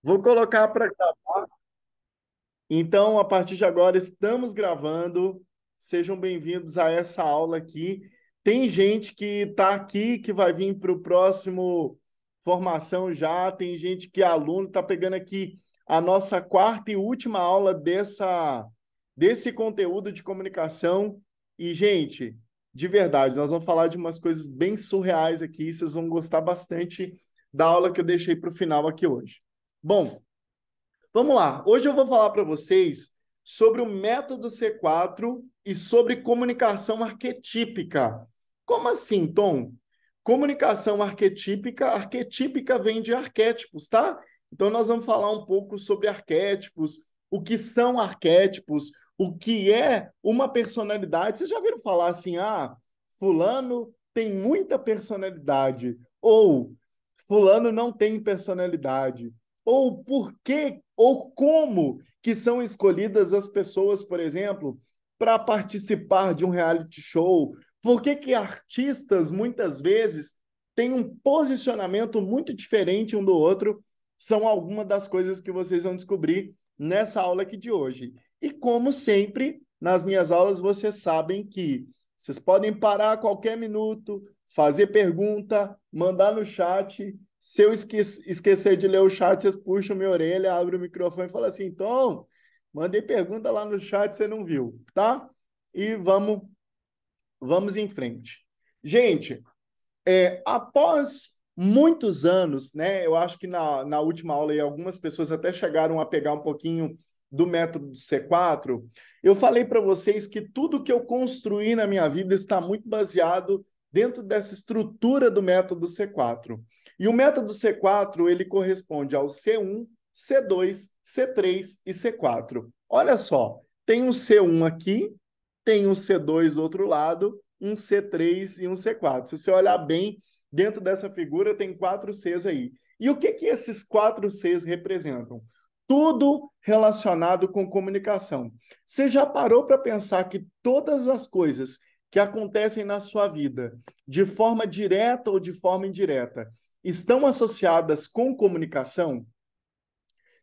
Vou colocar para gravar. Então, a partir de agora, estamos gravando. Sejam bem-vindos a essa aula aqui. Tem gente que está aqui, que vai vir para o próximo formação já. Tem gente que é aluno, está pegando aqui a nossa quarta e última aula desse conteúdo de comunicação. E, gente, de verdade, nós vamos falar de umas coisas bem surreais aqui. Vocês vão gostar bastante da aula que eu deixei para o final aqui hoje. Bom, vamos lá. Hoje eu vou falar para vocês sobre o método C4 e sobre comunicação arquetípica. Como assim, Tom? Comunicação arquetípica, arquetípica vem de arquétipos, tá? Então nós vamos falar um pouco sobre arquétipos, o que são arquétipos, o que é uma personalidade. Vocês já viram falar assim, fulano tem muita personalidade, ou fulano não tem personalidade, ou por que, ou como que são escolhidas as pessoas, por exemplo, para participar de um reality show? Por que que artistas, muitas vezes, têm um posicionamento muito diferente um do outro? São algumas das coisas que vocês vão descobrir nessa aula aqui de hoje. E como sempre, nas minhas aulas, vocês sabem que vocês podem parar a qualquer minuto, fazer pergunta, mandar no chat. Se eu esquecer de ler o chat, vocês puxam minha orelha, abrem o microfone e falam assim, Tom, mandei pergunta lá no chat, você não viu, tá? E vamos em frente. Gente, após muitos anos, né, eu acho que na última aula aí, algumas pessoas até chegaram a pegar um pouquinho do método do C4, eu falei para vocês que tudo que eu construí na minha vida está muito baseado dentro dessa estrutura do método C4. E o método C4, ele corresponde ao C1, C2, C3 e C4. Olha só, tem um C1 aqui, tem um C2 do outro lado, um C3 e um C4. Se você olhar bem, dentro dessa figura tem 4 Cs aí. E o que que esses 4 Cs representam? Tudo relacionado com comunicação. Você já parou para pensar que todas as coisas que acontecem na sua vida, de forma direta ou de forma indireta, estão associadas com comunicação?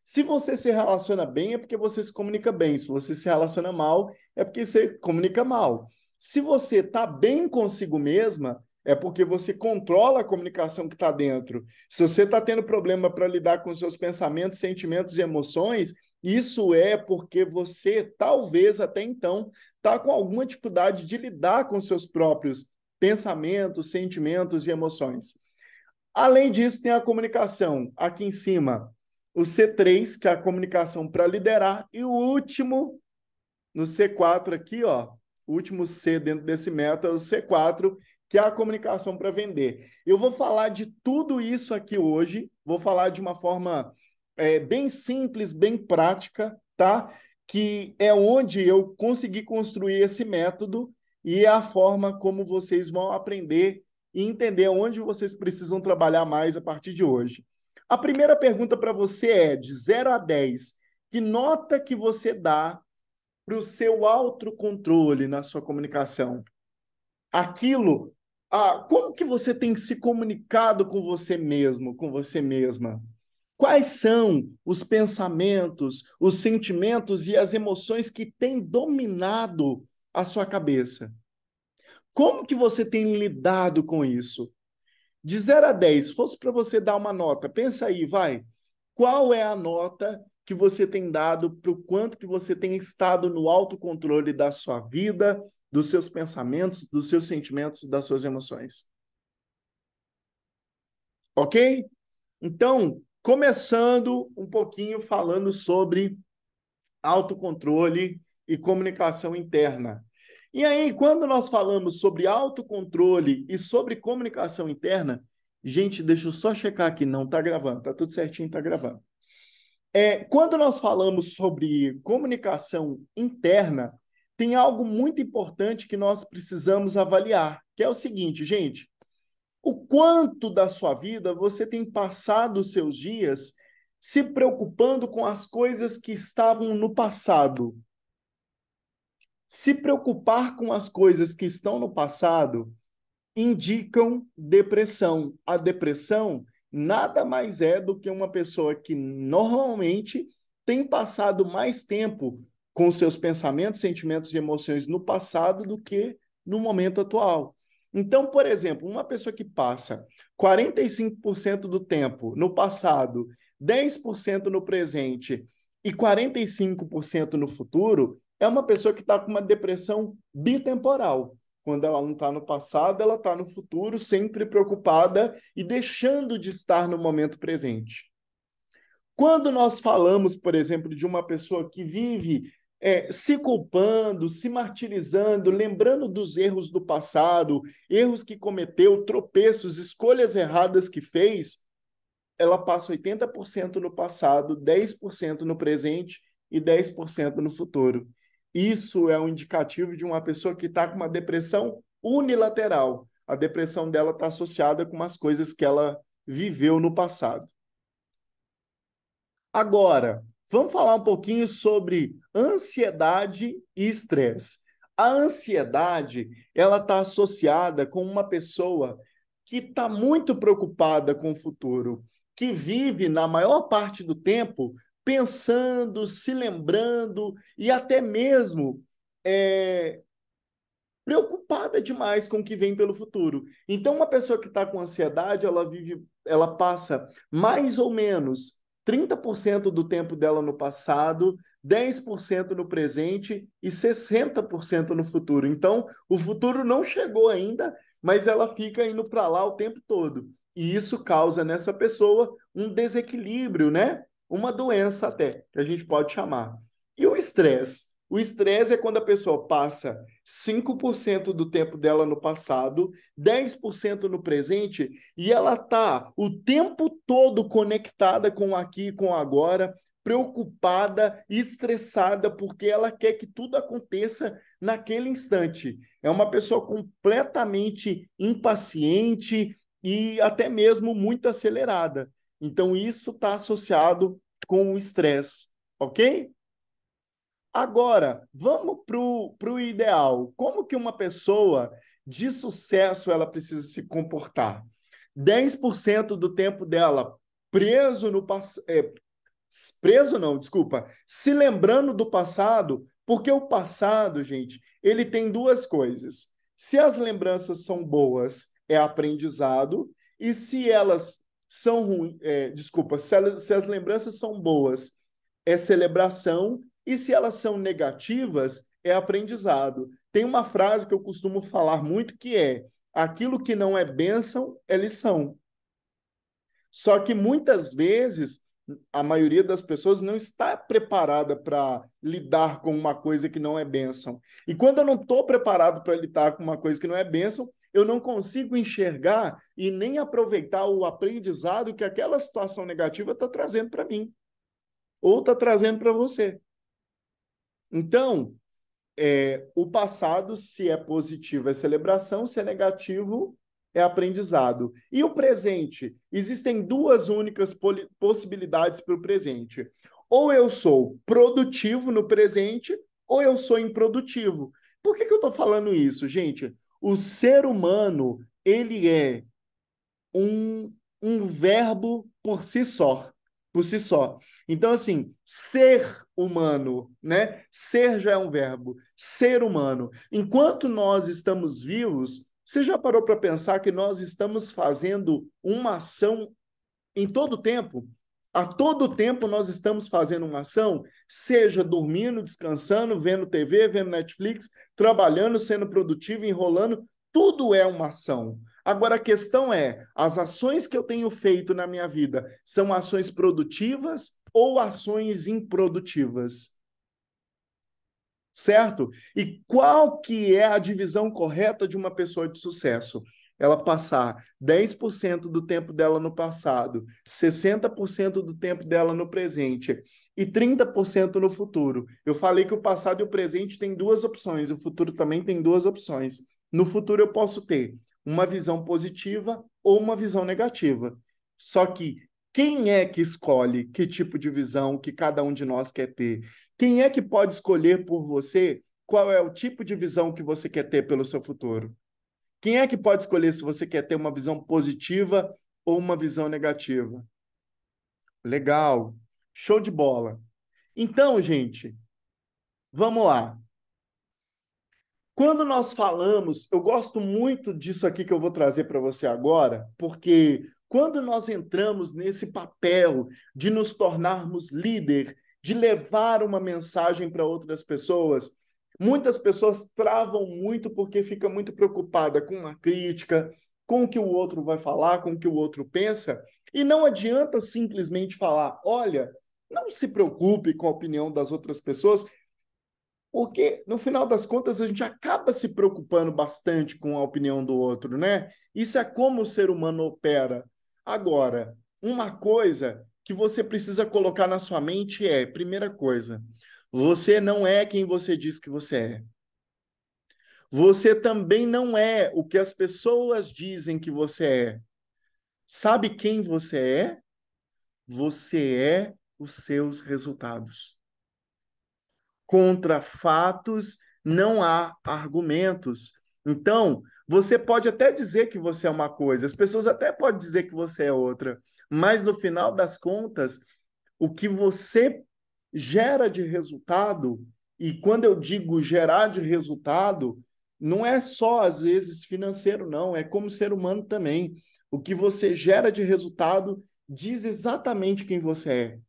Se você se relaciona bem, é porque você se comunica bem. Se você se relaciona mal, é porque você comunica mal. Se você está bem consigo mesma, é porque você controla a comunicação que está dentro. Se você está tendo problema para lidar com seus pensamentos, sentimentos e emoções, isso é porque você, talvez até então, está com alguma dificuldade de lidar com seus próprios pensamentos, sentimentos e emoções. Além disso, tem a comunicação aqui em cima, o C3, que é a comunicação para liderar, e o último, no C4 aqui, ó, o último C dentro desse método é o C4, que é a comunicação para vender. Eu vou falar de tudo isso aqui hoje, vou falar de uma forma bem simples, bem prática, tá? Que é onde eu consegui construir esse método e é a forma como vocês vão aprender e entender onde vocês precisam trabalhar mais a partir de hoje. A primeira pergunta para você é, de 0 a 10, que nota que você dá para o seu autocontrole na sua comunicação? Aquilo, como que você tem se comunicado com você mesmo, com você mesma? Quais são os pensamentos, os sentimentos e as emoções que têm dominado a sua cabeça? Como que você tem lidado com isso? De 0 a 10, se fosse para você dar uma nota, pensa aí, vai. Qual é a nota que você tem dado para o quanto que você tem estado no autocontrole da sua vida, dos seus pensamentos, dos seus sentimentos e das suas emoções? Ok? Então, começando um pouquinho falando sobre autocontrole e comunicação interna. E aí, quando nós falamos sobre autocontrole e sobre comunicação interna, gente, deixa eu só checar aqui, não está gravando, está tudo certinho, está gravando. Quando nós falamos sobre comunicação interna, tem algo muito importante que nós precisamos avaliar, que é o seguinte, gente, o quanto da sua vida você tem passado os seus dias se preocupando com as coisas que estavam no passado. Se preocupar com as coisas que estão no passado indicam depressão. A depressão nada mais é do que uma pessoa que normalmente tem passado mais tempo com seus pensamentos, sentimentos e emoções no passado do que no momento atual. Então, por exemplo, uma pessoa que passa 45% do tempo no passado, 10% no presente e 45% no futuro, é uma pessoa que está com uma depressão bitemporal. Quando ela não está no passado, ela está no futuro, sempre preocupada e deixando de estar no momento presente. Quando nós falamos, por exemplo, de uma pessoa que vive se culpando, se martirizando, lembrando dos erros do passado, erros que cometeu, tropeços, escolhas erradas que fez, ela passa 80% no passado, 10% no presente e 10% no futuro. Isso é um indicativo de uma pessoa que está com uma depressão unilateral. A depressão dela está associada com umas coisas que ela viveu no passado. Agora, vamos falar um pouquinho sobre ansiedade e estresse. A ansiedade, ela está associada com uma pessoa que está muito preocupada com o futuro, que vive na maior parte do tempo pensando, se lembrando e até mesmo preocupada demais com o que vem pelo futuro. Então, uma pessoa que está com ansiedade, ela passa mais ou menos 30% do tempo dela no passado, 10% no presente e 60% no futuro. Então, o futuro não chegou ainda, mas ela fica indo para lá o tempo todo. E isso causa nessa pessoa um desequilíbrio, né? Uma doença até, que a gente pode chamar. E o estresse? O estresse é quando a pessoa passa 5% do tempo dela no passado, 10% no presente, e ela está o tempo todo conectada com o aqui e com o agora, preocupada, estressada, porque ela quer que tudo aconteça naquele instante. É uma pessoa completamente impaciente e até mesmo muito acelerada. Então, isso está associado com o estresse, ok? Agora, vamos para o ideal. Como que uma pessoa de sucesso ela precisa se comportar? 10% do tempo dela preso no passado. Preso não, desculpa. Se lembrando do passado, porque o passado, gente, ele tem duas coisas. Se as lembranças são boas, é aprendizado, e se elas são ruins, desculpa, se as lembranças são boas, é celebração, e se elas são negativas, é aprendizado. Tem uma frase que eu costumo falar muito que é: aquilo que não é bênção é lição. Só que muitas vezes a maioria das pessoas não está preparada para lidar com uma coisa que não é bênção. E quando eu não estou preparado para lidar com uma coisa que não é bênção, eu não consigo enxergar e nem aproveitar o aprendizado que aquela situação negativa está trazendo para mim, ou está trazendo para você. Então, o passado, se é positivo, é celebração, se é negativo, é aprendizado. E o presente? Existem duas únicas possibilidades para o presente. Ou eu sou produtivo no presente, ou eu sou improdutivo. Por que eu estou falando isso, gente? O ser humano, ele é um verbo por si só. Por si só. Então, assim, ser humano, né? Ser já é um verbo. Ser humano. Enquanto nós estamos vivos, você já parou para pensar que nós estamos fazendo uma ação em todo o tempo? A todo tempo nós estamos fazendo uma ação, seja dormindo, descansando, vendo TV, vendo Netflix, trabalhando, sendo produtivo, enrolando, tudo é uma ação. Agora a questão é, as ações que eu tenho feito na minha vida são ações produtivas ou ações improdutivas? Certo? E qual que é a divisão correta de uma pessoa de sucesso? Ela passar 10% do tempo dela no passado, 60% do tempo dela no presente e 30% no futuro. Eu falei que o passado e o presente têm duas opções, o futuro também tem duas opções. No futuro eu posso ter uma visão positiva ou uma visão negativa. Só que quem é que escolhe que tipo de visão que cada um de nós quer ter? Quem é que pode escolher por você qual é o tipo de visão que você quer ter pelo seu futuro? Quem é que pode escolher se você quer ter uma visão positiva ou uma visão negativa? Legal. Show de bola. Então, gente, vamos lá. Quando nós falamos, eu gosto muito disso aqui que eu vou trazer para você agora, porque quando nós entramos nesse papel de nos tornarmos líder, de levar uma mensagem para outras pessoas, muitas pessoas travam muito porque fica muito preocupada com a crítica, com o que o outro vai falar, com o que o outro pensa, e não adianta simplesmente falar, olha, não se preocupe com a opinião das outras pessoas, porque, no final das contas, a gente acaba se preocupando bastante com a opinião do outro, né? Isso é como o ser humano opera. Agora, uma coisa que você precisa colocar na sua mente é, primeira coisa, você não é quem você diz que você é. Você também não é o que as pessoas dizem que você é. Sabe quem você é? Você é os seus resultados. Contra fatos não há argumentos. Então, você pode até dizer que você é uma coisa, as pessoas até podem dizer que você é outra, mas no final das contas, o que você gera de resultado, e quando eu digo gerar de resultado, não é só às vezes financeiro, não, é como ser humano também. O que você gera de resultado diz exatamente quem você é.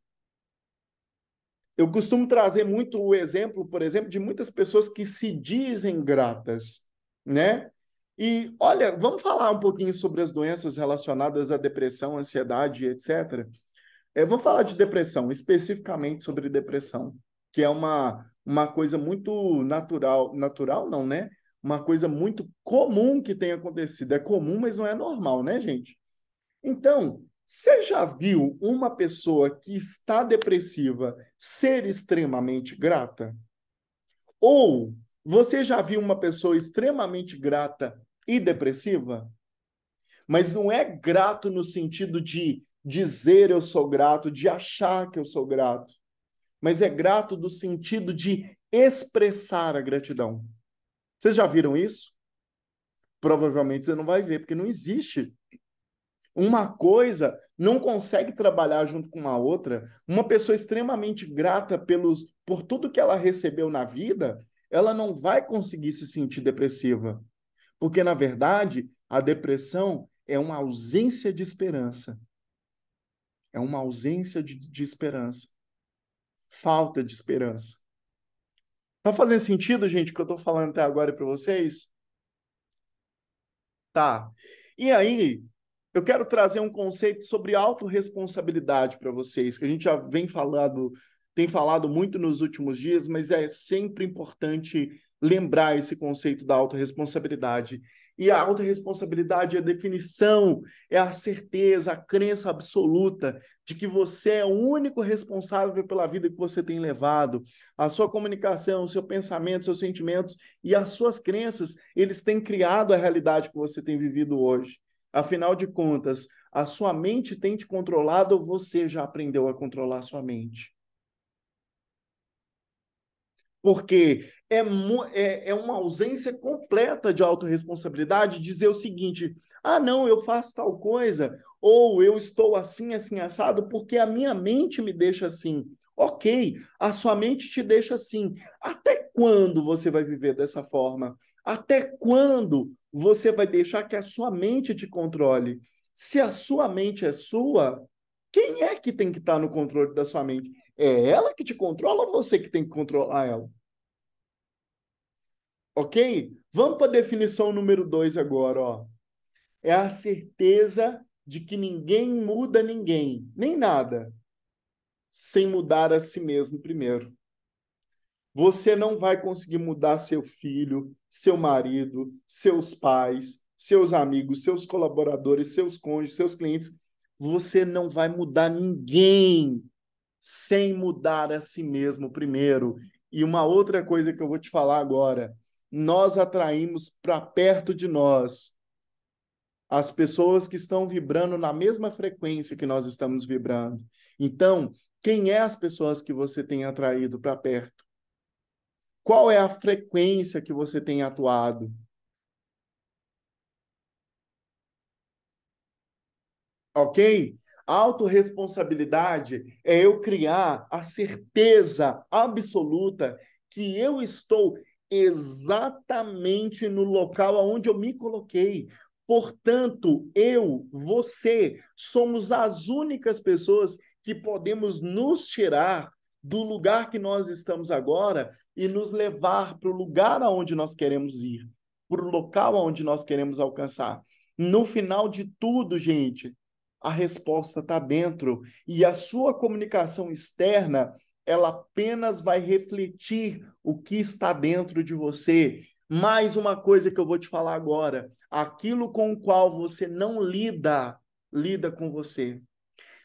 Eu costumo trazer muito o exemplo, por exemplo, de muitas pessoas que se dizem gratas, né? E olha, vamos falar um pouquinho sobre as doenças relacionadas à depressão, ansiedade, etc. Eu vou falar de depressão, especificamente sobre depressão, que é uma coisa muito natural, natural não, né? Uma coisa muito comum que tem acontecido. É comum, mas não é normal, né, gente? Então, você já viu uma pessoa que está depressiva ser extremamente grata? Ou você já viu uma pessoa extremamente grata e depressiva? Mas não é grato no sentido de dizer eu sou grato, de achar que eu sou grato, mas é grato no sentido de expressar a gratidão. Vocês já viram isso? Provavelmente você não vai ver, porque não existe. Uma coisa não consegue trabalhar junto com a outra. Uma pessoa extremamente grata por tudo que ela recebeu na vida, ela não vai conseguir se sentir depressiva. Porque, na verdade, a depressão é uma ausência de esperança. É uma ausência de esperança. Falta de esperança. Tá fazendo sentido, gente, o que eu tô falando até agora para vocês? Tá. E aí, eu quero trazer um conceito sobre autorresponsabilidade para vocês, que a gente já tem falado muito nos últimos dias, mas é sempre importante lembrar esse conceito da autorresponsabilidade. E a autorresponsabilidade é a definição, é a certeza, a crença absoluta de que você é o único responsável pela vida que você tem levado. A sua comunicação, o seu pensamento, seus sentimentos e as suas crenças, eles têm criado a realidade que você tem vivido hoje. Afinal de contas, a sua mente tem te controlado ou você já aprendeu a controlar a sua mente? Porque é uma ausência completa de autorresponsabilidade dizer o seguinte: ah, não, eu faço tal coisa, ou eu estou assim, assim, assado, porque a minha mente me deixa assim. Ok, a sua mente te deixa assim. Até quando você vai viver dessa forma? Até quando você vai deixar que a sua mente te controle? Se a sua mente é sua, quem é que tem que estar no controle da sua mente? É ela que te controla ou você que tem que controlar ela? Ok? Vamos para a definição número 2 agora, ó. É a certeza de que ninguém muda ninguém, nem nada, sem mudar a si mesmo primeiro. Você não vai conseguir mudar seu filho, seu marido, seus pais, seus amigos, seus colaboradores, seus cônjuges, seus clientes. Você não vai mudar ninguém sem mudar a si mesmo primeiro. E uma outra coisa que eu vou te falar agora, nós atraímos para perto de nós as pessoas que estão vibrando na mesma frequência que nós estamos vibrando. Então, quem é as pessoas que você tem atraído para perto? Qual é a frequência que você tem atuado? 。ok? Autorresponsabilidade é eu criar a certeza absoluta que eu estou exatamente no local onde eu me coloquei. Portanto, eu, você, somos as únicas pessoas que podemos nos tirar do lugar que nós estamos agora e nos levar para o lugar aonde nós queremos ir, para o local aonde nós queremos alcançar. No final de tudo, gente, a resposta está dentro e a sua comunicação externa, ela apenas vai refletir o que está dentro de você. Mais uma coisa que eu vou te falar agora, aquilo com o qual você não lida, lida com você.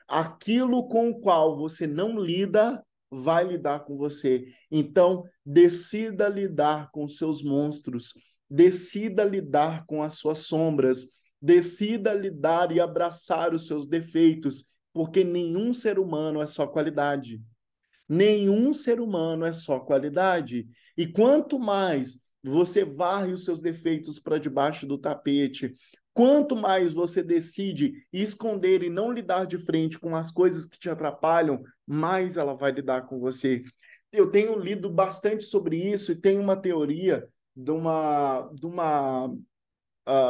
Aquilo com o qual você não lida, vai lidar com você. Então, decida lidar com seus monstros, decida lidar com as suas sombras, decida lidar e abraçar os seus defeitos, porque nenhum ser humano é só qualidade. Nenhum ser humano é só qualidade. E quanto mais você varre os seus defeitos para debaixo do tapete, quanto mais você decide esconder e não lidar de frente com as coisas que te atrapalham, mais ela vai lidar com você. Eu tenho lido bastante sobre isso e tem uma teoria de uma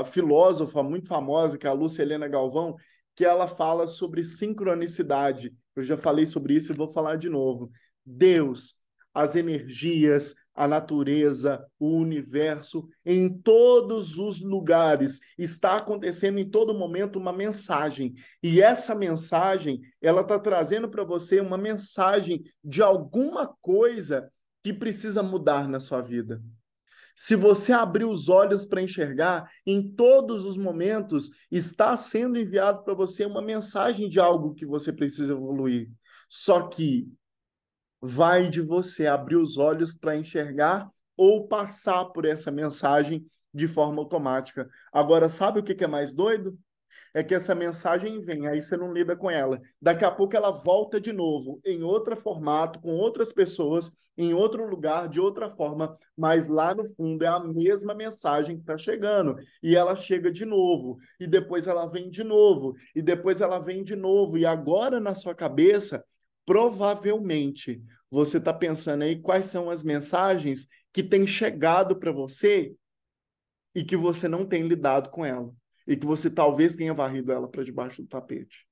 filósofa muito famosa, que é a Lúcia Helena Galvão, que ela fala sobre sincronicidade. Eu já falei sobre isso e vou falar de novo. Deus, as energias, a natureza, o universo, em todos os lugares, está acontecendo em todo momento uma mensagem. E essa mensagem, ela está trazendo para você uma mensagem de alguma coisa que precisa mudar na sua vida. Se você abrir os olhos para enxergar, em todos os momentos está sendo enviado para você uma mensagem de algo que você precisa evoluir. Só que vai de você abrir os olhos para enxergar ou passar por essa mensagem de forma automática. Agora, sabe o que é mais doido? É que essa mensagem vem, aí você não lida com ela. Daqui a pouco ela volta de novo, em outro formato, com outras pessoas, em outro lugar, de outra forma, mas lá no fundo é a mesma mensagem que está chegando. E ela chega de novo, e depois ela vem de novo, e depois ela vem de novo. E agora na sua cabeça, provavelmente, você está pensando aí quais são as mensagens que têm chegado para você e que você não tem lidado com ela. E que você talvez tenha varrido ela para debaixo do tapete.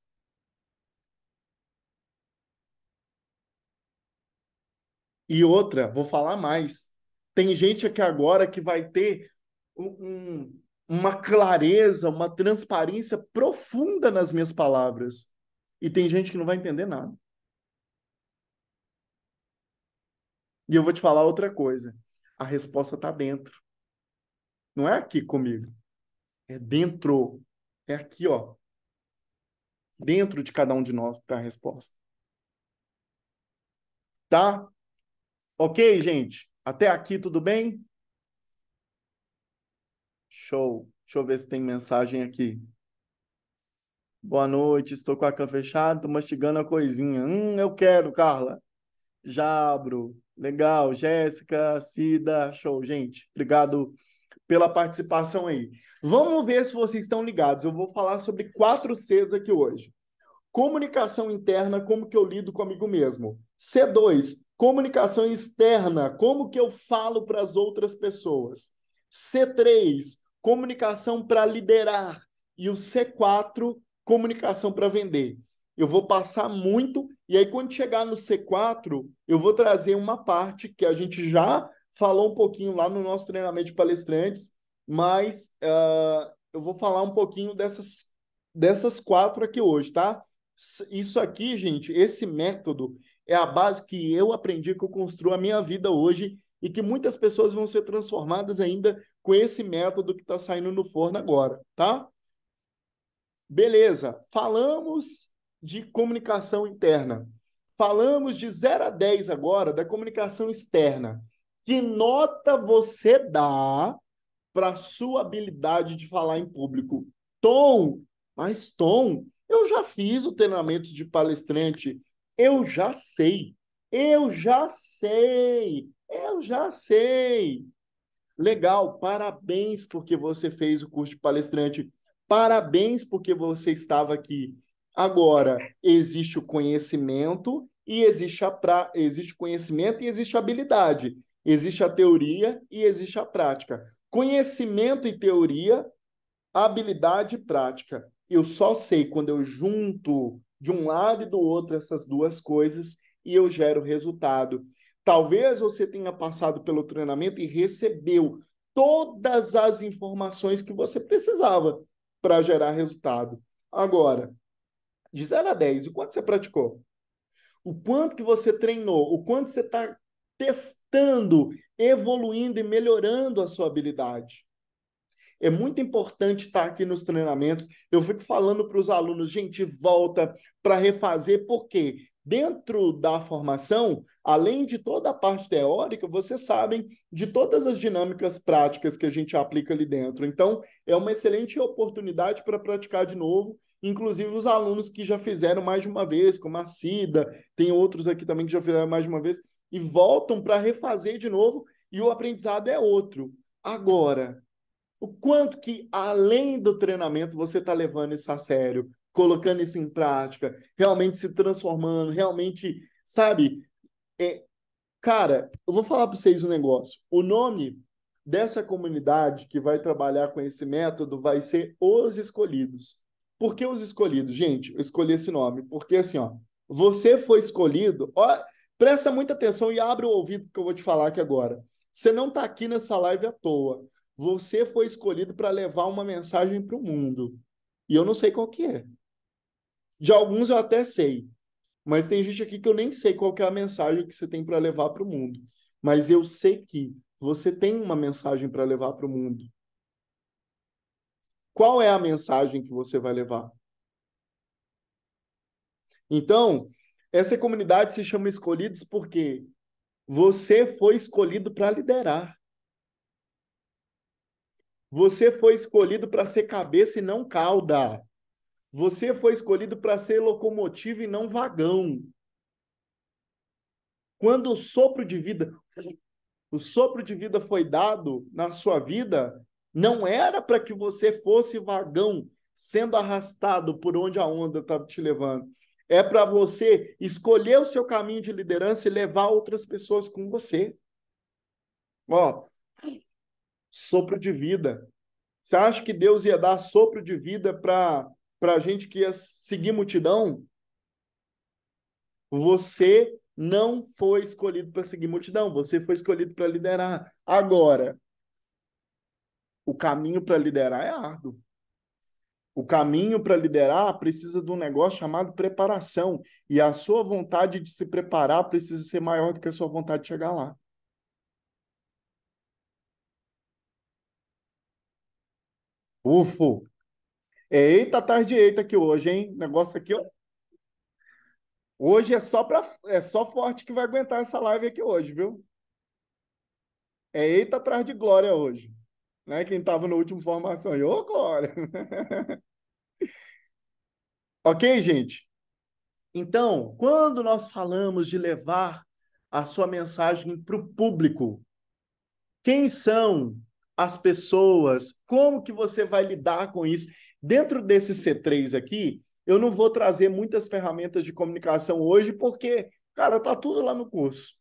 E outra, vou falar mais. Tem gente aqui agora que vai ter uma clareza, uma transparência profunda nas minhas palavras. E tem gente que não vai entender nada. E eu vou te falar outra coisa. A resposta está dentro. Não é aqui comigo. É dentro. É aqui, ó. Dentro de cada um de nós está a resposta. Tá? Ok, gente? Até aqui tudo bem? Show. Deixa eu ver se tem mensagem aqui. Boa noite, estou com a cã fechada, estou mastigando a coisinha. Eu quero, Carla. Jabro. Legal. Jéssica, Cida. Show, gente. Obrigado pela participação aí. Vamos ver se vocês estão ligados. Eu vou falar sobre 4 Cs aqui hoje. Comunicação interna, como que eu lido comigo mesmo. C2, comunicação externa, como que eu falo para as outras pessoas. C3, comunicação para liderar. E o C4, comunicação para vender. Eu vou passar muito, e aí quando chegar no C4, eu vou trazer uma parte que a gente já falou um pouquinho lá no nosso treinamento de palestrantes, mas eu vou falar um pouquinho dessas 4 aqui hoje, tá? Isso aqui, gente, esse método é a base que eu aprendi, que eu construo a minha vida hoje e que muitas pessoas vão ser transformadas ainda com esse método que está saindo no forno agora, tá? Beleza, falamos de comunicação interna. Falamos de 0 a 10 agora da comunicação externa. Que nota você dá para a sua habilidade de falar em público? Tom, mas Tom, eu já fiz o treinamento de palestrante, eu já sei, eu já sei, eu já sei. Legal, parabéns porque você fez o curso de palestrante. Parabéns porque você estava aqui. Agora, existe o conhecimento e existe o conhecimento e existe a habilidade. Existe a teoria e existe a prática. Conhecimento e teoria, habilidade e prática. Eu só sei quando eu junto de um lado e do outro essas duas coisas e eu gero resultado. Talvez você tenha passado pelo treinamento e recebeu todas as informações que você precisava para gerar resultado. Agora, de 0 a 10, o quanto você praticou? O quanto que você treinou? O quanto você está testando, evoluindo e melhorando a sua habilidade? É muito importante estar aqui nos treinamentos. Eu fico falando para os alunos, gente, volta para refazer, porque dentro da formação, além de toda a parte teórica, vocês sabem de todas as dinâmicas práticas que a gente aplica ali dentro. Então, é uma excelente oportunidade para praticar de novo. Inclusive os alunos que já fizeram mais de uma vez, como a Cida, tem outros aqui também que já fizeram mais de uma vez, e voltam para refazer de novo, e o aprendizado é outro. Agora, o quanto que, além do treinamento, você está levando isso a sério, colocando isso em prática, realmente se transformando, realmente, sabe? É, cara, eu vou falar para vocês um negócio. O nome dessa comunidade que vai trabalhar com esse método vai ser Os Escolhidos. Por que Os Escolhidos? Gente, eu escolhi esse nome porque, assim, ó, você foi escolhido. Ó, presta muita atenção e abre o ouvido que eu vou te falar aqui agora. Você não está aqui nessa live à toa. Você foi escolhido para levar uma mensagem para o mundo. E eu não sei qual que é. De alguns eu até sei, mas tem gente aqui que eu nem sei qual que é a mensagem que você tem para levar para o mundo. Mas eu sei que você tem uma mensagem para levar para o mundo. Qual é a mensagem que você vai levar? Então, essa comunidade se chama Escolhidos porque você foi escolhido para liderar. Você foi escolhido para ser cabeça e não cauda. Você foi escolhido para ser locomotiva e não vagão. Quando o sopro de vida foi dado na sua vida, não era para que você fosse vagão, sendo arrastado por onde a onda estava te levando. É para você escolher o seu caminho de liderança e levar outras pessoas com você. Ó, sopro de vida. Você acha que Deus ia dar sopro de vida para a gente que ia seguir multidão? Você não foi escolhido para seguir multidão, você foi escolhido para liderar. Agora, o caminho para liderar é árduo. O caminho para liderar precisa de um negócio chamado preparação. E a sua vontade de se preparar precisa ser maior do que a sua vontade de chegar lá. Ufo! É eita tarde eita aqui hoje, hein? Negócio aqui, ó. Hoje é só forte que vai aguentar essa live aqui hoje, viu? É eita atrás de glória hoje. Né? Quem estava no último formação aí, ô glória! Ok, gente? Então, quando nós falamos de levar a sua mensagem para o público, quem são as pessoas? Como que você vai lidar com isso? Dentro desse C3 aqui, eu não vou trazer muitas ferramentas de comunicação hoje, porque, cara, tá tudo lá no curso.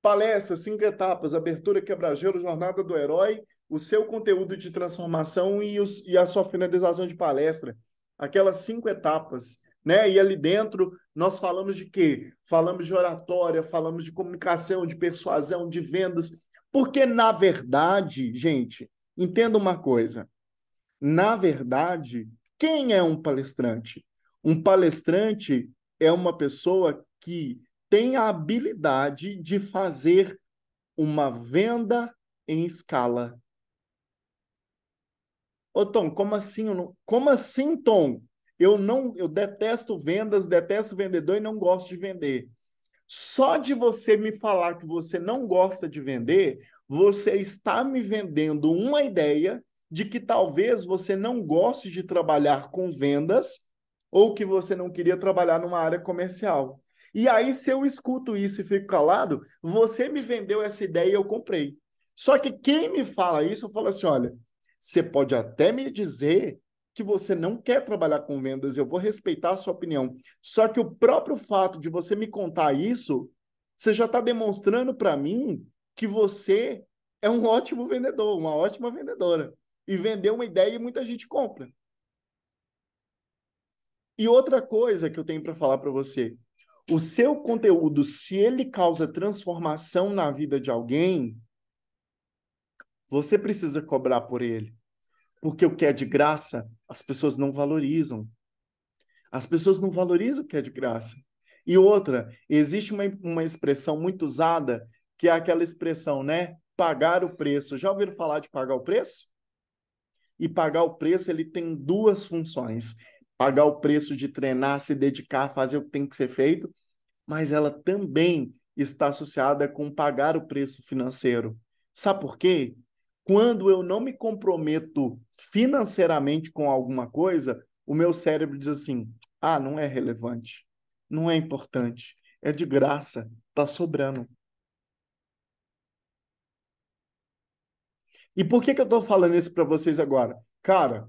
Palestra, 5 etapas, abertura, quebra-gelo, jornada do herói, o seu conteúdo de transformação e a sua finalização de palestra. Aquelas 5 etapas, né? E ali dentro nós falamos de quê? Falamos de oratória, falamos de comunicação, de persuasão, de vendas. Porque, na verdade, gente, entenda uma coisa. Na verdade, quem é um palestrante? Um palestrante é uma pessoa que tem a habilidade de fazer uma venda em escala. Ô, Tom, como assim? Como assim, Tom? Eu detesto vendas, detesto vendedor e não gosto de vender. Só de você me falar que você não gosta de vender, você está me vendendo uma ideia de que talvez você não goste de trabalhar com vendas ou que você não queria trabalhar numa área comercial. E aí, se eu escuto isso e fico calado, você me vendeu essa ideia e eu comprei. Só que quem me fala isso, eu falo assim: olha, você pode até me dizer que você não quer trabalhar com vendas, eu vou respeitar a sua opinião. Só que o próprio fato de você me contar isso, você já está demonstrando para mim que você é um ótimo vendedor, uma ótima vendedora. E vendeu uma ideia e muita gente compra. E outra coisa que eu tenho para falar para você, o seu conteúdo, se ele causa transformação na vida de alguém, você precisa cobrar por ele. Porque o que é de graça, as pessoas não valorizam. As pessoas não valorizam o que é de graça. E outra, existe uma expressão muito usada, que é aquela expressão, né? Pagar o preço. Já ouviram falar de pagar o preço? E pagar o preço, ele tem duas funções. Pagar o preço de treinar, se dedicar, fazer o que tem que ser feito, mas ela também está associada com pagar o preço financeiro. Sabe por quê? Quando eu não me comprometo financeiramente com alguma coisa, o meu cérebro diz assim: ah, não é relevante, não é importante, é de graça, tá sobrando. E por que eu estou falando isso para vocês agora? Cara,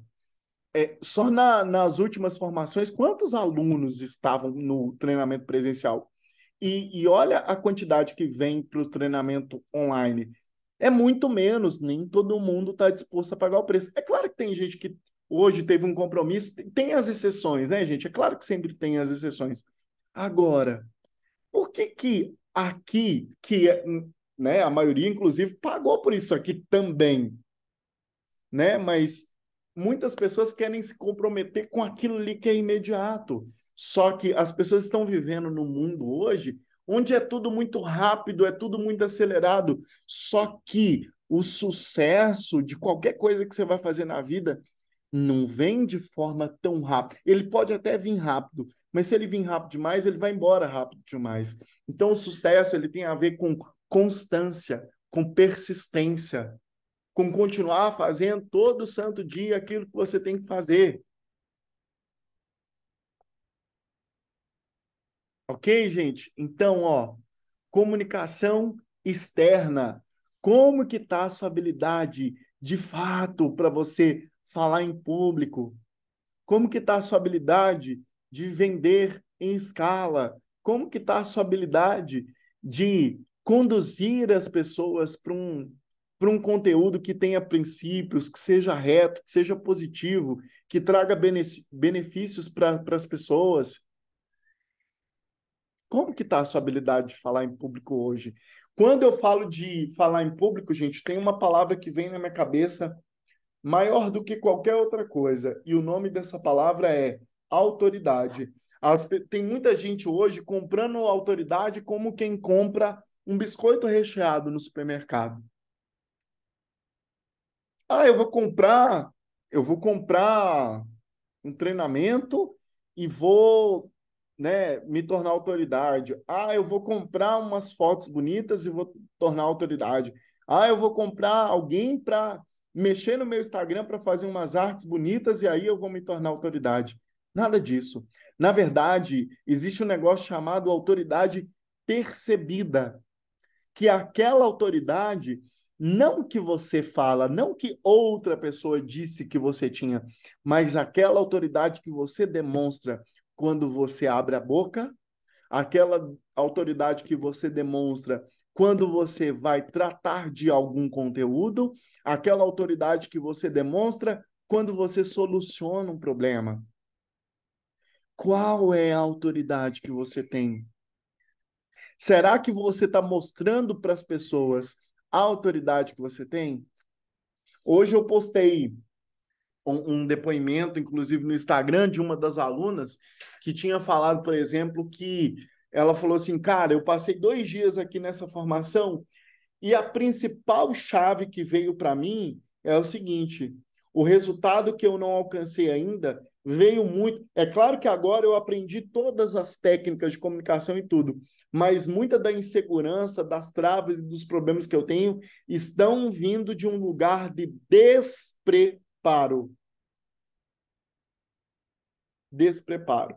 só nas últimas formações, quantos alunos estavam no treinamento presencial? E olha a quantidade que vem para o treinamento online. É muito menos, nem todo mundo está disposto a pagar o preço. É claro que tem gente que hoje teve um compromisso, tem as exceções, né, gente? É claro que sempre tem as exceções. Agora, por que que aqui, né, a maioria, inclusive, pagou por isso aqui também, né? Mas muitas pessoas querem se comprometer com aquilo ali que é imediato. Só que as pessoas estão vivendo no mundo hoje onde é tudo muito rápido, é tudo muito acelerado. Só que o sucesso de qualquer coisa que você vai fazer na vida não vem de forma tão rápida. Ele pode até vir rápido, mas se ele vir rápido demais, ele vai embora rápido demais. Então, o sucesso ele tem a ver com constância, com persistência, com continuar fazendo todo santo dia aquilo que você tem que fazer. Ok, gente? Então, ó, comunicação externa. Como que está a sua habilidade de fato para você falar em público? Como que está a sua habilidade de vender em escala? Como que está a sua habilidade de conduzir as pessoas para um conteúdo que tenha princípios, que seja reto, que seja positivo, que traga benefícios para as pessoas? Como que está a sua habilidade de falar em público hoje? Quando eu falo de falar em público, gente, tem uma palavra que vem na minha cabeça maior do que qualquer outra coisa. E o nome dessa palavra é autoridade. Tem muita gente hoje comprando autoridade como quem compra um biscoito recheado no supermercado. Ah, eu vou comprar um treinamento e vou, né, me tornar autoridade. Ah, eu vou comprar umas fotos bonitas e vou tornar autoridade. Ah, eu vou comprar alguém para mexer no meu Instagram para fazer umas artes bonitas e aí eu vou me tornar autoridade. Nada disso. Na verdade, existe um negócio chamado autoridade percebida, que aquela autoridade, não que você fala, não que outra pessoa disse que você tinha, mas aquela autoridade que você demonstra quando você abre a boca, aquela autoridade que você demonstra quando você vai tratar de algum conteúdo, aquela autoridade que você demonstra quando você soluciona um problema. Qual é a autoridade que você tem? Será que você está mostrando para as pessoas a autoridade que você tem? Hoje eu postei um depoimento, inclusive no Instagram, de uma das alunas que tinha falado, por exemplo, que ela falou assim, cara, eu passei 2 dias aqui nessa formação e a principal chave que veio para mim é o seguinte: o resultado que eu não alcancei ainda veio muito. É claro que agora eu aprendi todas as técnicas de comunicação e tudo, mas muita da insegurança, das travas e dos problemas que eu tenho estão vindo de um lugar de despreparo. Despreparo.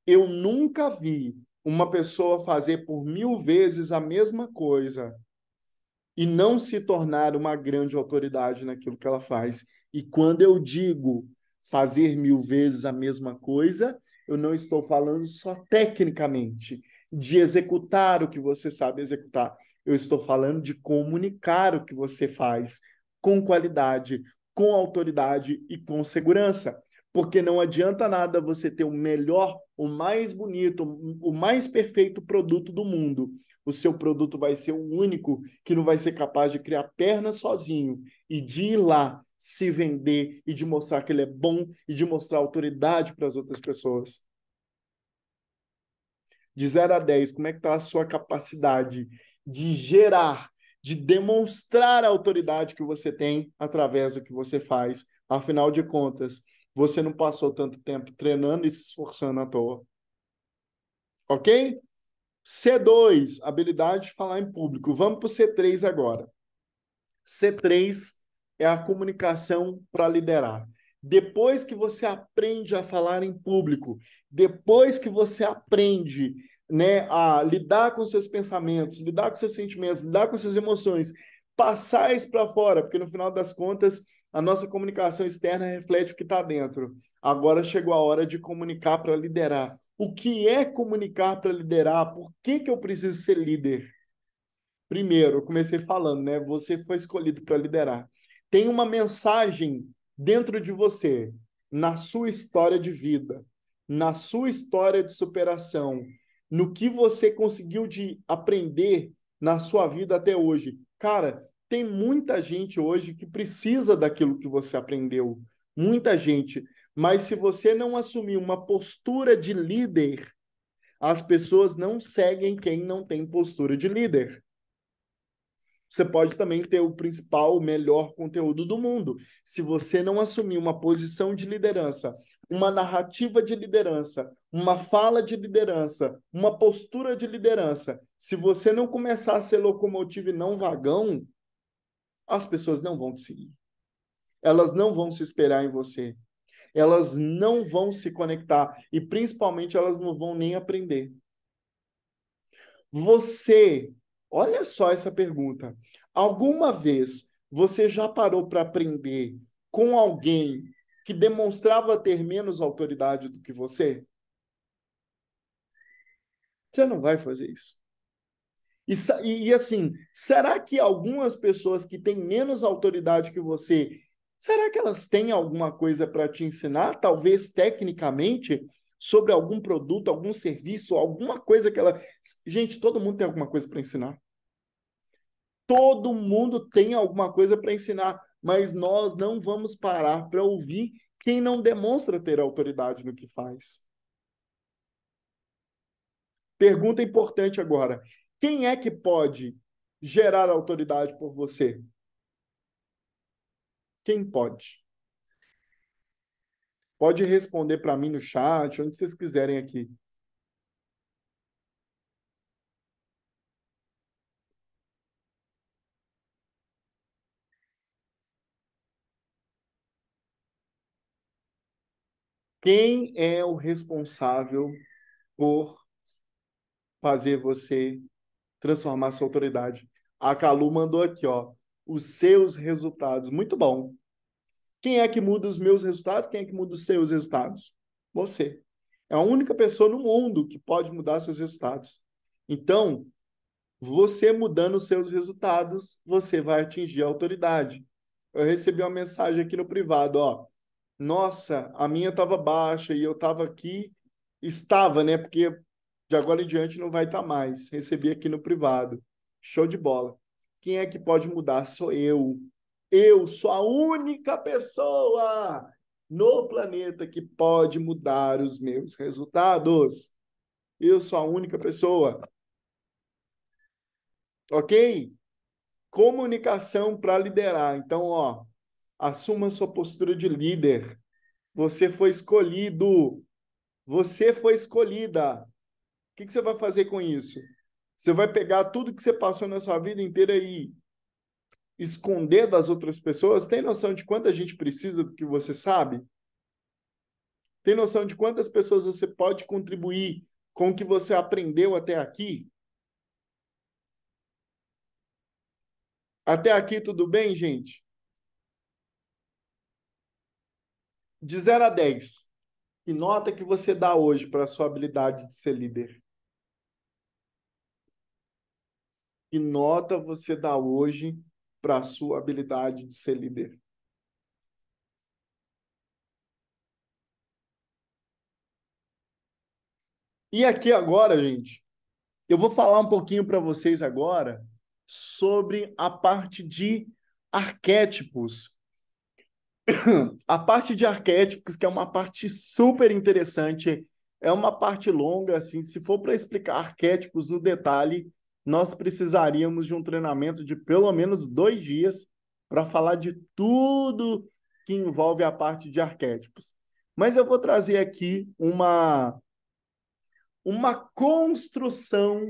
Eu nunca vi uma pessoa fazer por 1000 vezes a mesma coisa e não se tornar uma grande autoridade naquilo que ela faz. E quando eu digo fazer 1000 vezes a mesma coisa, eu não estou falando só tecnicamente, de executar o que você sabe executar. Eu estou falando de comunicar o que você faz com qualidade, com autoridade e com segurança. Porque não adianta nada você ter o melhor, o mais bonito, o mais perfeito produto do mundo. O seu produto vai ser o único que não vai ser capaz de criar perna sozinho e de ir lá se vender e de mostrar que ele é bom e de mostrar autoridade para as outras pessoas. De 0 a 10, como é que está a sua capacidade de gerar, de demonstrar a autoridade que você tem através do que você faz? Afinal de contas, você não passou tanto tempo treinando e se esforçando à toa. Ok? C2, habilidade de falar em público. Vamos para o C3 agora. C3 é a comunicação para liderar. Depois que você aprende a falar em público, depois que você aprende, né, a lidar com seus pensamentos, lidar com seus sentimentos, lidar com suas emoções, passar isso para fora, porque no final das contas, a nossa comunicação externa reflete o que está dentro. Agora chegou a hora de comunicar para liderar. O que é comunicar para liderar? Por que que eu preciso ser líder? Primeiro, eu comecei falando, né? Você foi escolhido para liderar. Tem uma mensagem dentro de você, na sua história de vida, na sua história de superação, no que você conseguiu de aprender na sua vida até hoje. Cara, tem muita gente hoje que precisa daquilo que você aprendeu. Muita gente. Mas se você não assumir uma postura de líder, as pessoas não seguem quem não tem postura de líder. Você pode também ter o principal, o melhor conteúdo do mundo. Se você não assumir uma posição de liderança, uma narrativa de liderança, uma fala de liderança, uma postura de liderança, se você não começar a ser locomotiva e não vagão, as pessoas não vão te seguir. Elas não vão se esperar em você. Elas não vão se conectar e principalmente elas não vão nem aprender. Você, olha só essa pergunta. Alguma vez você já parou para aprender com alguém que demonstrava ter menos autoridade do que você? Você não vai fazer isso. E assim, será que algumas pessoas que têm menos autoridade que você, será que elas têm alguma coisa para te ensinar? Talvez tecnicamente, sobre algum produto, algum serviço, alguma coisa que ela. Gente, todo mundo tem alguma coisa para ensinar. Todo mundo tem alguma coisa para ensinar, mas nós não vamos parar para ouvir quem não demonstra ter autoridade no que faz. Pergunta importante agora: quem é que pode gerar autoridade por você? Quem pode? Pode responder para mim no chat, onde vocês quiserem aqui. Quem é o responsável por fazer você transformar sua autoridade? A Calu mandou aqui, ó, os seus resultados. Muito bom. Quem é que muda os meus resultados? Quem é que muda os seus resultados? Você. É a única pessoa no mundo que pode mudar seus resultados. Então, você mudando os seus resultados, você vai atingir a autoridade. Eu recebi uma mensagem aqui no privado, ó. Nossa, a minha estava baixa e eu estava aqui, estava, né? Porque de agora em diante não vai estar mais. Recebi aqui no privado. Show de bola. Quem é que pode mudar? Sou eu. Eu sou a única pessoa no planeta que pode mudar os meus resultados. Eu sou a única pessoa. Ok? Comunicação para liderar. Então, ó, assuma sua postura de líder. Você foi escolhido. Você foi escolhida. O que você vai fazer com isso? Você vai pegar tudo que você passou na sua vida inteira e esconder das outras pessoas? Tem noção de quanta gente precisa do que você sabe? Tem noção de quantas pessoas você pode contribuir com o que você aprendeu até aqui? Até aqui tudo bem, gente? De 0 a 10, que nota que você dá hoje para a sua habilidade de ser líder? Que nota você dá hoje para a sua habilidade de ser líder? E aqui agora, gente, eu vou falar um pouquinho para vocês agora sobre a parte de arquétipos. A parte de arquétipos, que é uma parte super interessante, é uma parte longa, assim, se for para explicar arquétipos no detalhe, nós precisaríamos de um treinamento de pelo menos 2 dias para falar de tudo que envolve a parte de arquétipos. Mas eu vou trazer aqui uma construção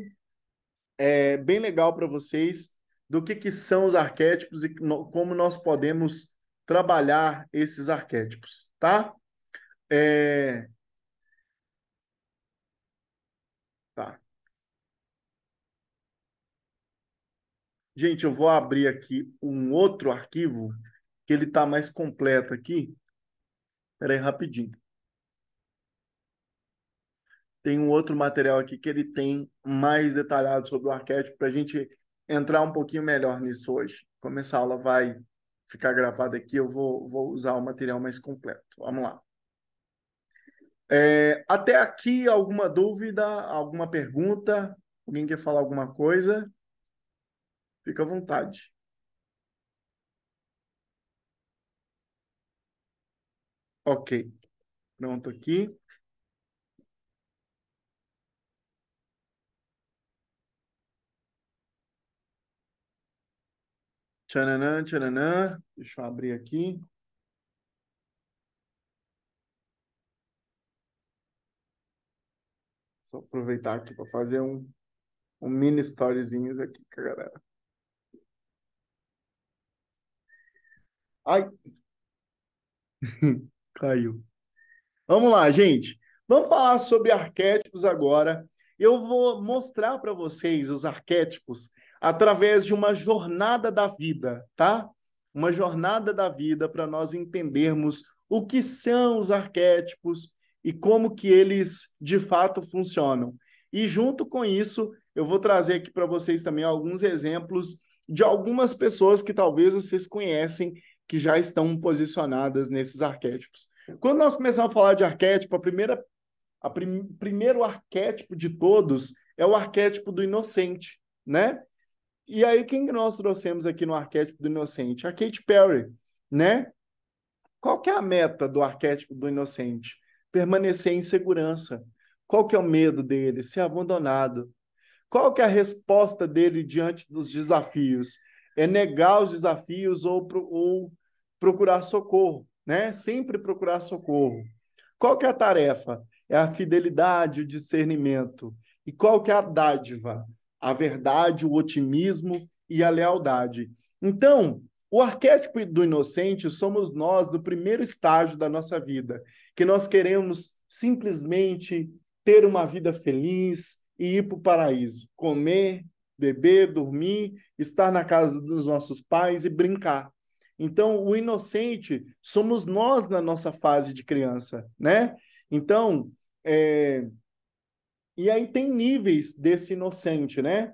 bem legal para vocês do que são os arquétipos e como nós podemos trabalhar esses arquétipos, tá? É, tá. Gente, eu vou abrir aqui um outro arquivo que ele está mais completo aqui. Espera aí rapidinho. Tem um outro material aqui que ele tem mais detalhado sobre o arquétipo para a gente entrar um pouquinho melhor nisso hoje. Como essa aula vai ficar gravada aqui, eu vou usar o material mais completo. Vamos lá. Até aqui, alguma dúvida, alguma pergunta? Alguém quer falar alguma coisa? Fica à vontade. Ok, pronto aqui. Tchananã, tchananã. Deixa eu abrir aqui. Só aproveitar aqui para fazer um mini storyzinhos aqui com a galera. Ai, caiu. Vamos lá, gente. Vamos falar sobre arquétipos agora. Eu vou mostrar para vocês os arquétipos através de uma jornada da vida, tá? Uma jornada da vida para nós entendermos o que são os arquétipos e como que eles de fato funcionam. E junto com isso, eu vou trazer aqui para vocês também alguns exemplos de algumas pessoas que talvez vocês conhecem que já estão posicionadas nesses arquétipos. Quando nós começamos a falar de arquétipo, primeiro arquétipo de todos é o arquétipo do inocente, né? E aí, quem que nós trouxemos aqui no arquétipo do inocente? A Katy Perry, né? Qual que é a meta do arquétipo do inocente? Permanecer em segurança. Qual que é o medo dele? Ser abandonado. Qual que é a resposta dele diante dos desafios? É negar os desafios ou procurar socorro, né? Sempre procurar socorro. Qual que é a tarefa? É a fidelidade, o discernimento. E qual que é a dádiva? A verdade, o otimismo e a lealdade. Então, o arquétipo do inocente somos nós no primeiro estágio da nossa vida, que nós queremos simplesmente ter uma vida feliz e ir para o paraíso, comer, beber, dormir, estar na casa dos nossos pais e brincar. Então, o inocente somos nós na nossa fase de criança, né? Então, e aí tem níveis desse inocente, né?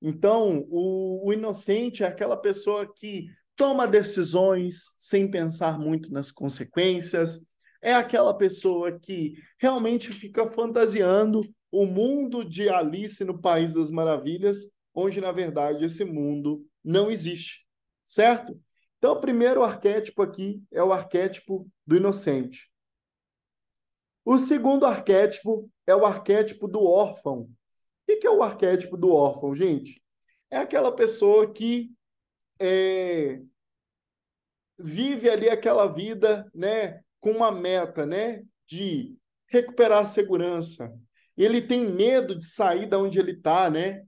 Então, o inocente é aquela pessoa que toma decisões sem pensar muito nas consequências, é aquela pessoa que realmente fica fantasiando o mundo de Alice no País das Maravilhas, onde, na verdade, esse mundo não existe, certo? Então, o primeiro arquétipo aqui é o arquétipo do inocente. O segundo arquétipo é o arquétipo do órfão. O que é o arquétipo do órfão, gente? É aquela pessoa que é, vive ali aquela vida, né, com uma meta, né, de recuperar a segurança. Ele tem medo de sair da onde ele está, né,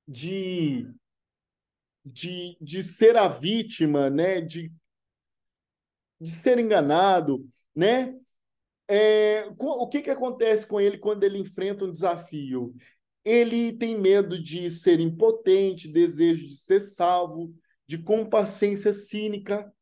de, de ser a vítima, né, de ser enganado, né? O que acontece com ele quando ele enfrenta um desafio? Ele tem medo de ser impotente, desejo de ser salvo, de complacência cínica,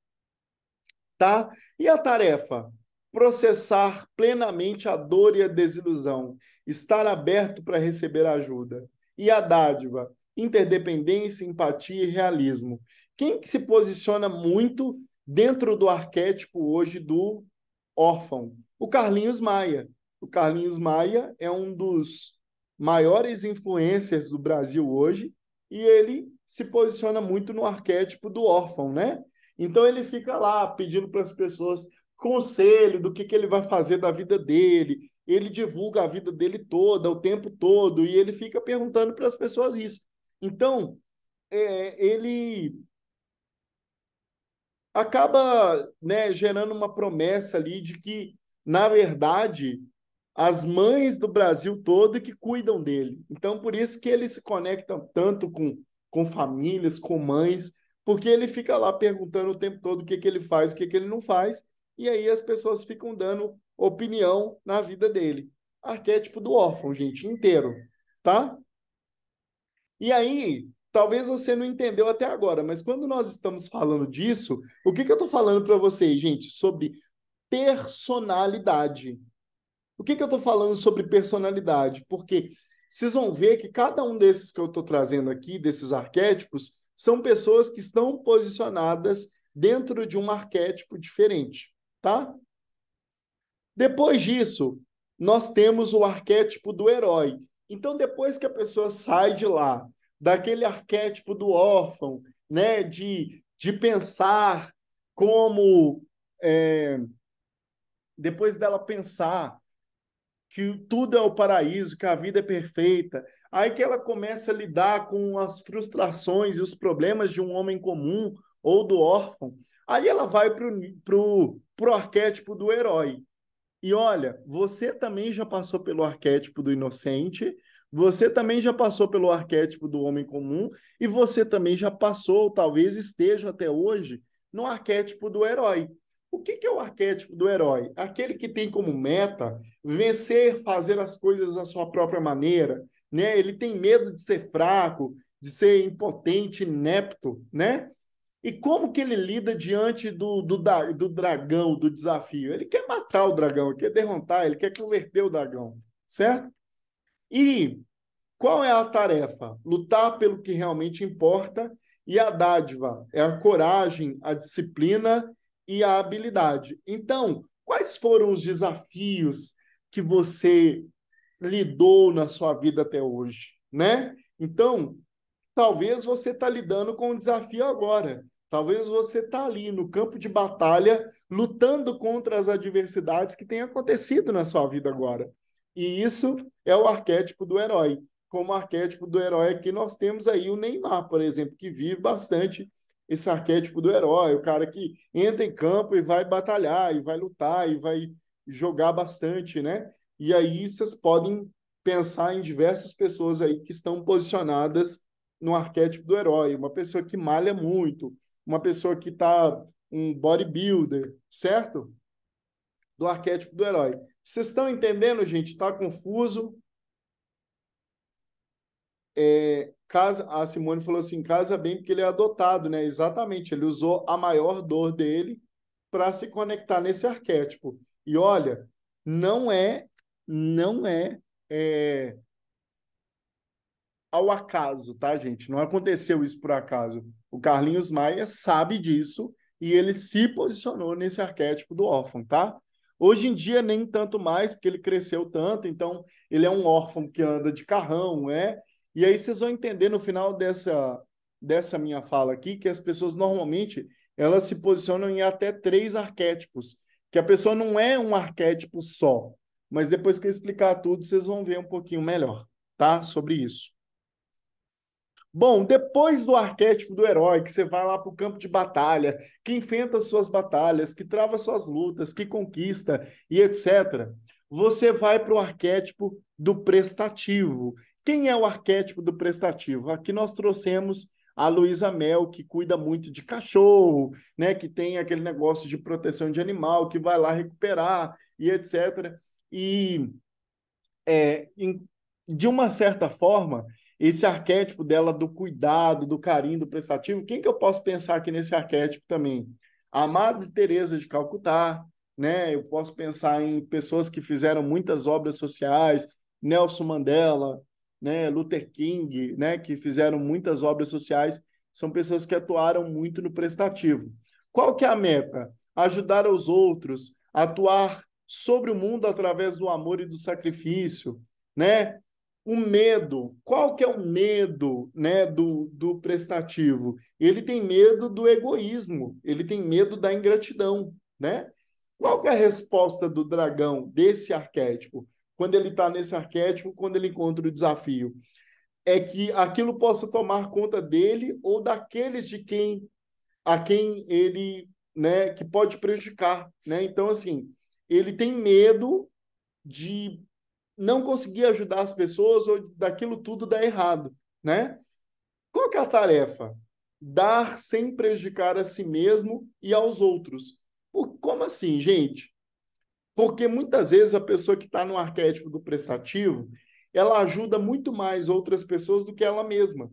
tá? E a tarefa? processar plenamente a dor e a desilusão, estar aberto para receber ajuda. E a dádiva, interdependência, empatia e realismo. Quem que se posiciona muito dentro do arquétipo hoje do órfão? O Carlinhos Maia. O Carlinhos Maia é um dos maiores influencers do Brasil hoje e ele se posiciona muito no arquétipo do órfão, né? Então ele fica lá pedindo para as pessoas conselho do que ele vai fazer da vida dele. Ele divulga a vida dele toda, o tempo todo, e ele fica perguntando para as pessoas isso. Então, ele acaba, né, gerando uma promessa ali de que, na verdade, as mães do Brasil todo que cuidam dele. Então, por isso que ele se conecta tanto com famílias, com mães, porque ele fica lá perguntando o tempo todo o que ele faz, o que ele não faz, e aí as pessoas ficam dando opinião na vida dele. Arquétipo do órfão, gente, inteiro, tá? E aí, talvez você não entendeu até agora, mas quando nós estamos falando disso, o que eu estou falando para vocês, gente, sobre personalidade? O que eu estou falando sobre personalidade? Porque vocês vão ver que cada um desses que eu estou trazendo aqui, desses arquétipos, são pessoas que estão posicionadas dentro de um arquétipo diferente, tá? Depois disso, nós temos o arquétipo do herói. Então, depois que a pessoa sai de lá, daquele arquétipo do órfão, né, de pensar como, depois dela pensar que tudo é o paraíso, que a vida é perfeita. Aí que ela começa a lidar com as frustrações e os problemas de um homem comum ou do órfão. Aí ela vai pro arquétipo do herói. E olha, você também já passou pelo arquétipo do inocente, você também já passou pelo arquétipo do homem comum, e você também já passou, talvez esteja até hoje, no arquétipo do herói. O que é o arquétipo do herói? Aquele que tem como meta vencer, fazer as coisas da sua própria maneira, né? Ele tem medo de ser fraco, de ser impotente, inepto, né? E como que ele lida diante do dragão, do desafio? Ele quer matar o dragão, ele quer derrotar, ele quer converter o dragão, certo? E qual é a tarefa? Lutar pelo que realmente importa, e a dádiva é a coragem, a disciplina e a habilidade. Então, quais foram os desafios que você lidou na sua vida até hoje, né? Então, talvez você está lidando com um desafio agora. Talvez você está ali no campo de batalha, lutando contra as adversidades que têm acontecido na sua vida agora. E isso é o arquétipo do herói. Como arquétipo do herói aqui, nós temos aí o Neymar, por exemplo, que vive bastante esse arquétipo do herói, o cara que entra em campo e vai batalhar, e vai lutar, e vai jogar bastante, né? E aí vocês podem pensar em diversas pessoas aí que estão posicionadas no arquétipo do herói, uma pessoa que malha muito, uma pessoa que está um bodybuilder, certo? Do arquétipo do herói. Vocês estão entendendo, gente? Está confuso? A Simone falou assim, casa bem porque ele é adotado, né? Exatamente, ele usou a maior dor dele para se conectar nesse arquétipo. E olha, não é, não é, é ao acaso, tá, gente? Não aconteceu isso por acaso. O Carlinhos Maia sabe disso e ele se posicionou nesse arquétipo do órfão, tá? Hoje em dia, nem tanto mais, porque ele cresceu tanto, então ele é um órfão que anda de carrão, né? E aí vocês vão entender no final dessa minha fala aqui que as pessoas normalmente elas se posicionam em até 3 arquétipos, que a pessoa não é um arquétipo só, mas depois que eu explicar tudo, vocês vão ver um pouquinho melhor, tá? Sobre isso. Bom, depois do arquétipo do herói, que você vai lá para o campo de batalha, que enfrenta suas batalhas, que trava suas lutas, que conquista e etc., você vai para o arquétipo do prestativo. Quem é o arquétipo do prestativo? Aqui nós trouxemos a Luísa Mel, que cuida muito de cachorro, né, que tem aquele negócio de proteção de animal, que vai lá recuperar e etc. E de uma certa forma, esse arquétipo dela do cuidado, do carinho, do prestativo, quem que eu posso pensar aqui nesse arquétipo também? A Madre Teresa de Calcutá, né? Eu posso pensar em pessoas que fizeram muitas obras sociais, Nelson Mandela, né? Luther King, né? Que fizeram muitas obras sociais, são pessoas que atuaram muito no prestativo. Qual que é a meta? Ajudar os outros, atuar sobre o mundo através do amor e do sacrifício, né? O medo, qual que é o medo, né, do prestativo? Ele tem medo do egoísmo, ele tem medo da ingratidão, né? Qual que é a resposta do dragão desse arquétipo? Quando ele está nesse arquétipo, quando ele encontra o desafio, é que aquilo possa tomar conta dele ou daqueles de quem a quem ele, né, que pode prejudicar, né? Então assim, ele tem medo de não conseguir ajudar as pessoas ou daquilo tudo dar errado, né? Qual que é a tarefa? Dar sem prejudicar a si mesmo e aos outros. Como assim, gente? Porque muitas vezes a pessoa que está no arquétipo do prestativo, ela ajuda muito mais outras pessoas do que ela mesma.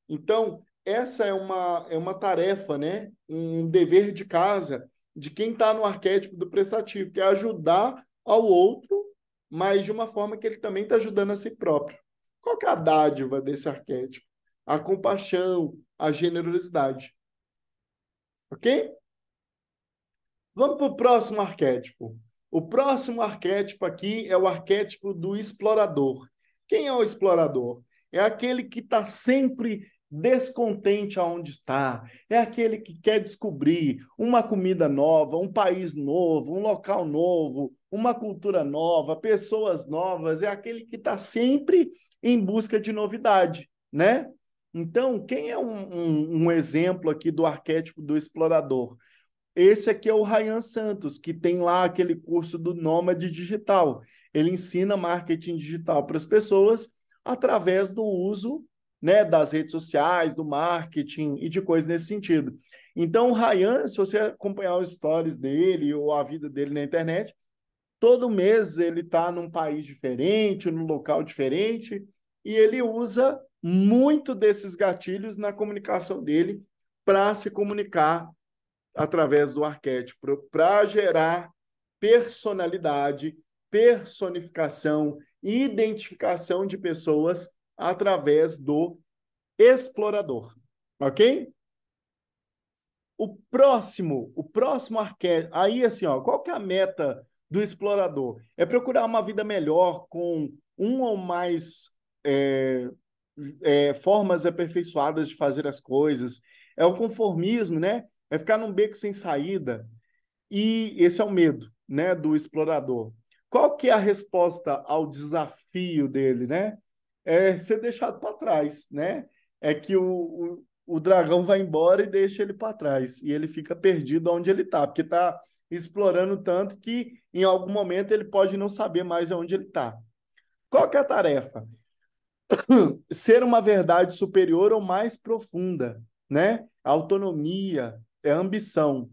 Então, essa é uma tarefa, né? Um dever de casa de quem está no arquétipo do prestativo, que é ajudar ao outro, mas de uma forma que ele também está ajudando a si próprio. Qual que é a dádiva desse arquétipo? A compaixão, a generosidade. Ok? Vamos para o próximo arquétipo. O próximo arquétipo aqui é o arquétipo do explorador. Quem é o explorador? É aquele que está sempre descontente aonde está. É aquele que quer descobrir uma comida nova, um país novo, um local novo, uma cultura nova, pessoas novas. É aquele que está sempre em busca de novidade, né? Então, quem é um exemplo aqui do arquétipo do explorador? Esse aqui é o Ryan Santos, que tem lá aquele curso do Nômade Digital. Ele ensina marketing digital para as pessoas através do uso, né, das redes sociais, do marketing e de coisas nesse sentido. Então, o Ryan, se você acompanhar os stories dele ou a vida dele na internet, todo mês ele está num país diferente, num local diferente, e ele usa muito desses gatilhos na comunicação dele para se comunicar através do arquétipo para gerar personalidade, personificação e identificação de pessoas através do explorador, ok? O próximo arquétipo, aí assim, ó, qual que é a meta do explorador? É procurar uma vida melhor com um ou mais é, formas aperfeiçoadas de fazer as coisas. É o conformismo, né? É ficar num beco sem saída. E esse é o medo, né, do explorador. Qual que é a resposta ao desafio dele, né? É ser deixado para trás, né? É que o dragão vai embora e deixa ele para trás. E ele fica perdido onde ele está, porque está explorando tanto que em algum momento ele pode não saber mais onde ele está. Qual que é a tarefa? Ser uma verdade superior ou mais profunda, né? A autonomia, é a ambição.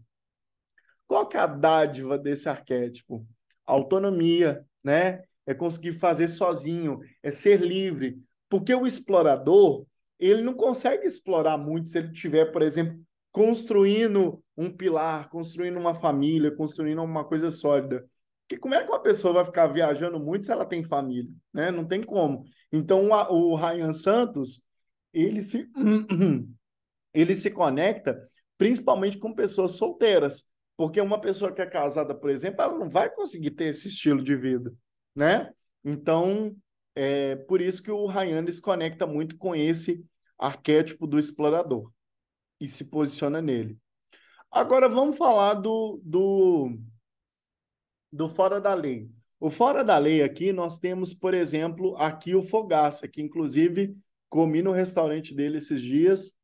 Qual que é a dádiva desse arquétipo? Autonomia, né? É conseguir fazer sozinho, é ser livre. Porque o explorador, ele não consegue explorar muito se ele tiver, por exemplo, construindo um pilar, construindo uma família, construindo uma coisa sólida. Porque como é que uma pessoa vai ficar viajando muito se ela tem família, né? Não tem como. Então, o Ryan Santos, ele se ele se conecta principalmente com pessoas solteiras, porque uma pessoa que é casada, por exemplo, ela não vai conseguir ter esse estilo de vida, né? Então, é por isso que o Ryan se conecta muito com esse arquétipo do explorador e se posiciona nele. Agora vamos falar do fora da lei. O fora da lei aqui, nós temos, por exemplo, aqui o Fogaça, que inclusive comi no restaurante dele esses dias.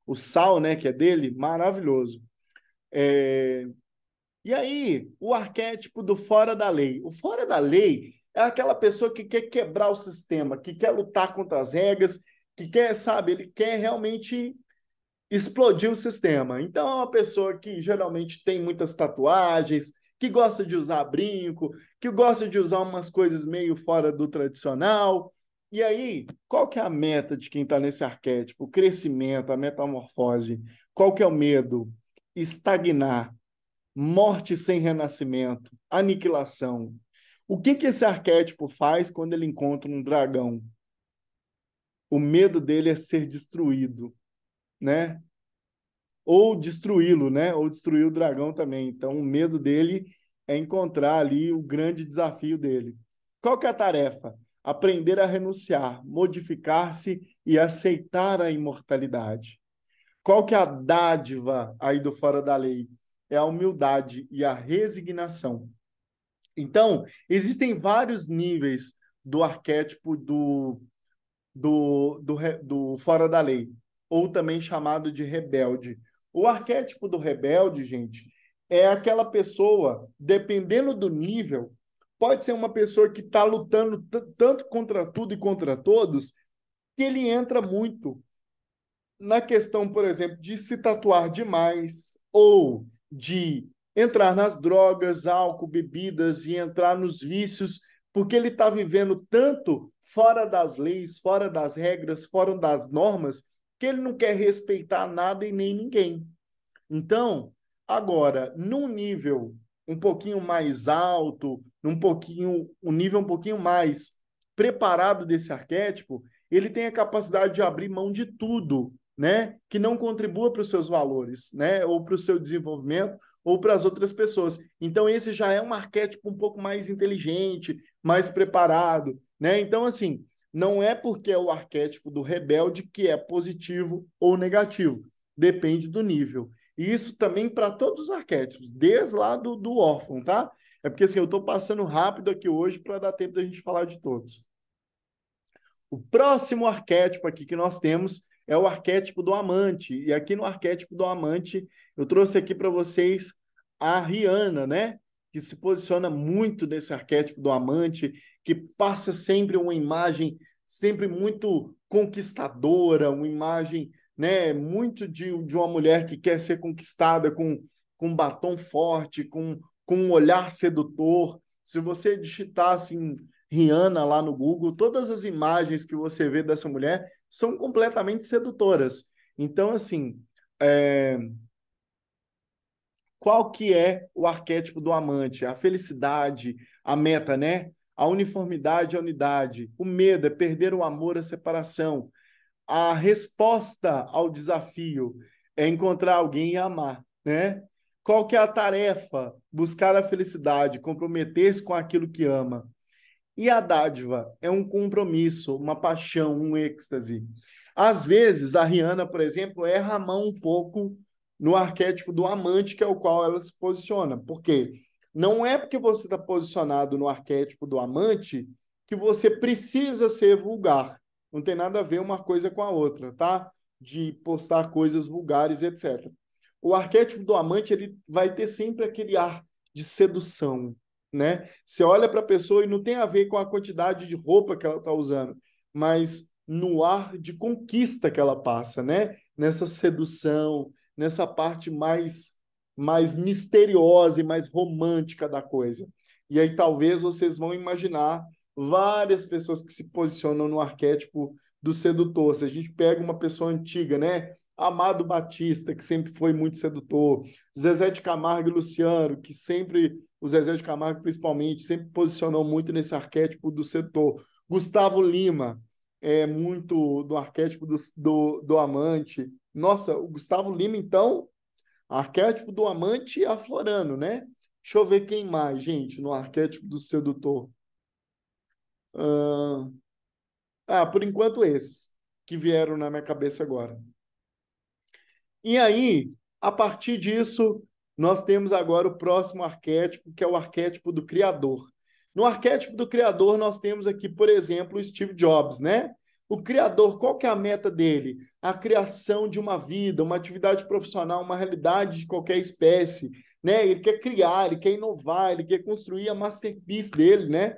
O sal, né, que é dele, maravilhoso. É... E aí, o arquétipo do fora da lei. O fora da lei é aquela pessoa que quer quebrar o sistema, que quer lutar contra as regras, que quer, sabe, ele quer realmente explodir o sistema. Então, é uma pessoa que geralmente tem muitas tatuagens, que gosta de usar brinco, que gosta de usar umas coisas meio fora do tradicional. E aí, qual que é a meta de quem está nesse arquétipo? O crescimento, a metamorfose. Qual que é o medo? Estagnar, morte sem renascimento, aniquilação. O que esse arquétipo faz quando ele encontra um dragão? O medo dele é ser destruído, né? Ou destruí-lo, né? Ou destruir o dragão também. Então, o medo dele é encontrar ali o grande desafio dele. Qual que é a tarefa? Aprender a renunciar, modificar-se e aceitar a imortalidade. Qual que é a dádiva aí do fora da lei? É a humildade e a resignação. Então, existem vários níveis do arquétipo do fora da lei, ou também chamado de rebelde. O arquétipo do rebelde, gente, é aquela pessoa, dependendo do nível, pode ser uma pessoa que está lutando tanto contra tudo e contra todos, que ele entra muito na questão, por exemplo, de se tatuar demais ou de entrar nas drogas, álcool, bebidas e entrar nos vícios, porque ele está vivendo tanto fora das leis, fora das regras, fora das normas, que ele não quer respeitar nada e nem ninguém. Então, agora, num nível um pouquinho mais alto, um nível um pouquinho mais preparado desse arquétipo, ele tem a capacidade de abrir mão de tudo, né, que não contribua para os seus valores, né, ou para o seu desenvolvimento, ou para as outras pessoas. Então, esse já é um arquétipo um pouco mais inteligente, mais preparado, né? Então, assim, não é porque é o arquétipo do rebelde que é positivo ou negativo. Depende do nível. E isso também para todos os arquétipos, desde lá do órfão, tá? É porque assim, eu estou passando rápido aqui hoje para dar tempo da gente falar de todos. O próximo arquétipo aqui que nós temos é o arquétipo do amante. E aqui no arquétipo do amante, eu trouxe aqui para vocês a Rihanna, né? Que se posiciona muito nesse arquétipo do amante, que passa sempre uma imagem sempre muito conquistadora, uma imagem, né, muito de uma mulher que quer ser conquistada com um batom forte, com um olhar sedutor. Se você digitar assim Rihanna lá no Google, todas as imagens que você vê dessa mulher são completamente sedutoras. Então, assim, é, qual que é o arquétipo do amante? A felicidade, a meta, né? A uniformidade, a unidade. O medo é perder o amor, a separação. A resposta ao desafio é encontrar alguém e amar, né? Qual que é a tarefa? Buscar a felicidade, comprometer-se com aquilo que ama. E a dádiva é um compromisso, uma paixão, um êxtase. Às vezes, a Rihanna, por exemplo, erra a mão um pouco no arquétipo do amante, que é o qual ela se posiciona. Por quê? Não é porque você está posicionado no arquétipo do amante que você precisa ser vulgar. Não tem nada a ver uma coisa com a outra, tá? De postar coisas vulgares, etc. O arquétipo do amante, ele vai ter sempre aquele ar de sedução, né? Você olha para a pessoa e não tem a ver com a quantidade de roupa que ela está usando, mas no ar de conquista que ela passa, né? Nessa sedução, nessa parte mais misteriosa e mais romântica da coisa. E aí talvez vocês vão imaginar várias pessoas que se posicionam no arquétipo do sedutor. Se a gente pega uma pessoa antiga, né? Amado Batista, que sempre foi muito sedutor, Zezé de Camargo e Luciano, que sempre, o Zezé de Camargo principalmente, sempre posicionou muito nesse arquétipo do setor. Gustavo Lima, é muito do arquétipo do amante. Nossa, o Gustavo Lima, então, arquétipo do amante aflorando, né? Deixa eu ver quem mais, gente, no arquétipo do sedutor. Por enquanto esses que vieram na minha cabeça agora. E aí, a partir disso, nós temos agora o próximo arquétipo, que é o arquétipo do criador. No arquétipo do criador, nós temos aqui, por exemplo, o Steve Jobs, né? O criador, qual que é a meta dele? A criação de uma vida, uma atividade profissional, uma realidade de qualquer espécie, né? Ele quer criar, ele quer inovar, ele quer construir a masterpiece dele, né?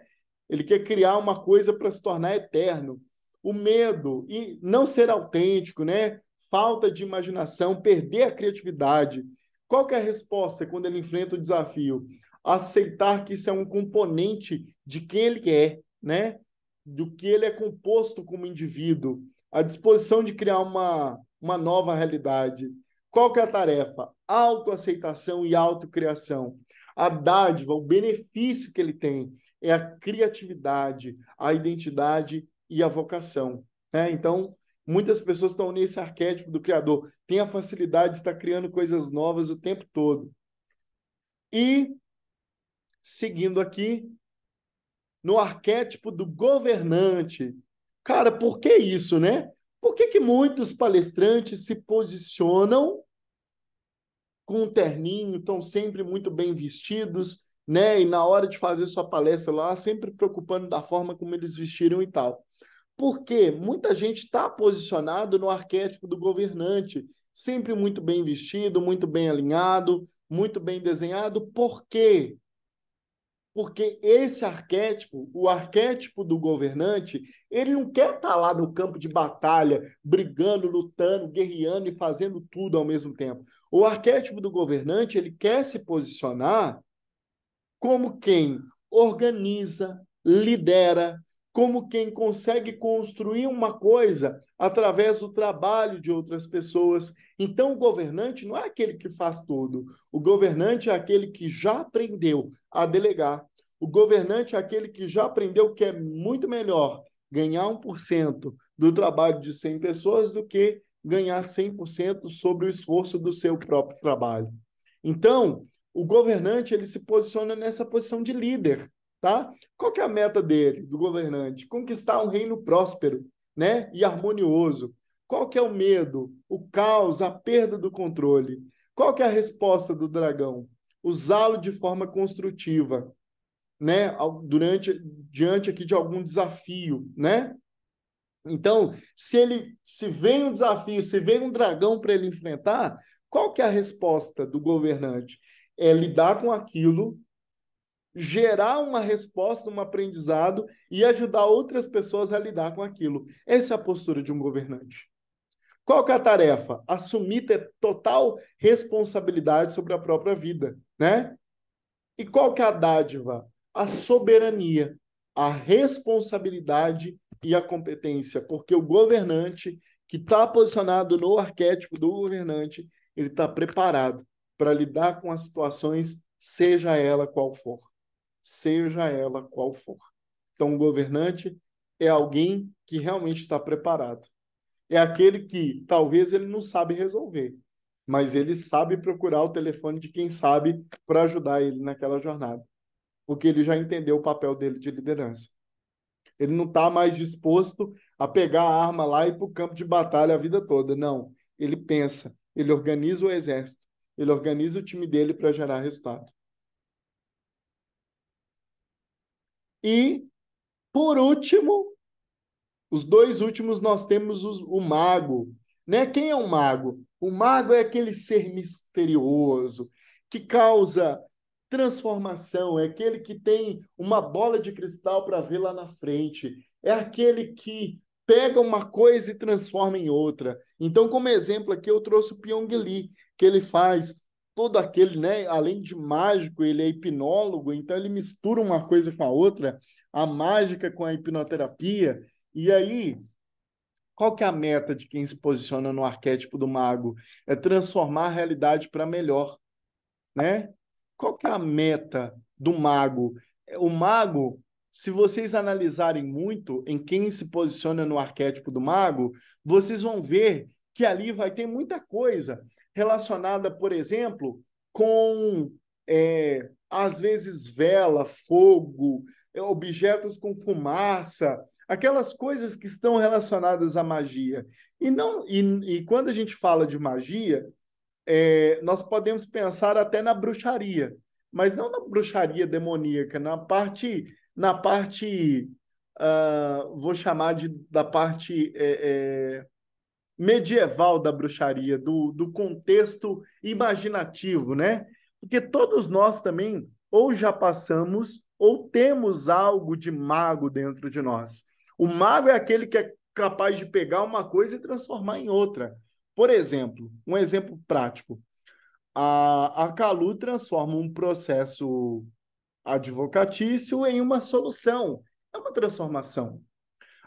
Ele quer criar uma coisa para se tornar eterno. O medo e não ser autêntico, né? Falta de imaginação, perder a criatividade. Qual que é a resposta quando ele enfrenta o desafio? Aceitar que isso é um componente de quem ele é, né? Do que ele é composto como indivíduo, a disposição de criar uma nova realidade. Qual que é a tarefa? Autoaceitação e autocriação. A dádiva, o benefício que ele tem é a criatividade, a identidade e a vocação. Né? Então, muitas pessoas estão nesse arquétipo do criador, tem a facilidade de estar criando coisas novas o tempo todo. E, seguindo aqui, no arquétipo do governante. Cara, por que isso, né? Por que que muitos palestrantes se posicionam com um terninho, estão sempre muito bem vestidos, né? E na hora de fazer sua palestra lá, sempre preocupando da forma como eles vestiram e tal. Porque muita gente está posicionado no arquétipo do governante, sempre muito bem vestido, muito bem alinhado, muito bem desenhado. Por quê? Porque esse arquétipo, o arquétipo do governante, ele não quer estar lá no campo de batalha, brigando, lutando, guerreando e fazendo tudo ao mesmo tempo. O arquétipo do governante, ele quer se posicionar como quem organiza, lidera, como quem consegue construir uma coisa através do trabalho de outras pessoas. Então, o governante não é aquele que faz tudo. O governante é aquele que já aprendeu a delegar. O governante é aquele que já aprendeu que é muito melhor ganhar 1% do trabalho de 100 pessoas do que ganhar 100% sobre o esforço do seu próprio trabalho. Então, o governante ele se posiciona nessa posição de líder, tá? Qual que é a meta dele, do governante? Conquistar um reino próspero, né? E harmonioso. Qual que é o medo, o caos, a perda do controle? Qual que é a resposta do dragão? Usá-lo de forma construtiva, né? Diante aqui de algum desafio, né? Então, se vem um desafio, se vem um dragão para ele enfrentar, qual que é a resposta do governante? É lidar com aquilo, gerar uma resposta, um aprendizado e ajudar outras pessoas a lidar com aquilo. Essa é a postura de um governante. Qual que é a tarefa? Assumir total responsabilidade sobre a própria vida, né? E qual que é a dádiva? A soberania, a responsabilidade e a competência, porque o governante que está posicionado no arquétipo do governante, ele está preparado para lidar com as situações, seja ela qual for. Seja ela qual for. Então, o governante é alguém que realmente está preparado. É aquele que talvez ele não sabe resolver, mas ele sabe procurar o telefone de quem sabe para ajudar ele naquela jornada, porque ele já entendeu o papel dele de liderança. Ele não está mais disposto a pegar a arma lá e ir para o campo de batalha a vida toda. Não. Ele pensa, ele organiza o exército, ele organiza o time dele para gerar resultado. E, por último, os dois últimos nós temos o mago. Né? Quem é o mago? O mago é aquele ser misterioso que causa transformação, é aquele que tem uma bola de cristal para ver lá na frente, é aquele que pega uma coisa e transforma em outra. Então, como exemplo aqui, eu trouxe o Pyong Lee, que ele faz todo aquele, né? Além de mágico, ele é hipnólogo, então ele mistura uma coisa com a outra, a mágica com a hipnoterapia. E aí, qual que é a meta de quem se posiciona no arquétipo do mago? É transformar a realidade para melhor, né? Qual que é a meta do mago? O mago, se vocês analisarem muito em quem se posiciona no arquétipo do mago, vocês vão ver que ali vai ter muita coisa relacionada, por exemplo, com, às vezes, vela, fogo, objetos com fumaça, aquelas coisas que estão relacionadas à magia. E quando a gente fala de magia, nós podemos pensar até na bruxaria, mas não na bruxaria demoníaca, na parte, vou chamar da parte medieval da bruxaria, do contexto imaginativo, né? Porque todos nós também ou já passamos ou temos algo de mago dentro de nós. O mago é aquele que é capaz de pegar uma coisa e transformar em outra. Por exemplo, um exemplo prático. A Calu transforma um processo advocatício em uma solução. É uma transformação.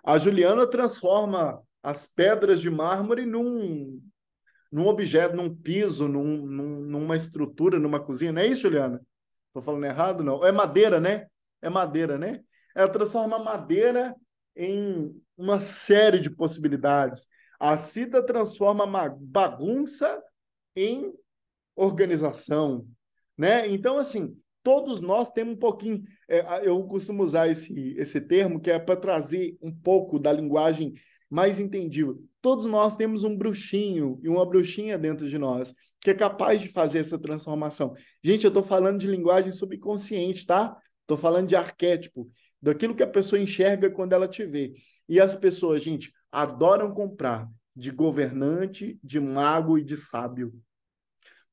A Juliana transforma as pedras de mármore num objeto, num piso, numa estrutura, numa cozinha. Não é isso, Juliana? Estou falando errado, não? É madeira, né? É madeira, né? Ela transforma a madeira em uma série de possibilidades. A Cida transforma a bagunça em organização, né? Então, assim, todos nós temos um pouquinho. Eu costumo usar esse termo que é para trazer um pouco da linguagem mais entendível. Todos nós temos um bruxinho e uma bruxinha dentro de nós que é capaz de fazer essa transformação. Gente, eu estou falando de linguagem subconsciente, tá? Estou falando de arquétipo, daquilo que a pessoa enxerga quando ela te vê. E as pessoas, gente, adoram comprar de governante, de mago e de sábio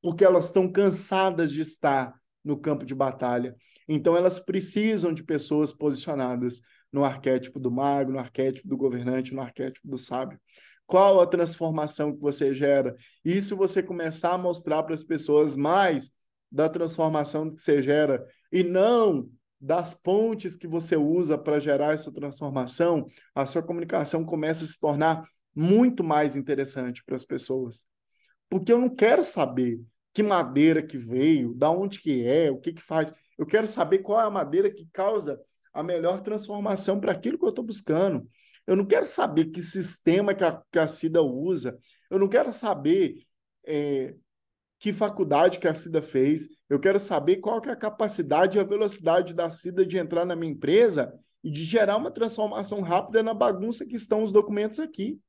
porque elas estão cansadas de estar no campo de batalha. Então, elas precisam de pessoas posicionadas no arquétipo do mago, no arquétipo do governante, no arquétipo do sábio. Qual a transformação que você gera? E se você começar a mostrar para as pessoas mais da transformação que você gera e não das pontes que você usa para gerar essa transformação, a sua comunicação começa a se tornar muito mais interessante para as pessoas porque eu não quero saber que madeira que veio, da onde que é, o que que faz. Eu quero saber qual é a madeira que causa a melhor transformação para aquilo que eu estou buscando. Eu não quero saber que sistema que a Cida usa. Eu não quero saber que faculdade que a Cida fez. Eu quero saber qual que é a capacidade e a velocidade da Cida de entrar na minha empresa e de gerar uma transformação rápida na bagunça que estão os documentos aqui.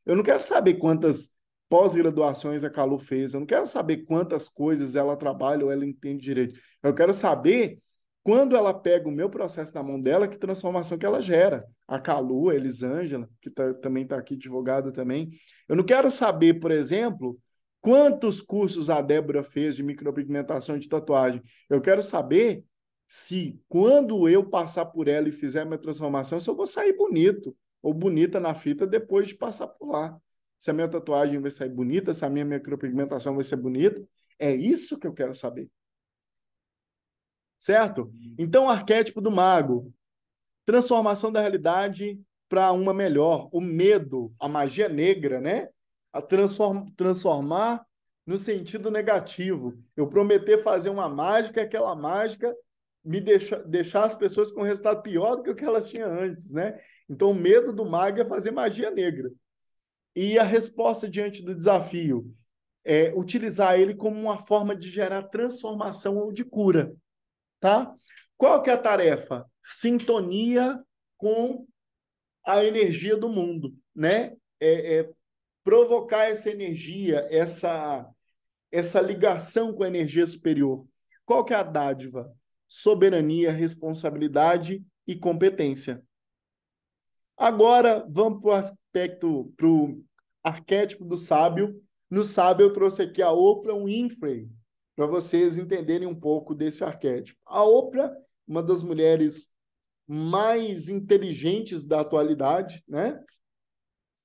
Eu não quero saber quantas pós-graduações a Calu fez, eu não quero saber quantas coisas ela trabalha ou ela entende direito. Eu quero saber quando ela pega o meu processo na mão dela, que transformação que ela gera. A Calu, a Elisângela, que também está aqui advogada também. Eu não quero saber, por exemplo, quantos cursos a Débora fez de micropigmentação de tatuagem. Eu quero saber se, quando eu passar por ela e fizer a minha transformação, se eu vou sair bonito ou bonita na fita depois de passar por lá. Se a minha tatuagem vai sair bonita, se a minha micropigmentação vai ser bonita. É isso que eu quero saber. Certo? Então, o arquétipo do mago. Transformação da realidade para uma melhor. O medo, a magia negra, né? A transformar no sentido negativo. Eu prometer fazer uma mágica, aquela mágica deixar as pessoas com um resultado pior do que o que elas tinham antes, né? Então, o medo do mago é fazer magia negra. E a resposta diante do desafio é utilizar ele como uma forma de gerar transformação ou de cura, tá? Qual que é a tarefa? Sintonia com a energia do mundo, né? Provocar essa energia, essa ligação com a energia superior. Qual que é a dádiva? Soberania, responsabilidade e competência. Agora, vamos para o arquétipo do sábio. No sábio, eu trouxe aqui a Oprah Winfrey, para vocês entenderem um pouco desse arquétipo. A Oprah, uma das mulheres mais inteligentes da atualidade, né?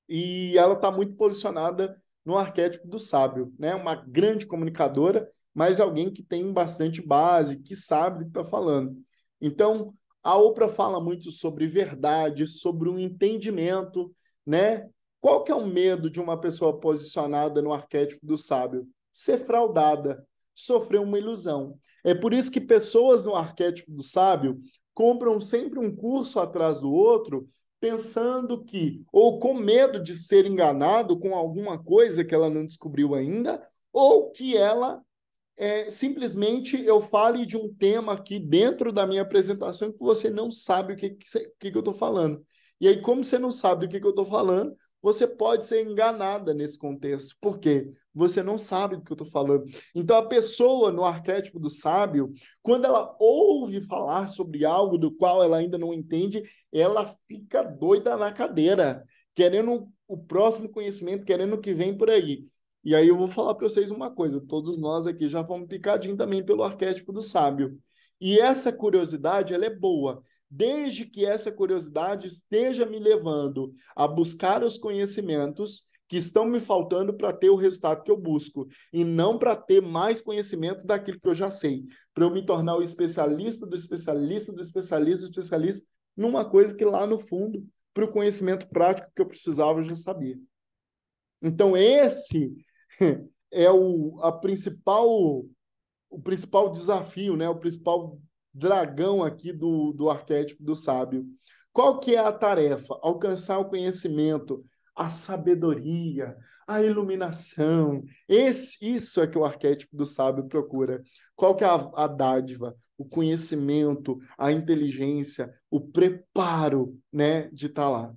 E ela está muito posicionada no arquétipo do sábio, né? Uma grande comunicadora, mas alguém que tem bastante base, que sabe do que está falando. Então, a Oprah fala muito sobre verdade, sobre um entendimento, né? Qual que é o medo de uma pessoa posicionada no arquétipo do sábio? Ser fraudada, sofrer uma ilusão. É por isso que pessoas no arquétipo do sábio compram sempre um curso atrás do outro, pensando que, ou com medo de ser enganado com alguma coisa que ela não descobriu ainda, ou que ela simplesmente eu fale de um tema aqui dentro da minha apresentação que você não sabe o que eu estou falando. E aí, como você não sabe o que eu estou falando, você pode ser enganada nesse contexto. Por quê? Você não sabe do que eu estou falando. Então, a pessoa no arquétipo do sábio, quando ela ouve falar sobre algo do qual ela ainda não entende, ela fica doida na cadeira, querendo o próximo conhecimento, querendo o que vem por aí. E aí eu vou falar para vocês uma coisa, todos nós aqui já fomos picadinhos também pelo arquétipo do sábio. E essa curiosidade, ela é boa, desde que essa curiosidade esteja me levando a buscar os conhecimentos que estão me faltando para ter o resultado que eu busco, e não para ter mais conhecimento daquilo que eu já sei, para eu me tornar o especialista do especialista do especialista do especialista numa coisa que lá no fundo, para o conhecimento prático que eu precisava, eu já sabia. Então, esse é o principal desafio, né? O principal dragão aqui do arquétipo do sábio. Qual que é a tarefa? Alcançar o conhecimento, a sabedoria, a iluminação. Isso é que o arquétipo do sábio procura. Qual que é a dádiva? O conhecimento, a inteligência, o preparo, né, de estar lá.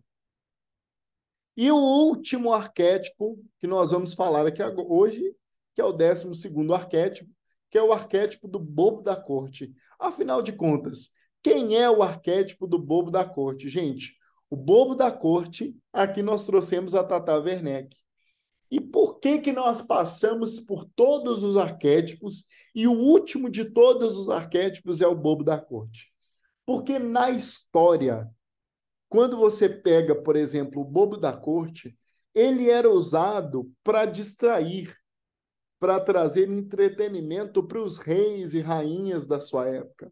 E o último arquétipo que nós vamos falar aqui hoje, que é o 12º arquétipo, que é o arquétipo do bobo da corte. Afinal de contas, quem é o arquétipo do bobo da corte? Gente, o bobo da corte, aqui nós trouxemos a Tata Werneck. E por que que nós passamos por todos os arquétipos e o último de todos os arquétipos é o bobo da corte? Porque na história, quando você pega, por exemplo, o bobo da corte, ele era usado para distrair, para trazer entretenimento para os reis e rainhas da sua época.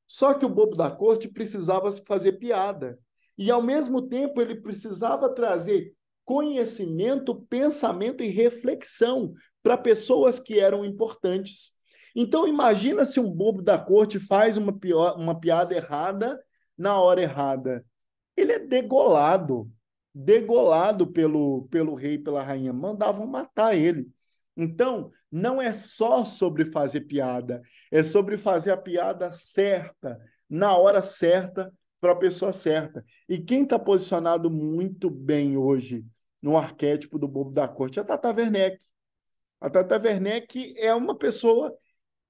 Só que o bobo da corte precisava fazer piada. E, ao mesmo tempo, ele precisava trazer conhecimento, pensamento e reflexão para pessoas que eram importantes. Então, imagina se um bobo da corte faz uma piada errada na hora errada. Ele é degolado pelo rei e pela rainha, mandavam matar ele. Então, não é só sobre fazer piada, é sobre fazer a piada certa, na hora certa, para a pessoa certa. E quem está posicionado muito bem hoje no arquétipo do bobo da corte é a Tata Werneck. A Tata Werneck é uma pessoa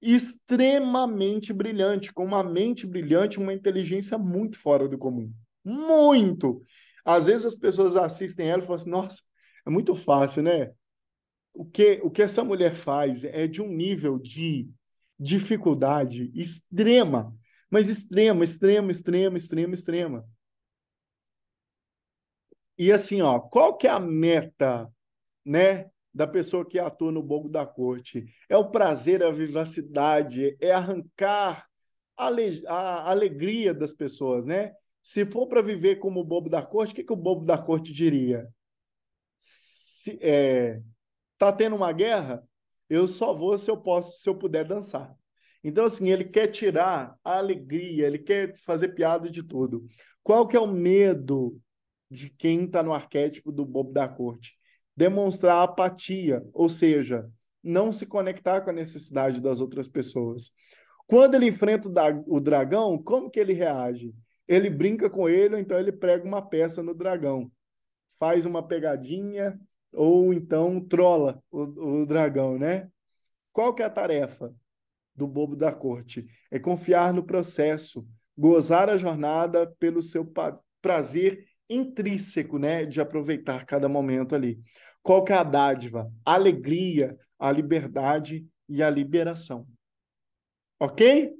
extremamente brilhante, com uma mente brilhante, uma inteligência muito fora do comum. Muito! Às vezes as pessoas assistem ela e falam assim, nossa, é muito fácil, né? O que essa mulher faz é de um nível de dificuldade extrema, mas extrema, extrema, extrema, extrema, extrema. E assim, ó, qual que é a meta, né, da pessoa que atua no bobo da corte? É o prazer, a vivacidade, é arrancar a alegria das pessoas, né? Se for para viver como o bobo da corte, o que o bobo da corte diria? Se, tá tendo uma guerra, eu só vou se eu puder dançar. Então, assim, ele quer tirar a alegria, ele quer fazer piada de tudo. Qual que é o medo de quem está no arquétipo do bobo da corte? Demonstrar apatia, ou seja, não se conectar com a necessidade das outras pessoas. Quando ele enfrenta o dragão, como que ele reage? Ele brinca com ele, ou então ele prega uma peça no dragão, faz uma pegadinha, ou então trola o dragão, né? Qual que é a tarefa do bobo da corte? É confiar no processo, gozar a jornada pelo seu prazer intrínseco, né? De aproveitar cada momento ali. Qual que é a dádiva? A alegria, a liberdade e a liberação. Ok?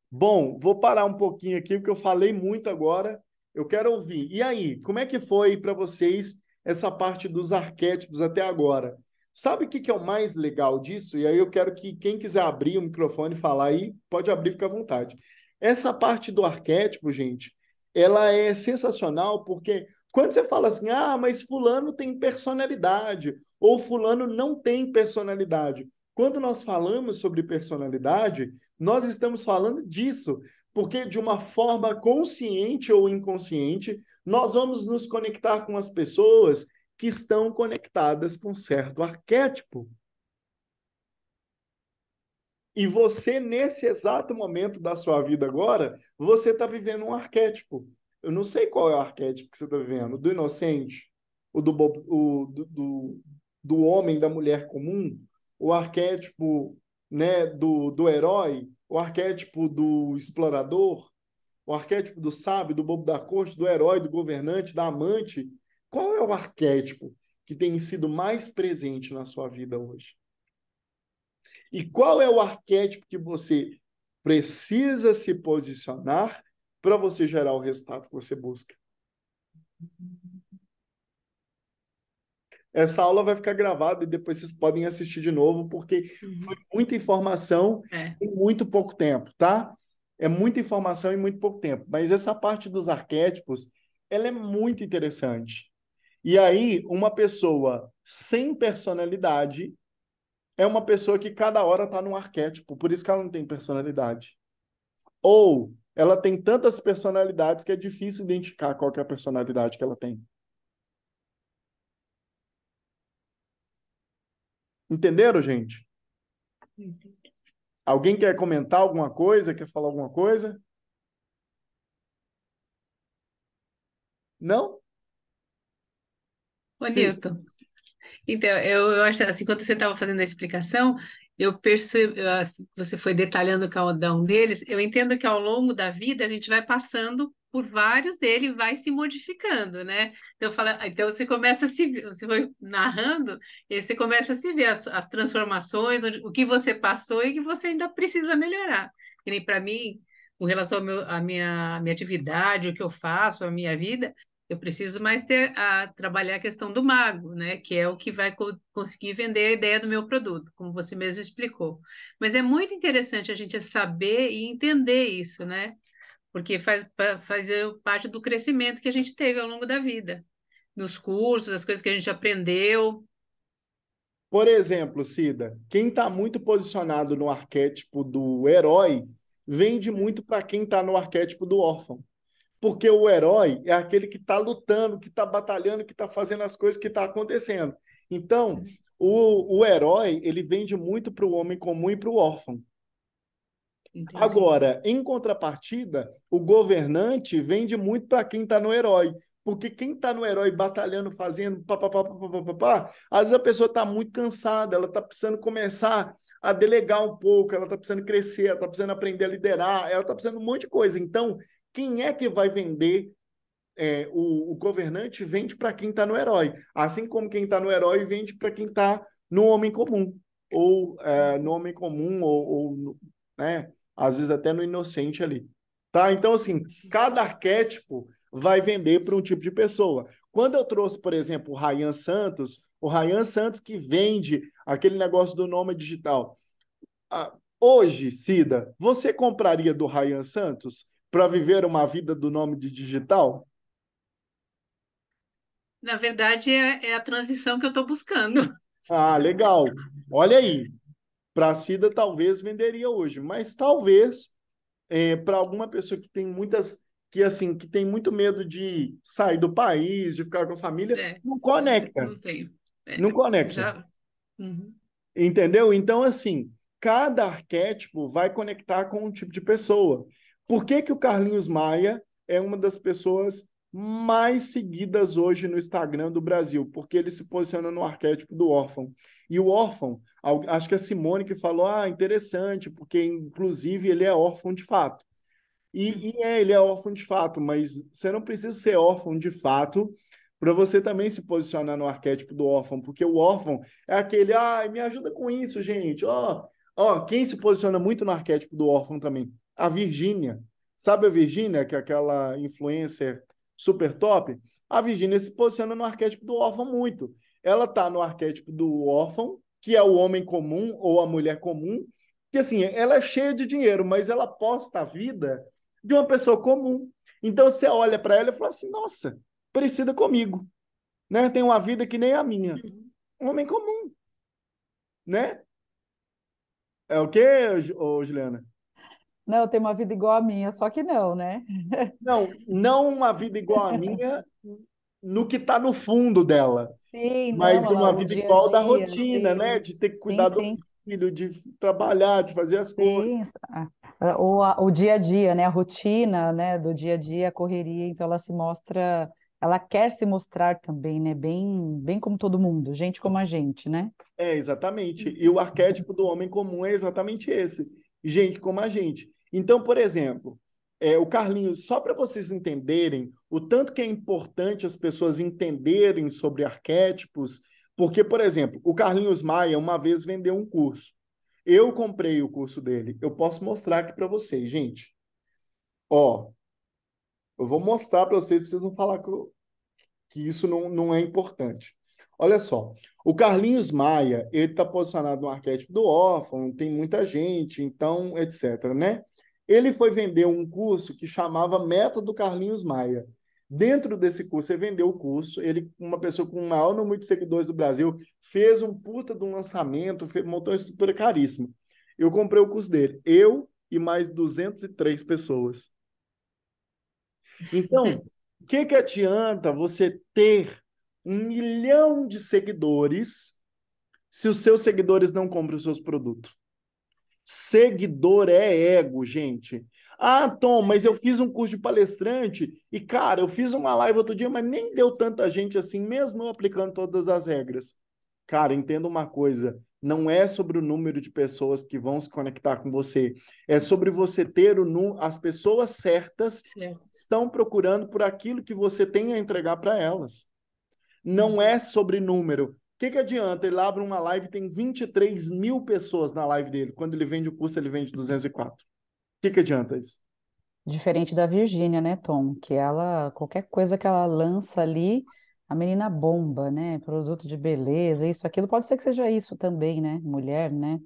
Bom, vou parar um pouquinho aqui, porque eu falei muito agora. Eu quero ouvir. E aí, como é que foi para vocês essa parte dos arquétipos até agora? Sabe o que que é o mais legal disso? E aí eu quero que quem quiser abrir o microfone e falar aí, pode abrir, fica à vontade. Essa parte do arquétipo, gente, ela é sensacional porque quando você fala assim, ah, mas fulano tem personalidade, ou fulano não tem personalidade. Quando nós falamos sobre personalidade, nós estamos falando disso, porque de uma forma consciente ou inconsciente, nós vamos nos conectar com as pessoas que estão conectadas com certo arquétipo. E você, nesse exato momento da sua vida agora, você está vivendo um arquétipo. Eu não sei qual é o arquétipo que você está vivendo. Do inocente? O do homem, da mulher comum? O arquétipo, né, do herói? O arquétipo do explorador? O arquétipo do sábio, do bobo da corte, do herói, do governante, da amante? Qual é o arquétipo que tem sido mais presente na sua vida hoje? E qual é o arquétipo que você precisa se posicionar para você gerar o resultado que você busca? Essa aula vai ficar gravada e depois vocês podem assistir de novo, porque foi muita informação em muito pouco tempo, tá? É muita informação em muito pouco tempo. Mas essa parte dos arquétipos, ela é muito interessante. E aí, uma pessoa sem personalidade é uma pessoa que cada hora está num arquétipo, por isso que ela não tem personalidade. Ou ela tem tantas personalidades que é difícil identificar qual que é a personalidade que ela tem. Entenderam, gente? Alguém quer comentar alguma coisa? Quer falar alguma coisa? Não? Ô, Sim. Newton, então, eu acho assim, quando você estava fazendo a explicação, eu percebi, assim, você foi detalhando cada um deles, eu entendo que ao longo da vida a gente vai passando por vários deles e vai se modificando, né? Então, então você começa a se ver, você foi narrando, e você começa a se ver as transformações, o que você passou e que você ainda precisa melhorar. Que nem para mim, com relação à minha atividade, o que eu faço, a minha vida. Eu preciso mais trabalhar a questão do mago, né? Que é o que vai conseguir vender a ideia do meu produto, como você mesmo explicou. Mas é muito interessante a gente saber e entender isso, né? Porque faz parte do crescimento que a gente teve ao longo da vida, nos cursos, as coisas que a gente aprendeu. Por exemplo, Cida, quem está muito posicionado no arquétipo do herói vende muito para quem está no arquétipo do órfão. Porque o herói é aquele que está lutando, que está batalhando, que está fazendo as coisas que está acontecendo. Então, o herói, ele vende muito para o homem comum e para o órfão. Entendi. Agora, em contrapartida, o governante vende muito para quem está no herói. Porque quem está no herói batalhando, fazendo pá, pá, pá, pá, pá, pá, pá, às vezes a pessoa está muito cansada, ela está precisando começar a delegar um pouco, ela está precisando crescer, ela está precisando aprender a liderar, ela está precisando de um monte de coisa. Então, quem é que vai vender o governante vende para quem está no herói, assim como quem está no herói vende para quem está no homem comum, ou no homem comum, ou, né, às vezes até no inocente ali. Tá? Então, assim, cada arquétipo vai vender para um tipo de pessoa. Quando eu trouxe, por exemplo, o Ryan Santos que vende aquele negócio do nome digital. Ah, hoje, Cida, você compraria do Ryan Santos para viver uma vida do nome de digital? Na verdade, é a transição que eu estou buscando. Ah, legal. Olha aí, para a Cida talvez venderia hoje, mas talvez para alguma pessoa que tem muitas, que assim, que tem muito medo de sair do país, de ficar com a família, É, não conecta, não tenho. não É, conecta. já. Uhum. Entendeu? Então, assim, cada arquétipo vai conectar com um tipo de pessoa. Por que que o Carlinhos Maia é uma das pessoas mais seguidas hoje no Instagram do Brasil? Porque ele se posiciona no arquétipo do órfão. E o órfão, acho que a Simone que falou, interessante, porque inclusive ele é órfão de fato. Ele é órfão de fato, mas você não precisa ser órfão de fato para você também se posicionar no arquétipo do órfão, porque o órfão é aquele, me ajuda com isso, gente. Quem se posiciona muito no arquétipo do órfão também? A Virgínia. Sabe a Virgínia, que é aquela influencer super top? A Virgínia se posiciona no arquétipo do órfão muito. Ela está no arquétipo do órfão, que é o homem comum ou a mulher comum, que assim, ela é cheia de dinheiro, mas ela posta a vida de uma pessoa comum. Então você olha para ela e fala assim: nossa, parecida comigo, né? Tem uma vida que nem a minha. Um homem comum, né? É o quê, Juliana? Não, eu tenho uma vida igual a minha, só que não, né? Não, não uma vida igual a minha no que está no fundo dela, Sim, não, mas ela, uma o vida dia a igual da dia, rotina, né? sim, De ter que sim, cuidar do sim, filho, de trabalhar, de fazer as coisas. sim. O dia a dia, né? A rotina, né? Do dia a dia, a correria. Então ela se mostra, ela quer se mostrar também, né? Bem, bem como todo mundo, gente como a gente, né? É, exatamente. E o arquétipo do homem comum é exatamente esse. Gente como a gente. Então, por exemplo, o Carlinhos, só para vocês entenderem o tanto que é importante as pessoas entenderem sobre arquétipos, porque, por exemplo, o Carlinhos Maia uma vez vendeu um curso. Eu comprei o curso dele. Eu posso mostrar aqui para vocês, gente. Ó, eu vou mostrar para vocês não falar que isso não é importante. Olha só, o Carlinhos Maia, ele está posicionado no arquétipo do órfão, tem muita gente, então, etc, né? Ele foi vender um curso que chamava Método Carlinhos Maia. Dentro desse curso, ele vendeu o curso, ele, uma pessoa com o maior número de seguidores do Brasil, fez um puta de um lançamento, montou uma estrutura caríssima. Eu comprei o curso dele, eu e mais 203 pessoas. Então, o que adianta você ter 1 milhão de seguidores se os seus seguidores não compram os seus produtos? Seguidor é ego, gente. Ah, Tom, mas eu fiz um curso de palestrante e, cara, eu fiz uma live outro dia, mas nem deu tanta gente assim, mesmo eu aplicando todas as regras. Cara, entenda uma coisa, não é sobre o número de pessoas que vão se conectar com você, é sobre você ter as pessoas certas É. estão procurando por aquilo que você tem a entregar para elas. Não é sobre número. O que adianta? Ele abre uma live e tem 23 mil pessoas na live dele. Quando ele vende o curso, ele vende 204. O que adianta isso? Diferente da Virgínia, né, Tom? Que ela, qualquer coisa que ela lança ali, a menina bomba, né? Produto de beleza, isso, aquilo, pode ser que seja isso também, né? Mulher, né?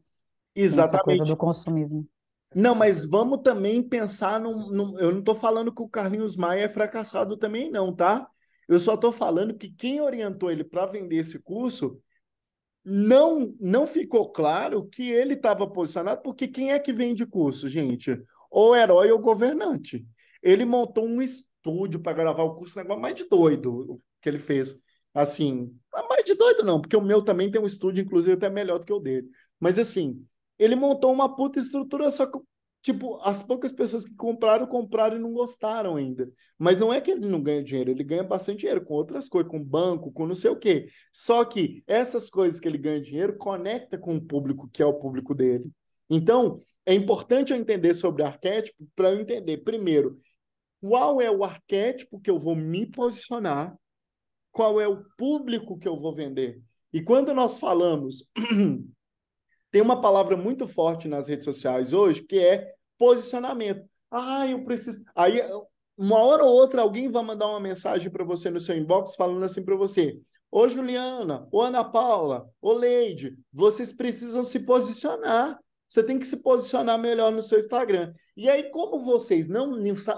Tem essa coisa do Exatamente. consumismo. Não, mas vamos também pensar eu não estou falando que o Carlinhos Maia é fracassado também, não, tá? Eu só estou falando que quem orientou ele para vender esse curso não ficou claro que ele estava posicionado, porque quem é que vende curso, gente? Ou herói ou governante. Ele montou um estúdio para gravar o curso, negócio mais de doido que ele fez. Assim, mais de doido não, porque o meu também tem um estúdio, inclusive até melhor do que o dele. Mas assim, ele montou uma puta estrutura, só que, tipo, as poucas pessoas que compraram e não gostaram ainda. Mas não é que ele não ganha dinheiro, ele ganha bastante dinheiro com outras coisas, com banco, com não sei o quê. Só que essas coisas que ele ganha dinheiro conecta com o público que é o público dele. Então, é importante eu entender sobre arquétipo para eu entender, primeiro, qual é o arquétipo que eu vou me posicionar, qual é o público que eu vou vender. E quando nós falamos, tem uma palavra muito forte nas redes sociais hoje, que é posicionamento. Ah, eu preciso. Aí, uma hora ou outra, alguém vai mandar uma mensagem para você no seu inbox falando assim para você: Ô Juliana, ô Ana Paula, ô Leide, vocês precisam se posicionar. Você tem que se posicionar melhor no seu Instagram. E aí, como vocês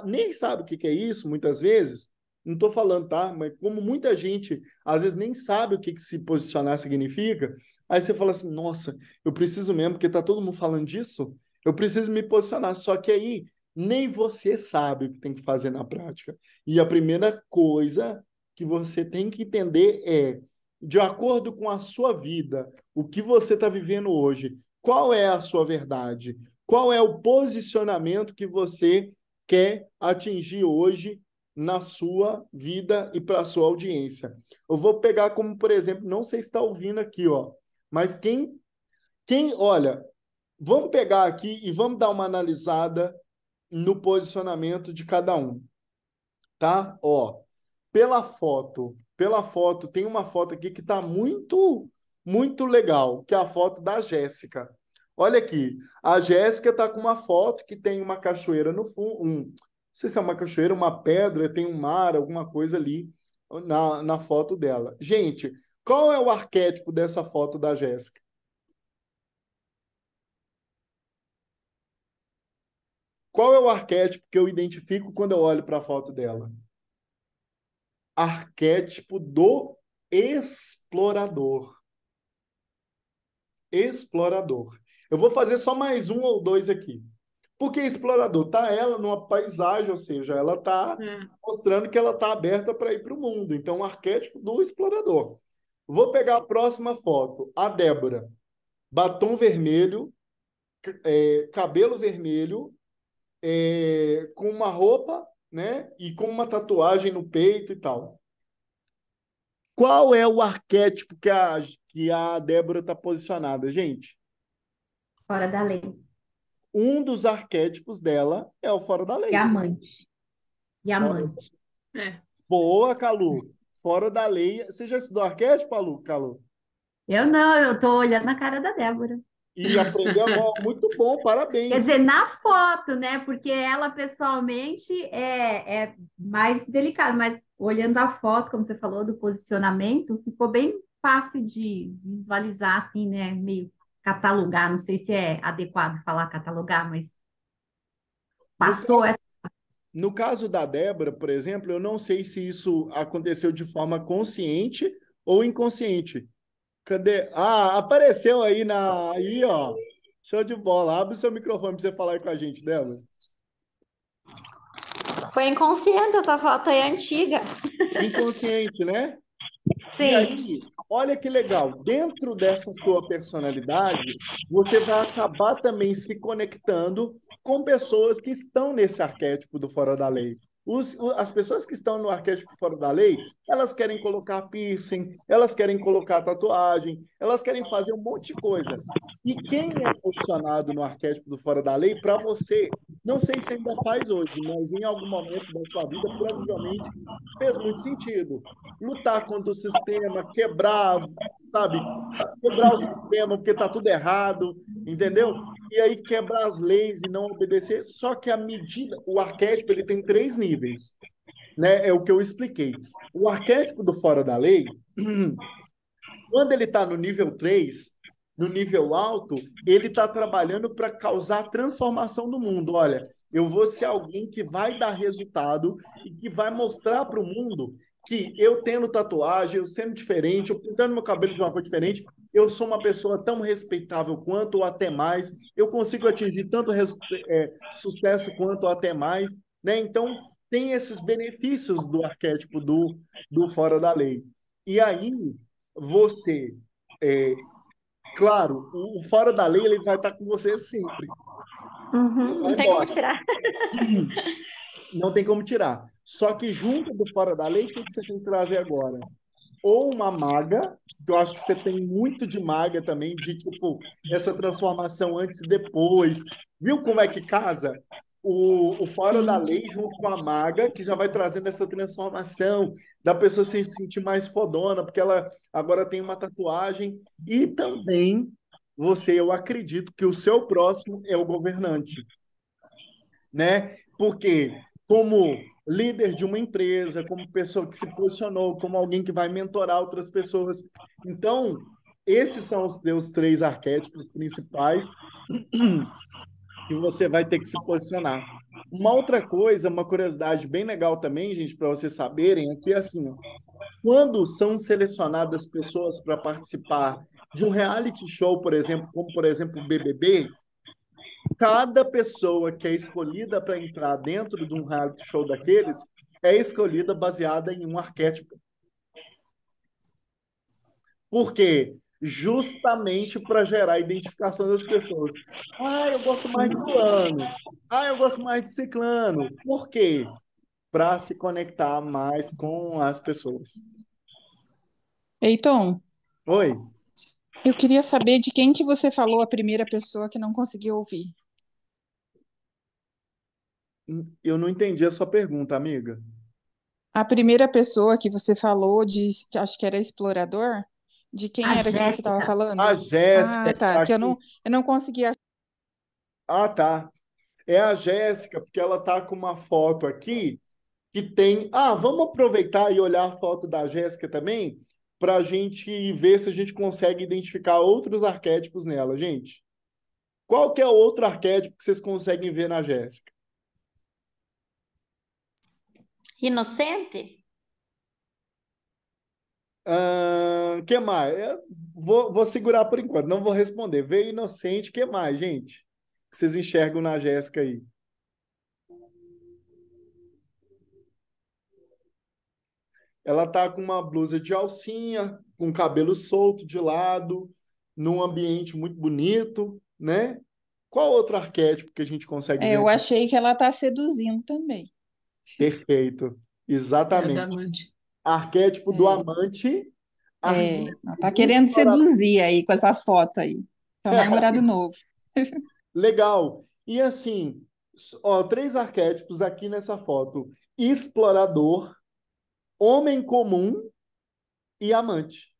nem sabem o que é isso, muitas vezes, não estou falando, tá? Mas como muita gente às vezes nem sabe o que se posicionar significa, aí você fala assim: nossa, eu preciso mesmo, porque tá todo mundo falando disso, eu preciso me posicionar. Só que aí nem você sabe o que tem que fazer na prática. E a primeira coisa que você tem que entender é, de acordo com a sua vida, o que você está vivendo hoje, qual é a sua verdade? Qual é o posicionamento que você quer atingir hoje na sua vida e para a sua audiência? Eu vou pegar como, por exemplo, não sei se está ouvindo aqui, ó, mas olha, vamos pegar aqui e vamos dar uma analisada no posicionamento de cada um, tá? Ó, pela foto, tem uma foto aqui que tá muito, muito legal, que é a foto da Jéssica. Olha aqui, a Jéssica tá com uma foto que tem uma cachoeira no fundo, não sei se é uma cachoeira, uma pedra, tem um mar, alguma coisa ali na foto dela. Gente, qual é o arquétipo dessa foto da Jéssica? Qual é o arquétipo que eu identifico quando eu olho para a foto dela? Arquétipo do explorador. Explorador. Eu vou fazer só mais um ou dois aqui. Por que explorador? Tá ela numa paisagem, ou seja, ela está É. mostrando que ela está aberta para ir para o mundo. Então, o arquétipo do explorador. Vou pegar a próxima foto. A Débora. Batom vermelho, cabelo vermelho, com uma roupa, né? E com uma tatuagem no peito e tal. Qual é o arquétipo que a Débora está posicionada, gente? Fora da lei. Um dos arquétipos dela é o fora da E lei. amante. E Fora... amante. É. Boa, Calu. Fora da lei. Você já estudou arquétipo, Calu? Eu não, eu tô olhando na cara da Débora. E aprendeu agora. Muito bom, Quer parabéns. dizer, na foto, né? Porque ela pessoalmente é mais delicado, mas olhando a foto, como você falou, do posicionamento, ficou bem fácil de visualizar, assim, né? Meio catalogar, não sei se é adequado falar catalogar, mas Você, passou essa. No caso da Débora, por exemplo, eu não sei se isso aconteceu de forma consciente ou inconsciente. Cadê? Ah, apareceu aí aí, ó. Show de bola. Abre o seu microfone para você falar aí com a gente, Débora. Foi inconsciente, essa foto aí é antiga. Inconsciente, né? E Sim. aí, olha que legal, dentro dessa sua personalidade, você vai acabar também se conectando com pessoas que estão nesse arquétipo do fora da lei. As pessoas que estão no arquétipo fora da lei, elas querem colocar piercing, elas querem colocar tatuagem, elas querem fazer um monte de coisa. E quem é posicionado no arquétipo do fora da lei, para você, não sei se ainda faz hoje, mas em algum momento da sua vida, provavelmente fez muito sentido lutar contra o sistema, quebrar, sabe? Quebrar o sistema porque está tudo errado, entendeu? E aí quebrar as leis e não obedecer. Só que a medida, o arquétipo, ele tem 3 níveis, né? É o que eu expliquei. O arquétipo do fora da lei, quando ele está no nível 3, no nível alto, ele está trabalhando para causar transformação no mundo. Olha, eu vou ser alguém que vai dar resultado e que vai mostrar para o mundo que eu tendo tatuagem, eu sendo diferente, eu pintando meu cabelo de uma cor diferente, eu sou uma pessoa tão respeitável quanto ou até mais, eu consigo atingir tanto sucesso quanto ou até mais, né? Então, tem esses benefícios do arquétipo do fora da lei. E aí, você, é, claro, o fora da lei ele vai estar com você sempre, não vai Não tem como embora, tirar. não tem como tirar. Só que junto do fora da lei, o que você tem que trazer agora? Ou uma maga, que eu acho que você tem muito de maga também, de tipo, essa transformação antes e depois. Viu como é que casa? O fora da Sim. lei junto com a maga, que já vai trazendo essa transformação, da pessoa se sentir mais fodona, porque ela agora tem uma tatuagem. E também você, eu acredito que o seu próximo é o governante, né? Porque como líder de uma empresa, como pessoa que se posicionou, como alguém que vai mentorar outras pessoas. Então, esses são os teus 3 arquétipos principais que você vai ter que se posicionar. Uma outra coisa, uma curiosidade bem legal também, gente, para vocês saberem, é que assim, ó, quando são selecionadas pessoas para participar de um reality show, por exemplo, como por exemplo o BBB, cada pessoa que é escolhida para entrar dentro de um reality show daqueles é escolhida baseada em um arquétipo. Por quê? Justamente para gerar a identificação das pessoas. Ah, eu gosto mais de fulano. Ah, eu gosto mais de ciclano. Por quê? Para se conectar mais com as pessoas. Ei, Tom, Oi, eu queria saber de quem que você falou a primeira pessoa que não conseguiu ouvir. eu não entendi a sua pergunta, amiga. A primeira pessoa que você falou que acho que era explorador, de quem A era que você estava Jéssica. A falando? Jéssica Ah, que tá, está que aqui. eu não consegui achar. Ah, tá. É a Jéssica, porque ela tá com uma foto aqui que tem. Ah, vamos aproveitar e olhar a foto da Jéssica também, para a gente ver se a gente consegue identificar outros arquétipos nela, gente. Qual que é o outro arquétipo que vocês conseguem ver na Jéssica? Inocente? Que mais? Vou segurar por enquanto, não vou responder. Veio inocente, que mais, gente? Que vocês enxergam na Jéssica aí? Ela tá com uma blusa de alcinha, com cabelo solto de lado, num ambiente muito bonito, né? Qual outro arquétipo que a gente consegue É, ver? eu achei que ela está seduzindo também. Perfeito. É o da Exatamente. amante. Arquétipo do É, amante, ela arquétipo tá do querendo explorador. seduzir aí com essa foto aí. É o namorado novo. Legal. E assim, ó, 3 arquétipos aqui nessa foto: explorador, homem comum e amante.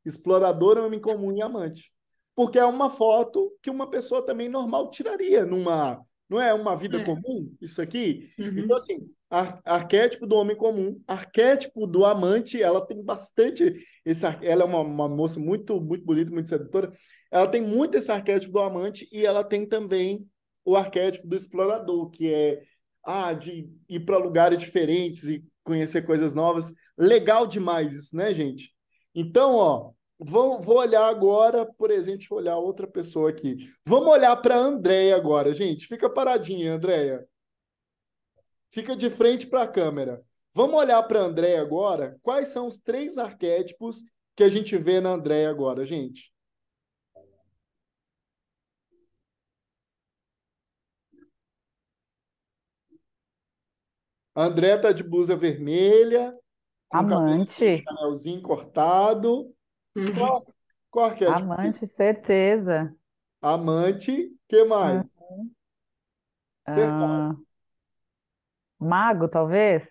Explorador, homem comum e amante. Porque é uma foto que uma pessoa também normal tiraria numa. Não é uma vida É. comum isso aqui? Então, Uhum. assim, arquétipo do homem comum, arquétipo do amante, ela tem bastante. Ela é uma moça muito, muito bonita, muito sedutora. Ela tem muito esse arquétipo do amante e ela tem também o arquétipo do explorador, que é de ir para lugares diferentes e conhecer coisas novas. Legal demais isso, né, gente? Então, ó, vou olhar agora, por exemplo, deixa eu olhar outra pessoa aqui. Vamos olhar para a Andréia agora, gente. Fica paradinha, Andréia. Fica de frente para a câmera. Vamos olhar para a Andréia agora. Quais são os 3 arquétipos que a gente vê na Andréia agora, gente? A Andréia tá de blusa vermelha, com o cabelo Amante, Chanelzinho cortado. Uhum. Qual arquétipo? amante, certeza. Amante. Que mais? Ah, Acertar. ah, mago, talvez?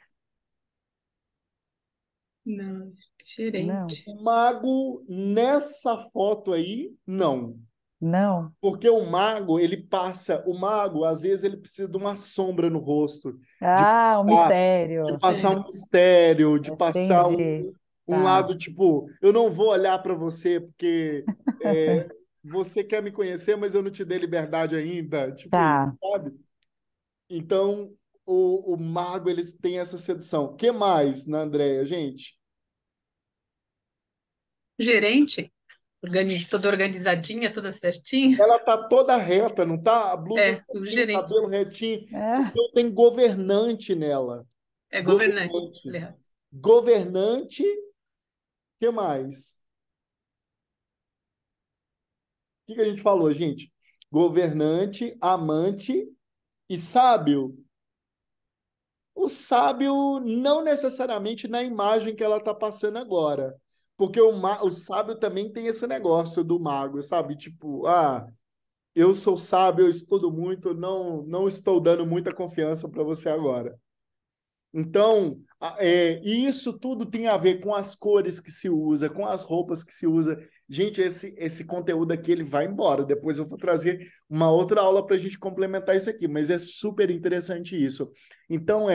Não, Não, gerente. Mago, nessa foto aí, não. não. Porque o mago, o mago, às vezes, ele precisa de uma sombra no rosto, de Ah, o passar, de mistério. passar um mistério, de passar Entendi. um Tá. lado, tipo, eu não vou olhar para você porque você quer me conhecer, mas eu não te dei liberdade ainda, tipo isso, Tá. sabe? Então, o mago, eles têm essa sedução. O que mais na Andréia, gente? Gerente? Toda organizadinha, toda certinha. Ela tá toda reta, não tá? A blusa É, o certinho, gerente. cabelo retinho. É. Então tem governante nela. É governante. Governante. Falei errado. Governante, que mais? O que a gente falou, gente? Governante, amante e sábio. O sábio não necessariamente na imagem que ela está passando agora. Porque o sábio também tem esse negócio do mago, sabe? Tipo, eu sou sábio, eu estudo muito, não estou dando muita confiança para você agora. Então, e isso tudo tem a ver com as cores que se usa, com as roupas que se usa. Gente, esse conteúdo aqui ele vai embora. Depois eu vou trazer uma outra aula para a gente complementar isso aqui, mas é super interessante isso. Então,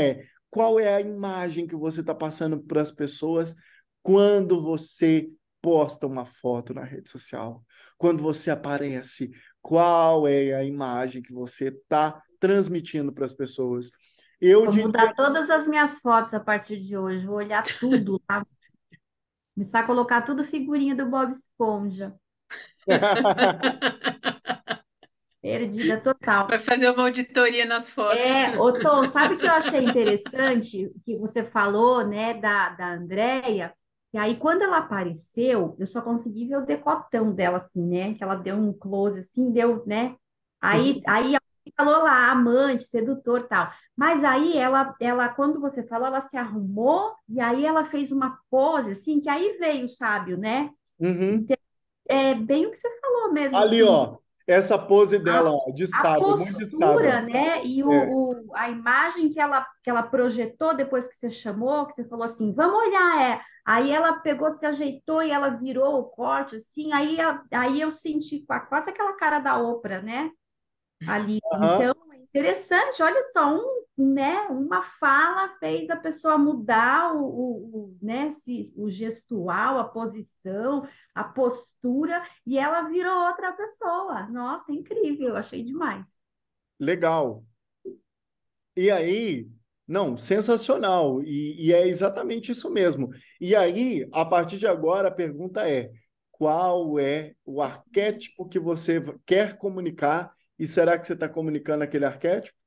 qual é a imagem que você está passando para as pessoas quando você posta uma foto na rede social? Quando você aparece, qual é a imagem que você está transmitindo para as pessoas? Eu Vou diria. mudar todas as minhas fotos a partir de hoje, vou olhar tudo lá, começar a colocar tudo figurinha do Bob Esponja. Perdida total. Vai fazer uma auditoria nas fotos. Ô Tom, sabe o que eu achei interessante que você falou, né, da Andrea? E aí, quando ela apareceu, eu só consegui ver o decotão dela, assim, né? Que ela deu um close, assim, deu, né? Aí ela falou lá, amante, sedutor, tal. Mas aí, quando você falou, ela se arrumou e aí ela fez uma pose, assim, que aí veio o sábio, né? Uhum. É bem o que você falou mesmo, Ali, assim. ó, essa pose dela, A, ó, de a sábio, muito de sábio. postura, né? E É. a imagem que ela projetou depois que você chamou, que você falou assim, vamos olhar, Aí ela pegou, se ajeitou e ela virou o corte, assim, aí eu senti quase aquela cara da Oprah, né? Ali. Aham. Então, é interessante, olha só, né, uma fala fez a pessoa mudar né, o gestual, a posição, a postura, e ela virou outra pessoa. Nossa, incrível, achei demais. Legal. E aí, não, sensacional. E é exatamente isso mesmo. E aí, a partir de agora, a pergunta é: qual é o arquétipo que você quer comunicar? E será que você está comunicando aquele arquétipo?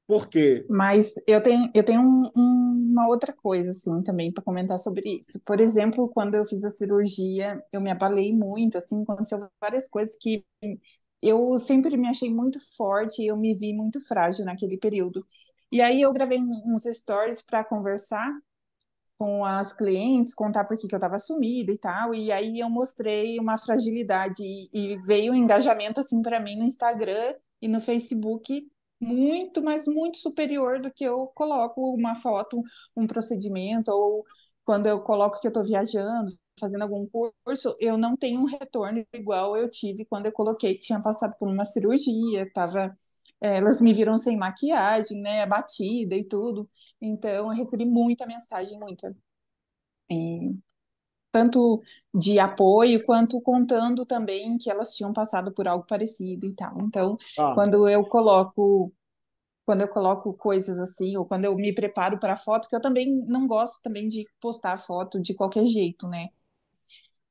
Por quê? Mas eu tenho uma outra coisa, assim, também para comentar sobre isso. Por exemplo, quando eu fiz a cirurgia, eu me abalei muito, assim, aconteceu várias coisas que eu sempre me achei muito forte e eu me vi muito frágil naquele período. E aí eu gravei uns stories para conversar com as clientes, contar por que que eu estava sumida e tal. E aí eu mostrei uma fragilidade e veio um engajamento assim para mim no Instagram e no Facebook muito, mas muito superior do que eu coloco uma foto, um procedimento ou quando eu coloco que eu estou viajando, fazendo algum curso, eu não tenho um retorno igual eu tive quando eu coloquei que tinha passado por uma cirurgia, estava elas me viram sem maquiagem, né, abatida e tudo. Então, eu recebi muita mensagem, muita. E tanto de apoio, quanto contando também que elas tinham passado por algo parecido e tal. Então, Ah, quando eu coloco quando eu coloco coisas assim, ou quando eu me preparo para foto, que eu também não gosto também de postar foto de qualquer jeito, né?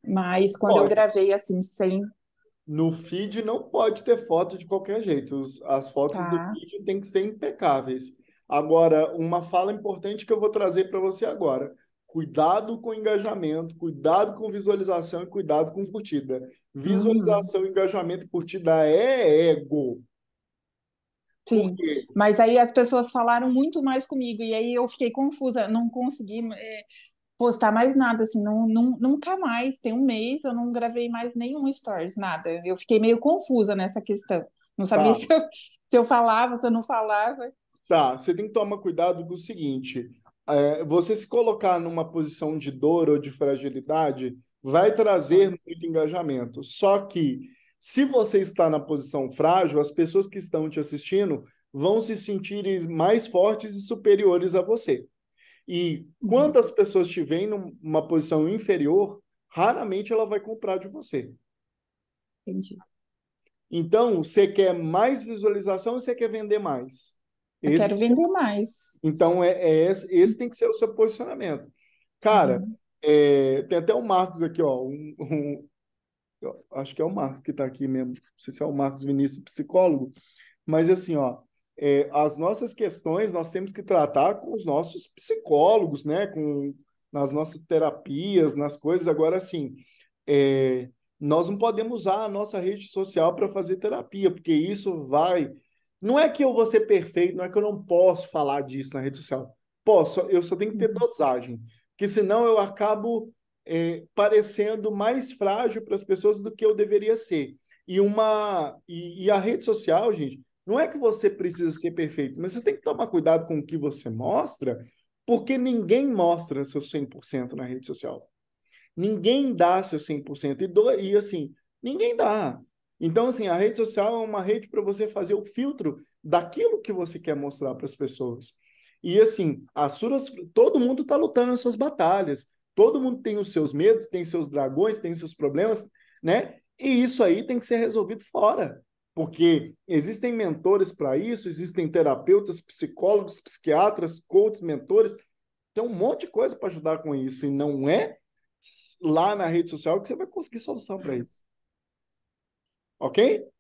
Mas quando eu Pode. gravei assim, sem. No feed não pode ter foto de qualquer jeito. As fotos do Tá. feed têm que ser impecáveis. Agora, uma fala importante que eu vou trazer para você agora. Cuidado com engajamento, cuidado com visualização e cuidado com curtida. Uhum. Visualização, engajamento e curtida é ego. Por Sim, quê? mas aí as pessoas falaram muito mais comigo, e aí eu fiquei confusa, não consegui postar mais nada, assim, nunca mais, tem um mês, eu não gravei mais nenhum stories, nada. Eu fiquei meio confusa nessa questão. Não sabia Tá, se eu falava, se eu não falava. tá. Você tem que tomar cuidado com o seguinte: você se colocar numa posição de dor ou de fragilidade vai trazer muito engajamento. Só que, se você está na posição frágil, as pessoas que estão te assistindo vão se sentir mais fortes e superiores a você. E Uhum, quando as pessoas te veem numa posição inferior, raramente ela vai comprar de você. entendi. Então, você quer mais visualização ou você quer vender mais? Eu Esse quero vender mais. Então, esse tem que ser o seu posicionamento. Cara, Uhum. tem até o Marcos aqui, ó. Eu acho que é o Marcos que está aqui mesmo. Não sei se é o Marcos Vinícius, psicólogo. Mas, assim, ó, as nossas questões nós temos que tratar com os nossos psicólogos, né? Nas nossas terapias, nas coisas. Agora, assim, é, nós não podemos usar a nossa rede social para fazer terapia, porque isso vai. Não é que eu vou ser perfeito, não é que eu não posso falar disso na rede social. Posso, eu só tenho que ter Uhum. dosagem, porque senão eu acabo parecendo mais frágil para as pessoas do que eu deveria ser. E a rede social, gente, não é que você precisa ser perfeito, mas você tem que tomar cuidado com o que você mostra, porque ninguém mostra seu 100% na rede social. Ninguém dá seu 100%. E assim, ninguém dá. Então, assim, a rede social é uma rede para você fazer o filtro daquilo que você quer mostrar para as pessoas. E, assim, todo mundo está lutando as suas batalhas. Todo mundo tem os seus medos, tem seus dragões, tem seus problemas, né? E isso aí tem que ser resolvido fora. Porque existem mentores para isso, existem terapeutas, psicólogos, psiquiatras, coaches, mentores. Tem um monte de coisa para ajudar com isso. E não é lá na rede social que você vai conseguir solução para isso. Ok?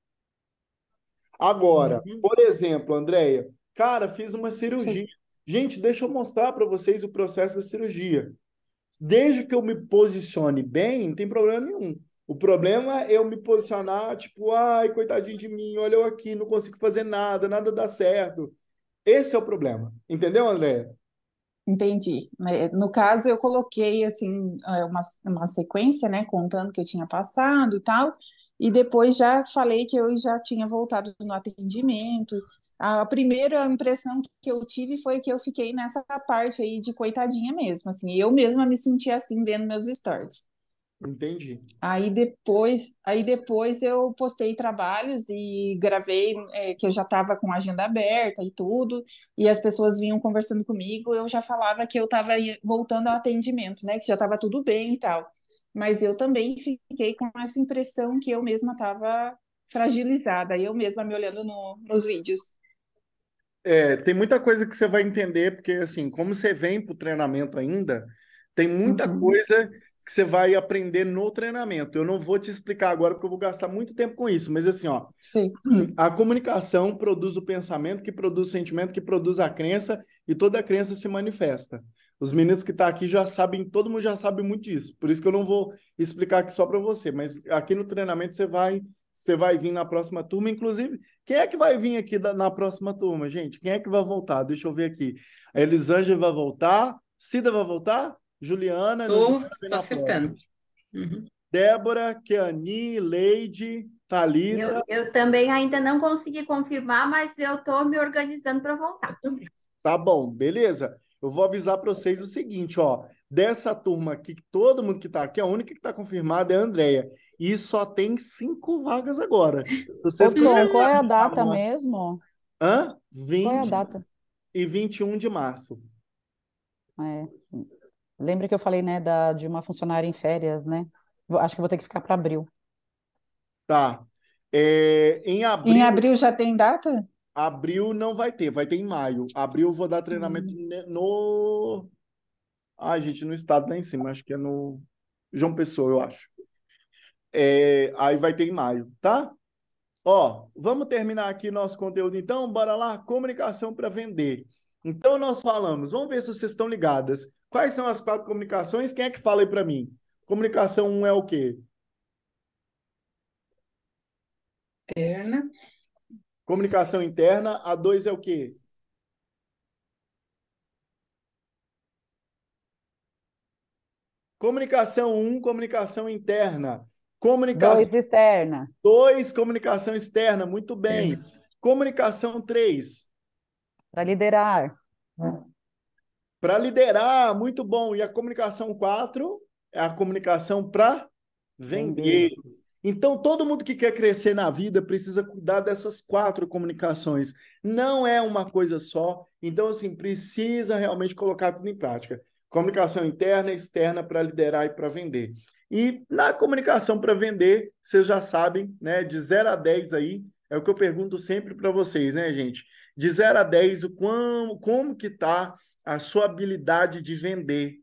Agora, Uhum. por exemplo, Andréia, cara, fiz uma Sim, cirurgia. Gente, deixa eu mostrar para vocês o processo da cirurgia. Desde que eu me posicione bem, não tem problema nenhum. O problema é eu me posicionar, tipo, ai, coitadinho de mim, olha eu aqui, não consigo fazer nada, nada dá certo. Esse é o problema. Entendeu, Andréia? entendi. No caso, eu coloquei assim uma sequência, né, contando que eu tinha passado e tal, e depois já falei que eu já tinha voltado no atendimento. A primeira impressão que eu tive foi que eu fiquei nessa parte aí de coitadinha mesmo, assim, eu mesma me senti assim vendo meus stories. Entendi. Aí depois eu postei trabalhos e gravei, que eu já estava com a agenda aberta e tudo, e as pessoas vinham conversando comigo, eu já falava que eu estava voltando ao atendimento, né? Que já estava tudo bem e tal. Mas eu também fiquei com essa impressão que eu mesma estava fragilizada, eu mesma me olhando nos vídeos. Tem muita coisa que você vai entender, porque assim, como você vem para o treinamento ainda, tem muita Uhum. coisa que você vai aprender no treinamento. Eu não vou te explicar agora, porque eu vou gastar muito tempo com isso, mas assim, ó, Sim, a comunicação produz o pensamento, que produz o sentimento, que produz a crença, e toda a crença se manifesta. Os meninos que estão aqui já sabem, todo mundo já sabe muito disso, por isso que eu não vou explicar aqui só para você, mas aqui no treinamento você vai vir na próxima turma, inclusive, quem é que vai vir aqui na próxima turma, gente? Quem é que vai voltar? Deixa eu ver aqui. A Elisângela vai voltar, Cida vai voltar, Juliana, no Tô, vem tô na próxima. acertando. Uhum. Débora, Keani, Leide, Thalita. Eu também ainda não consegui confirmar, mas eu estou me organizando para Eu voltar. também. Tá bom, beleza? Eu vou avisar para vocês o seguinte, ó. Dessa turma aqui, todo mundo que tá aqui, a única que tá confirmada é a Andrea. E só tem 5 vagas agora. Se Ô, vocês Tom, qual é começarem a a data chamar. mesmo? Hã? Qual é a 20 data? e 21 de março. É, lembra que eu falei, né, de uma funcionária em férias, né? Acho que vou ter que ficar para abril. Tá. Em em abril, abril já tem data? Abril não vai ter em maio. Abril eu vou dar treinamento no... Ai, gente, no estado lá em cima, acho que é no João Pessoa, eu acho. Aí vai ter em maio, tá? Ó, vamos terminar aqui nosso conteúdo então? Bora lá? Comunicação para vender. Então nós falamos, vamos ver se vocês estão ligadas. Quais são as 4 comunicações? Quem é que fala aí para mim? Comunicação 1 é o quê? Interna. Comunicação interna. A 2 é o quê? Comunicação 1, comunicação interna. Comunicação 2, externa. 2, comunicação externa. Muito bem. Comunicação 3. Para liderar. Para liderar, muito bom. E a comunicação 4 é a comunicação para vender. Vender. Então, todo mundo que quer crescer na vida precisa cuidar dessas 4 comunicações. Não é uma coisa só. Então, assim, precisa realmente colocar tudo em prática. Comunicação interna e externa para liderar e para vender. E na comunicação para vender, vocês já sabem, né? De 0 a 10 aí, é o que eu pergunto sempre para vocês, né, gente? De 0 a 10, como que está a sua habilidade de vender?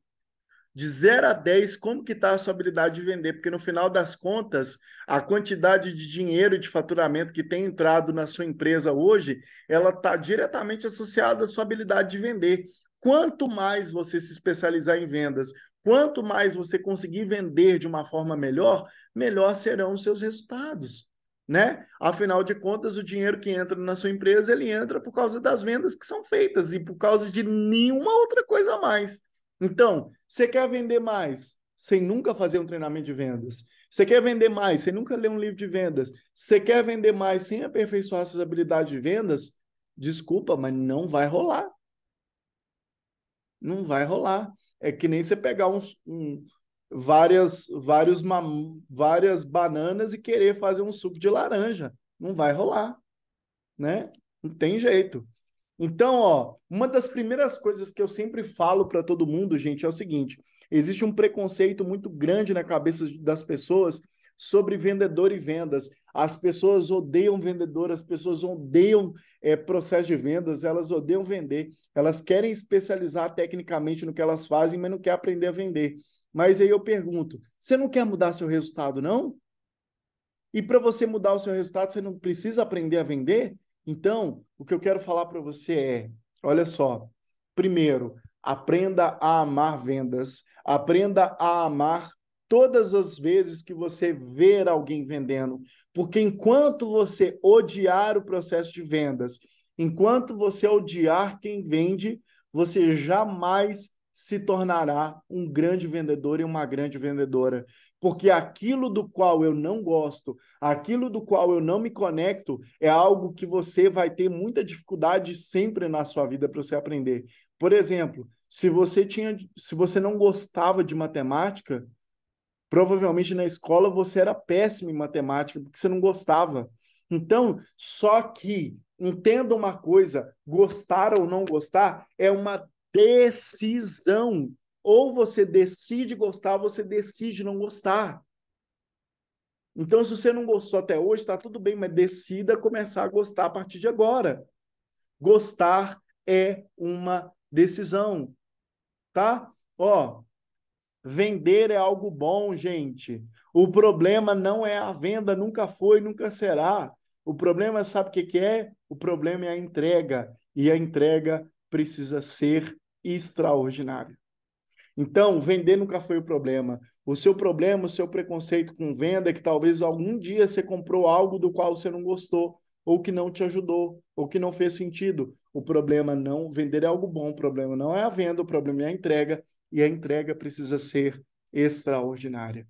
De 0 a 10, como que está a sua habilidade de vender? Porque no final das contas, a quantidade de dinheiro e de faturamento que tem entrado na sua empresa hoje, ela está diretamente associada à sua habilidade de vender. Quanto mais você se especializar em vendas, quanto mais você conseguir vender de uma forma melhor, melhor serão os seus resultados, né? Afinal de contas, o dinheiro que entra na sua empresa, ele entra por causa das vendas que são feitas e por causa de nenhuma outra coisa a mais. Então, você quer vender mais sem nunca fazer um treinamento de vendas? Você quer vender mais sem nunca ler um livro de vendas? Você quer vender mais sem aperfeiçoar suas habilidades de vendas? Desculpa, mas não vai rolar. Não vai rolar. É que nem você pegar várias bananas e querer fazer um suco de laranja. Não vai rolar, né? Não tem jeito. Então, ó, uma das primeiras coisas que eu sempre falo para todo mundo, gente, é o seguinte: existe um preconceito muito grande na cabeça das pessoas sobre vendedor e vendas. As pessoas odeiam vendedor, as pessoas odeiam processo de vendas, elas odeiam vender, elas querem especializar tecnicamente no que elas fazem, mas não quer aprender a vender. Mas aí eu pergunto: você não quer mudar seu resultado, não? E para você mudar o seu resultado, você não precisa aprender a vender? Então, o que eu quero falar para você é, olha só, primeiro, aprenda a amar vendas, aprenda a amar todas as vezes que você ver alguém vendendo, porque enquanto você odiar o processo de vendas, enquanto você odiar quem vende, você jamais se tornará um grande vendedor e uma grande vendedora, porque aquilo do qual eu não gosto, aquilo do qual eu não me conecto, é algo que você vai ter muita dificuldade sempre na sua vida para você aprender. Por exemplo, se você não gostava de matemática, provavelmente na escola você era péssimo em matemática porque você não gostava. Então, só que entenda uma coisa, gostar ou não gostar é uma decisão. Ou você decide gostar, ou você decide não gostar. Então, se você não gostou até hoje, está tudo bem, mas decida começar a gostar a partir de agora. Gostar é uma decisão, tá? Ó, vender é algo bom, gente. O problema não é a venda, nunca foi, nunca será. O problema, sabe o que que é? O problema é a entrega. E a entrega precisa ser extraordinária. Então, vender nunca foi o problema. O seu problema, o seu preconceito com venda é que talvez algum dia você comprou algo do qual você não gostou, ou que não te ajudou, ou que não fez sentido. O problema não, vender é algo bom, o problema não é a venda, o problema é a entrega, e a entrega precisa ser extraordinária.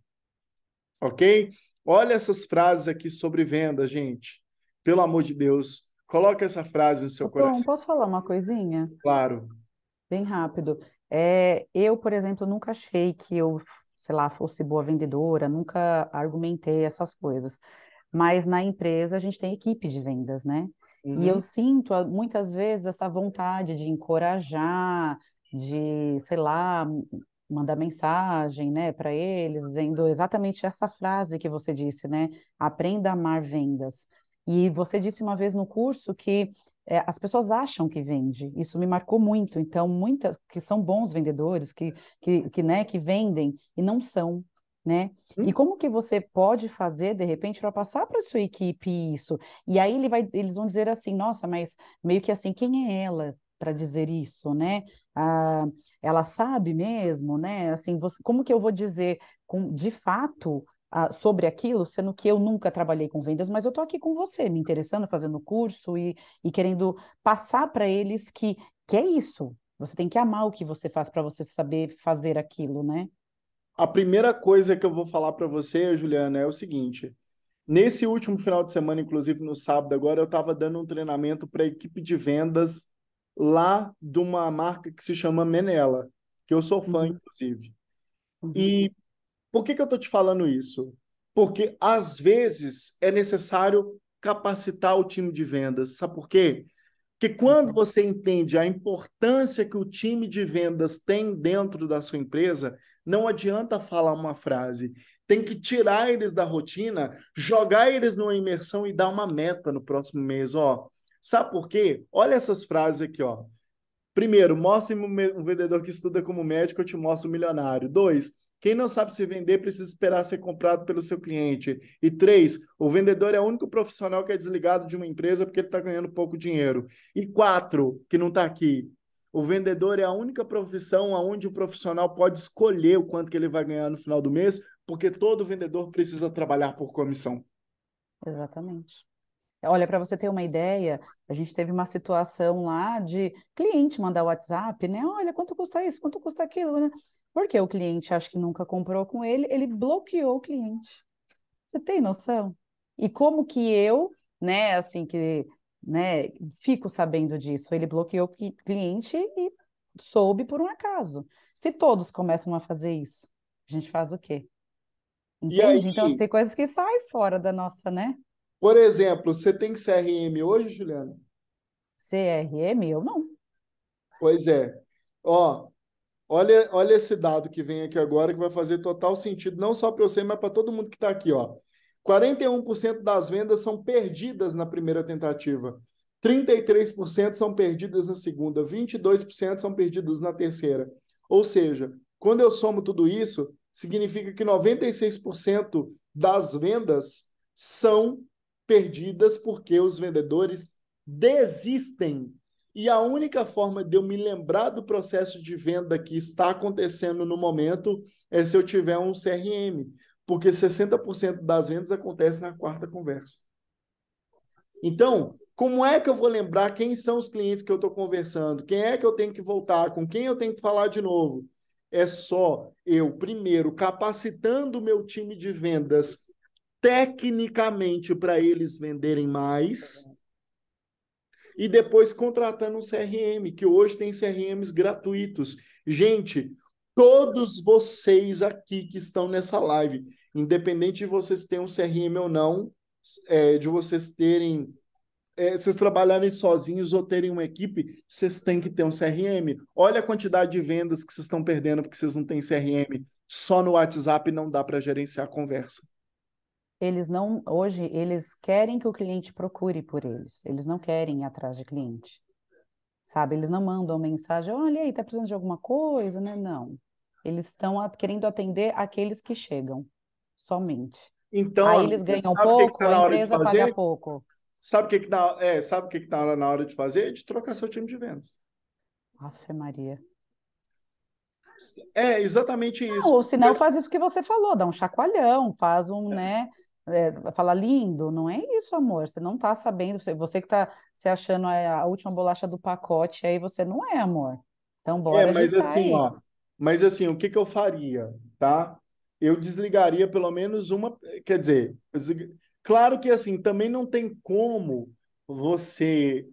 Ok? Olha essas frases aqui sobre venda, gente. Pelo amor de Deus, coloque essa frase no seu Ô, Tom, coração. posso falar uma coisinha? Claro. Bem rápido. Eu, por exemplo, nunca achei que eu, sei lá, fosse boa vendedora, nunca argumentei essas coisas. Mas na empresa a gente tem equipe de vendas, né? E eu Uhum. sinto muitas vezes essa vontade de encorajar, de, sei lá, mandar mensagem, né, para eles, dizendo exatamente essa frase que você disse, né? Aprenda a amar vendas. E você disse uma vez no curso que as pessoas acham que vende. Isso me marcou muito. Então, muitas que são bons vendedores, né, que vendem e não são, né? E como que você pode fazer, de repente, para passar para a sua equipe isso? E aí eles vão dizer assim, nossa, mas meio que assim, quem é ela para dizer isso, né? Ah, ela sabe mesmo, né? Assim, como que eu vou dizer de fato sobre aquilo, sendo que eu nunca trabalhei com vendas, mas eu estou aqui com você, me interessando, fazendo curso e querendo passar para eles que é isso. Você tem que amar o que você faz para você saber fazer aquilo, né? A primeira coisa que eu vou falar para você, Juliana, é o seguinte. Nesse último final de semana, inclusive no sábado agora, eu estava dando um treinamento para a equipe de vendas lá de uma marca que se chama Menela, que eu sou fã, Uhum, inclusive. uhum, E por que eu estou te falando isso? Porque, às vezes, é necessário capacitar o time de vendas. Sabe por quê? Porque quando uhum. você entende a importância que o time de vendas tem dentro da sua empresa, não adianta falar uma frase. Tem que tirar eles da rotina, jogar eles numa imersão e dar uma meta no próximo mês. Ó, sabe por quê? Olha essas frases aqui, ó. Primeiro, mostre-me um vendedor que estuda como médico, eu te mostro um milionário. Dois, quem não sabe se vender precisa esperar ser comprado pelo seu cliente. E três, o vendedor é o único profissional que é desligado de uma empresa porque ele está ganhando pouco dinheiro. E quatro, que não está aqui, o vendedor é a única profissão onde o profissional pode escolher o quanto que ele vai ganhar no final do mês, porque todo vendedor precisa trabalhar por comissão. Exatamente. Olha, para você ter uma ideia, a gente teve uma situação lá de cliente mandar WhatsApp, né? Olha, quanto custa isso? Quanto custa aquilo, né? Porque o cliente acha que nunca comprou com ele, ele bloqueou o cliente. Você tem noção? E como que eu, né, assim que, né, fico sabendo disso? Ele bloqueou o cliente e soube por um acaso. Se todos começam a fazer isso, a gente faz o quê? E aí, Entende? Então, assim, tem coisas que saem fora da nossa, né? por exemplo, você tem CRM hoje, Juliana? CRM, eu não. Pois é. Ó, olha esse dado que vem aqui agora, que vai fazer total sentido, não só para você, mas para todo mundo que está aqui. Ó. 41% das vendas são perdidas na primeira tentativa. 33% são perdidas na segunda. 22% são perdidas na terceira. Ou seja, quando eu somo tudo isso, significa que 96% das vendas são perdidas porque os vendedores desistem. E a única forma de eu me lembrar do processo de venda que está acontecendo no momento é se eu tiver um CRM, porque 60% das vendas acontece na quarta conversa. Então, como é que eu vou lembrar quem são os clientes que eu estou conversando? Quem é que eu tenho que voltar? Com quem eu tenho que falar de novo? É só eu, primeiro, capacitando o meu time de vendas tecnicamente para eles venderem mais e depois contratando um CRM, que hoje tem CRMs gratuitos. Gente, todos vocês aqui que estão nessa live, independente de vocês terem um CRM ou não, de vocês terem, vocês trabalharem sozinhos ou terem uma equipe, vocês têm que ter um CRM. Olha a quantidade de vendas que vocês estão perdendo porque vocês não têm CRM. Só no WhatsApp não dá para gerenciar a conversa. Eles não, hoje, eles querem que o cliente procure por eles. Eles não querem ir atrás de cliente. Sabe? Eles não mandam mensagem, olha aí, tá precisando de alguma coisa, né? Não. Eles estão querendo atender aqueles que chegam, somente. Então, Aí eles amiga, ganham sabe o que pouco, está a na hora de empresa paga fazer? pouco. Sabe o que está na hora de fazer? De trocar seu time de vendas. Afe Maria. É exatamente Não, isso. ou senão faz isso que você falou, dá um chacoalhão, faz um, né? Fala lindo, não é isso, amor. Você não tá sabendo, você que tá se achando a última bolacha do pacote, aí você não é, amor. Então, bora Mas agitar assim, aí. ó, mas assim, o que que eu faria, tá? Eu desligaria pelo menos uma, quer dizer, claro que assim, também não tem como você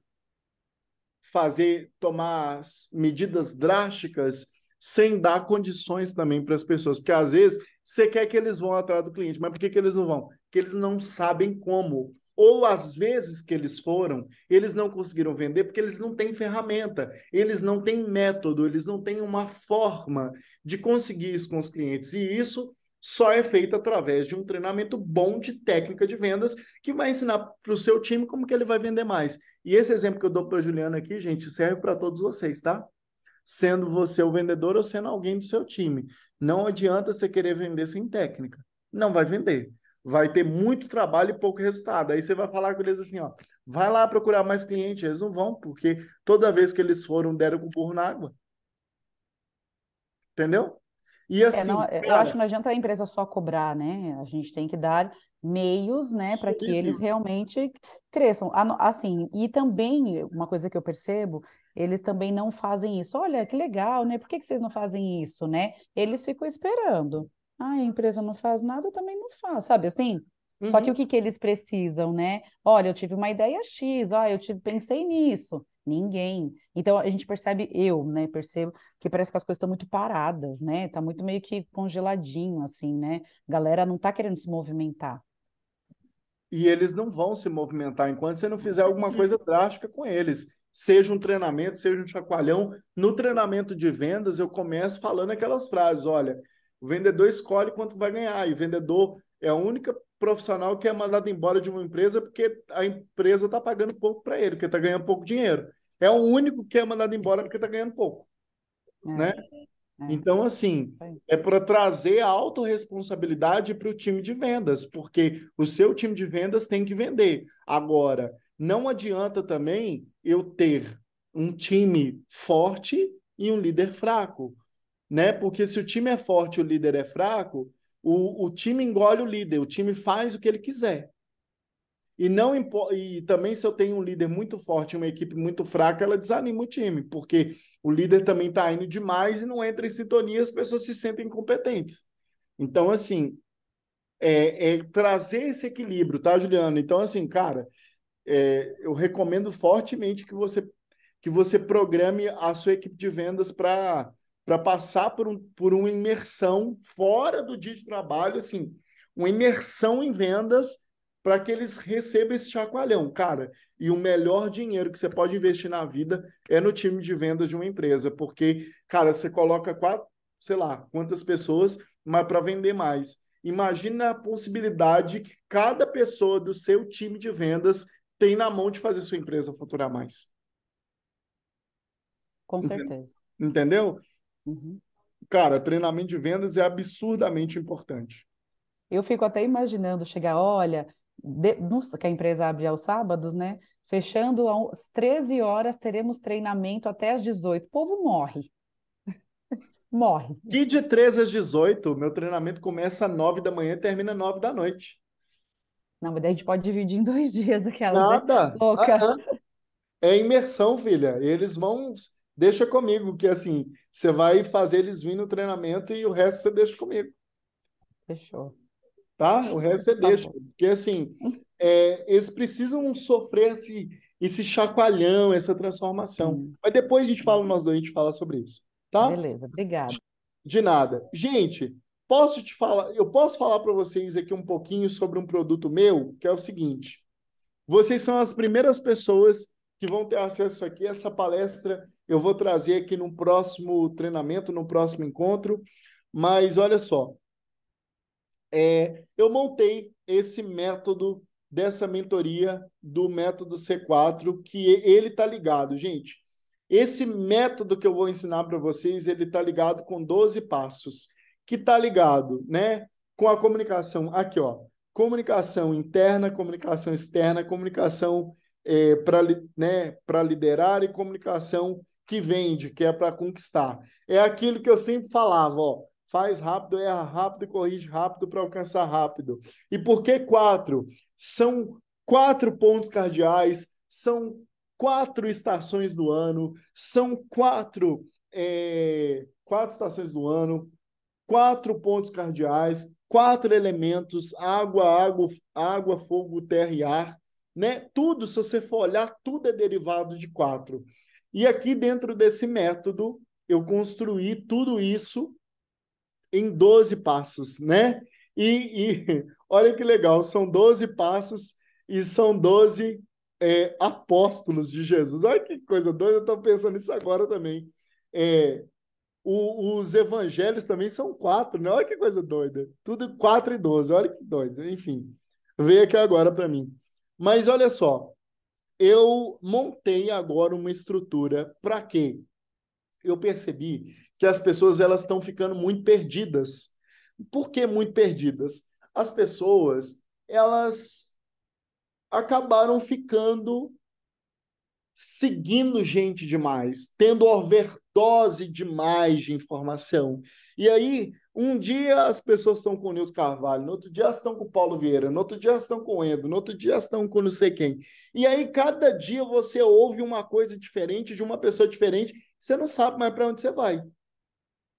tomar medidas drásticas sem dar condições também para as pessoas, porque às vezes você quer que eles vão atrás do cliente, mas por que que eles não vão? Porque eles não sabem como. Ou às vezes que eles foram, eles não conseguiram vender porque eles não têm ferramenta, eles não têm método, eles não têm uma forma de conseguir isso com os clientes. E isso só é feita através de um treinamento bom de técnica de vendas que vai ensinar para o seu time como que ele vai vender mais. E esse exemplo que eu dou para a Juliana aqui, gente, serve para todos vocês, tá? Sendo você o vendedor ou sendo alguém do seu time. Não adianta você querer vender sem técnica. Não vai vender. Vai ter muito trabalho e pouco resultado. Aí você vai falar com eles assim, ó, vai lá procurar mais cliente. Eles não vão, porque toda vez que eles foram, deram com o burro na água. Entendeu? E Não, assim, eu acho que cara, não adianta a empresa só cobrar, né? A gente tem que dar meios, né, para que eles sim. realmente cresçam. Assim, e também, uma coisa que eu percebo, eles também não fazem isso. Olha, que legal, né? Por que que vocês não fazem isso, né? Eles ficam esperando. Ah, a empresa não faz nada, eu também não faço, sabe assim? Só que o Uhum. que que eles precisam, né? Olha, eu tive uma ideia X, pensei nisso. Ninguém. Então a gente percebe, eu, né, percebo que parece que as coisas estão muito paradas, né? Tá muito meio que congeladinho, assim, né? Galera não tá querendo se movimentar. E eles não vão se movimentar enquanto você não fizer alguma coisa drástica com eles. Seja um treinamento, seja um chacoalhão. No treinamento de vendas, eu começo falando aquelas frases: olha, o vendedor escolhe quanto vai ganhar, e o vendedor é a única profissional que é mandado embora de uma empresa porque a empresa está pagando pouco para ele, porque está ganhando pouco dinheiro. É o único que é mandado embora porque está ganhando pouco, né? É, é. Então, assim, é para trazer a autorresponsabilidade para o time de vendas, porque o seu time de vendas tem que vender. Agora, não adianta também eu ter um time forte e um líder fraco, né? Porque se o time é forte e o líder é fraco, o time engole o líder, o time faz o que ele quiser. E não e também se eu tenho um líder muito forte e uma equipe muito fraca, ela desanima o time, porque o líder também está indo demais e não entra em sintonia, as pessoas se sentem incompetentes. Então, assim, é trazer esse equilíbrio, tá, Juliana? Então, assim, cara, eu recomendo fortemente que você programe a sua equipe de vendas para passar por uma imersão fora do dia de trabalho, assim, uma imersão em vendas para que eles recebam esse chacoalhão, cara. E o melhor dinheiro que você pode investir na vida é no time de vendas de uma empresa, porque, cara, você coloca quatro, sei lá, quantas pessoas, mas para vender mais. Imagina a possibilidade que cada pessoa do seu time de vendas tem na mão de fazer sua empresa faturar mais. Com certeza. Entendeu? Uhum. Cara, treinamento de vendas é absurdamente importante. Eu fico até imaginando chegar, olha, nossa, que a empresa abre aos sábados, né? Fechando às 13 horas, teremos treinamento até às 18. O povo morre, morre. E de 13 às 18, meu treinamento começa às 9 da manhã e termina às 9 da noite. Não, mas daí a gente pode dividir em 2 dias aquelas, né? Nada. Louca. É imersão, filha. Eles vão. Deixa comigo, que assim, você vai fazer eles virem no treinamento e o resto você deixa comigo, Fechou. tá? O resto você Tá deixa. bom. Porque assim, eles precisam sofrer esse chacoalhão, essa transformação. Sim. Mas depois a gente fala, nós dois, a gente fala sobre isso, tá? Beleza, obrigada. De nada. Gente, eu posso falar para vocês aqui um pouquinho sobre um produto meu, que é o seguinte: vocês são as primeiras pessoas que vão ter acesso aqui a essa palestra. Eu vou trazer aqui no próximo treinamento, no próximo encontro. Mas olha só, eu montei esse método dessa mentoria do método C4, que ele está ligado, gente. Esse método que eu vou ensinar para vocês, ele está ligado com 12 passos, que está ligado, né, com a comunicação. Aqui, ó, comunicação interna, comunicação externa, comunicação para liderar e comunicação que vende, que é para conquistar. É aquilo que eu sempre falava, ó, faz rápido, erra rápido e corrige rápido para alcançar rápido. E por que 4? São 4 pontos cardeais, são 4 estações do ano, são 4 estações do ano, 4 pontos cardeais, 4 elementos, água, fogo, terra e ar, né? Tudo, se você for olhar, tudo é derivado de 4. E aqui dentro desse método, eu construí tudo isso em 12 passos, né? E olha que legal, são 12 passos e são 12 apóstolos de Jesus. Olha que coisa doida, eu estou pensando nisso agora também. Os evangelhos também são 4, né? Olha que coisa doida. Tudo 4 e 12, olha que doido. Enfim, veio aqui agora para mim. Mas olha só, eu montei agora uma estrutura para quê? Eu percebi que as pessoas elas estão ficando muito perdidas. Por que muito perdidas? As pessoas, elas acabaram ficando seguindo gente demais, tendo overdose demais de informação. E aí, um dia as pessoas estão com o Nilton Carvalho, no outro dia elas estão com o Paulo Vieira, no outro dia elas estão com o Endo, no outro dia elas estão com não sei quem. E aí, cada dia você ouve uma coisa diferente de uma pessoa diferente, você não sabe mais para onde você vai.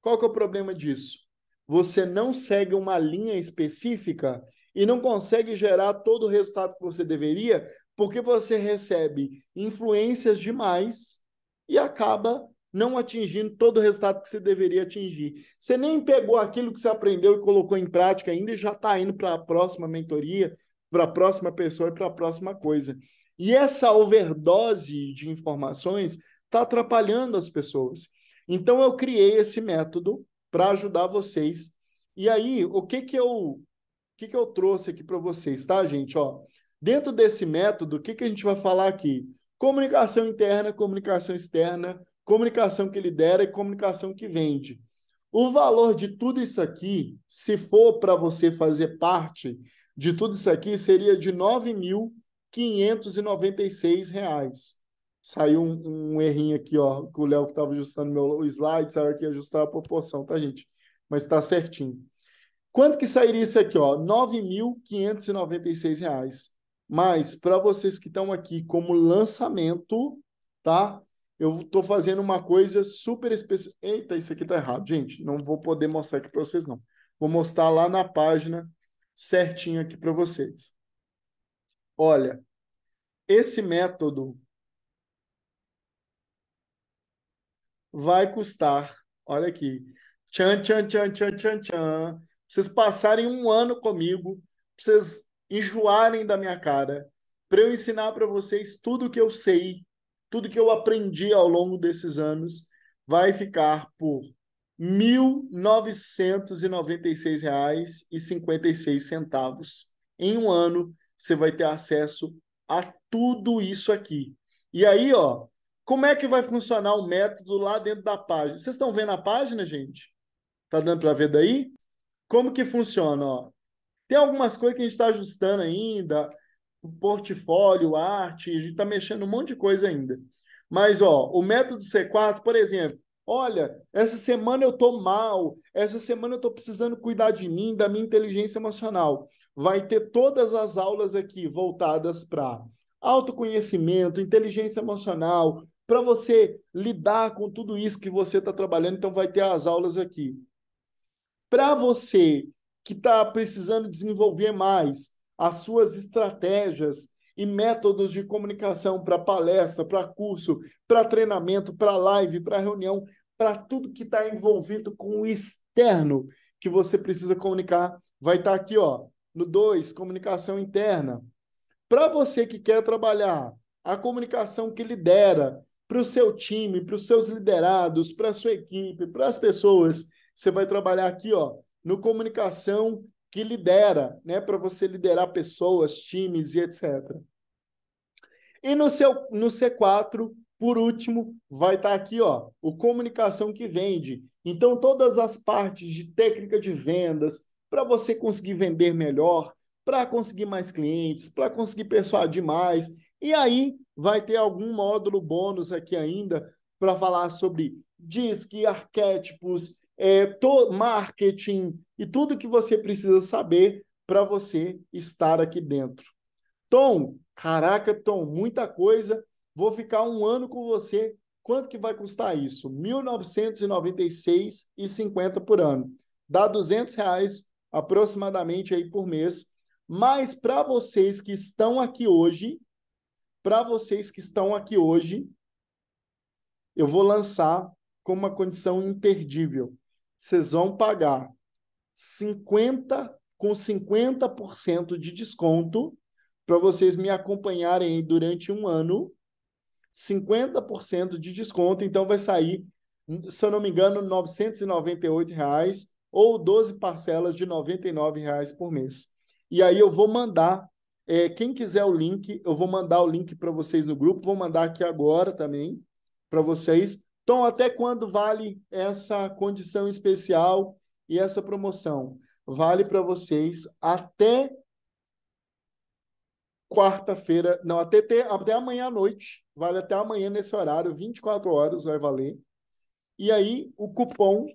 Qual que é o problema disso? Você não segue uma linha específica e não consegue gerar todo o resultado que você deveria, porque você recebe influências demais e acaba não atingindo todo o resultado que você deveria atingir. Você nem pegou aquilo que você aprendeu e colocou em prática ainda e já está indo para a próxima mentoria, para a próxima pessoa e para a próxima coisa. E essa overdose de informações está atrapalhando as pessoas. Então, eu criei esse método para ajudar vocês. E aí, o que eu trouxe aqui para vocês, tá, gente? Ó, dentro desse método, o que a gente vai falar aqui? Comunicação interna, comunicação externa, comunicação que lidera e comunicação que vende. O valor de tudo isso aqui, se for para você fazer parte de tudo isso aqui, seria de R$ 9.596. Saiu um errinho aqui, ó, que o Léo que estava ajustando meu slide, saiu aqui ajustar a proporção, tá, gente? Mas está certinho. Quanto que sairia isso aqui, ó? R$ 9.596. Mas, para vocês que estão aqui como lançamento, tá? Eu estou fazendo uma coisa super especial. Eita, isso aqui tá errado, gente. Não vou poder mostrar aqui para vocês, não. Vou mostrar lá na página certinho aqui para vocês. Olha, esse método vai custar, olha aqui, tchan, tchan, tchan, tchan, tchan, tchan, vocês passarem um ano comigo, vocês enjoarem da minha cara, para eu ensinar para vocês tudo que eu sei, tudo que eu aprendi ao longo desses anos, vai ficar por R$ 1.996,56. Em um ano, você vai ter acesso a tudo isso aqui. E aí, ó, como é que vai funcionar o método lá dentro da página? Vocês estão vendo a página, gente? Tá dando para ver daí? Como que funciona, ó? Tem algumas coisas que a gente está ajustando ainda, o portfólio, arte, a gente está mexendo um monte de coisa ainda. Mas, ó, o método C4, por exemplo, olha, essa semana eu estou mal, essa semana eu estou precisando cuidar de mim, da minha inteligência emocional. Vai ter todas as aulas aqui voltadas para autoconhecimento, inteligência emocional, para você lidar com tudo isso que você está trabalhando, então vai ter as aulas aqui. Para você que está precisando desenvolver mais as suas estratégias e métodos de comunicação para palestra, para curso, para treinamento, para live, para reunião, para tudo que está envolvido com o externo que você precisa comunicar, vai estar aqui, ó, no 2, comunicação interna. Para você que quer trabalhar a comunicação que lidera para o seu time, para os seus liderados, para a sua equipe, para as pessoas, você vai trabalhar aqui, ó, no comunicação que lidera, né, para você liderar pessoas, times e etc. E no C4, por último, vai estar aqui, ó, o comunicação que vende. Então, todas as partes de técnica de vendas, para você conseguir vender melhor, para conseguir mais clientes, para conseguir persuadir mais. E aí vai ter algum módulo bônus aqui ainda para falar sobre DISC, arquétipos, marketing e tudo que você precisa saber para você estar aqui dentro. Tom, caraca, Tom, muita coisa. Vou ficar um ano com você. Quanto que vai custar isso? R$ 1.996,50 por ano. Dá R$ 200 aproximadamente aí por mês. Mas para vocês que estão aqui hoje, eu vou lançar com uma condição imperdível. Vocês vão pagar 50% de desconto para vocês me acompanharem durante um ano, 50% de desconto, então vai sair se eu não me engano, R$ 998, ou 12 parcelas de R$ 99 por mês. E aí eu vou mandar, quem quiser o link, eu vou mandar o link para vocês no grupo, vou mandar aqui agora também para vocês. Então, até quando vale essa condição especial e essa promoção? Vale para vocês até quarta-feira, não, até amanhã à noite, vale até amanhã nesse horário, 24 horas vai valer. E aí, o cupom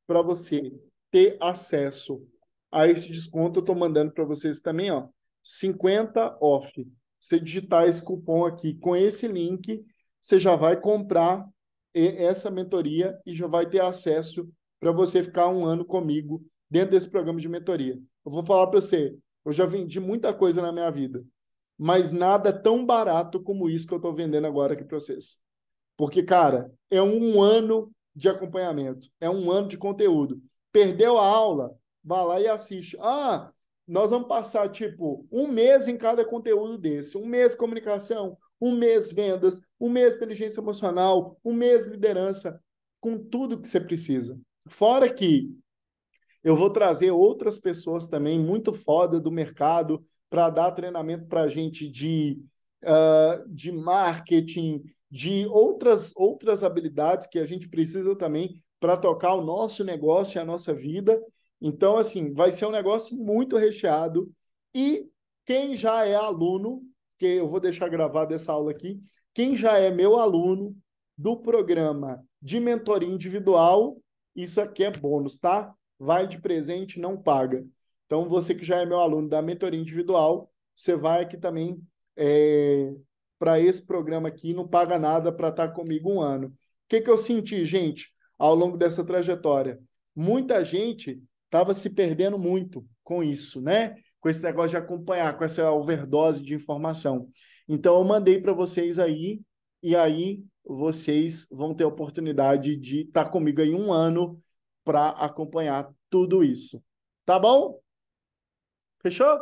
para você ter acesso a esse desconto, eu estou mandando para vocês também, ó, 50 off. Você digitar esse cupom aqui com esse link, você já vai comprar essa mentoria e já vai ter acesso para você ficar um ano comigo dentro desse programa de mentoria. Eu vou falar para você, eu já vendi muita coisa na minha vida, mas nada tão barato como isso que eu estou vendendo agora aqui para vocês. Porque, cara, é um ano de acompanhamento, é um ano de conteúdo. Perdeu a aula? Vá lá e assiste. Ah, nós vamos passar, tipo, um mês em cada conteúdo desse. Um mês comunicação, um mês vendas, um mês inteligência emocional, um mês liderança, com tudo que você precisa. Fora que eu vou trazer outras pessoas também muito foda do mercado para dar treinamento para a gente de marketing, de outras habilidades que a gente precisa também para tocar o nosso negócio e a nossa vida. Então, assim, vai ser um negócio muito recheado. E quem já é aluno, que eu vou deixar gravado essa aula aqui, quem já é meu aluno do programa de mentoria individual, isso aqui é bônus, tá? Vai de presente, não paga. Então, você que já é meu aluno da mentoria individual, você vai aqui também para esse programa aqui, não paga nada para estar comigo um ano. O que eu senti, gente, ao longo dessa trajetória? Muita gente estava se perdendo muito com isso, né? Com esse negócio de acompanhar, com essa overdose de informação. Então, eu mandei para vocês aí, e aí vocês vão ter a oportunidade de estar comigo aí um ano para acompanhar tudo isso. Tá bom? Fechou?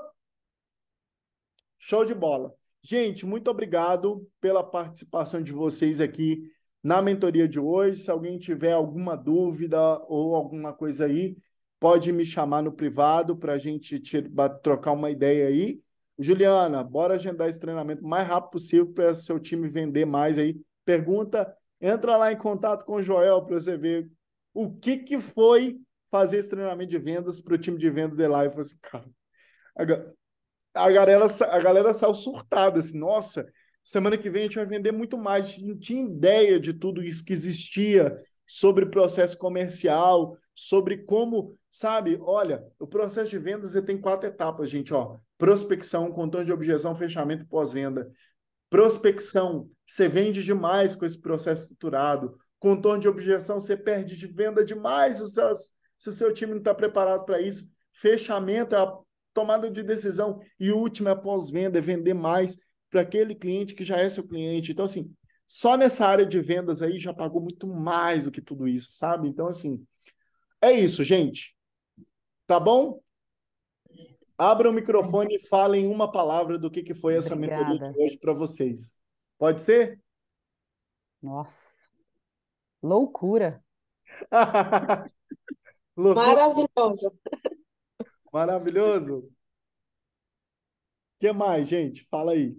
Show de bola. Gente, muito obrigado pela participação de vocês aqui na mentoria de hoje. Se alguém tiver alguma dúvida ou alguma coisa aí, pode me chamar no privado para a gente trocar uma ideia aí. Juliana, bora agendar esse treinamento o mais rápido possível para seu time vender mais aí. Pergunta, entra lá em contato com o Joel para você ver o que foi fazer esse treinamento de vendas para o time de vendas de lá. Eu falei assim, cara, a galera saiu surtada, assim, nossa, semana que vem a gente vai vender muito mais. A gente não tinha ideia de tudo isso que existia sobre processo comercial, sobre como, sabe, olha, o processo de vendas tem 4 etapas, gente, ó, prospecção, controle de objeção, fechamento e pós-venda. Prospecção, você vende demais com esse processo estruturado. Contorno de objeção, você perde de venda demais se o seu time não está preparado para isso. Fechamento é a tomada de decisão. E o último é pós-venda, é vender mais para aquele cliente que já é seu cliente. Então, assim, só nessa área de vendas aí já pagou muito mais do que tudo isso, sabe? Então, assim, é isso, gente. Tá bom? Abra o microfone e falem uma palavra do que foi essa mentoria de hoje para vocês. Pode ser? Nossa, loucura. Loucura. Maravilhoso. Maravilhoso. O que mais, gente? Fala aí.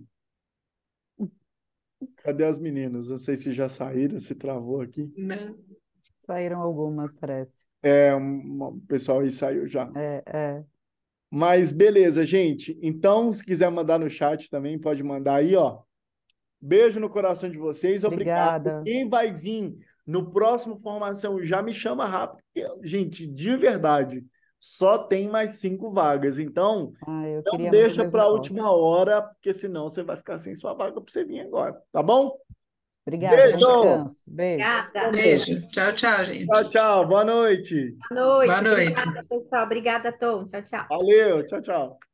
Cadê as meninas? Não sei se já saíram, se travou aqui. Não. Saíram algumas, parece. O pessoal aí saiu já. É. Mas beleza, gente. Então, se quiser mandar no chat também, pode mandar aí, ó. Beijo no coração de vocês. Obrigado. Obrigada. Quem vai vir no próximo formação já me chama rápido. Gente, de verdade, só tem mais 5 vagas. Então, Eu não queria muito deixa mesmo para a negócio. última hora, porque senão você vai ficar sem sua vaga para você vir agora. Tá bom? Obrigada, bom Beijo. descanso. Beijo. Obrigada. Beijo. Tchau, tchau, gente. Tchau, tchau. Boa noite. Boa noite. Boa noite. Obrigada, pessoal. Obrigada, Tom. Tchau, tchau. Valeu. Tchau, tchau.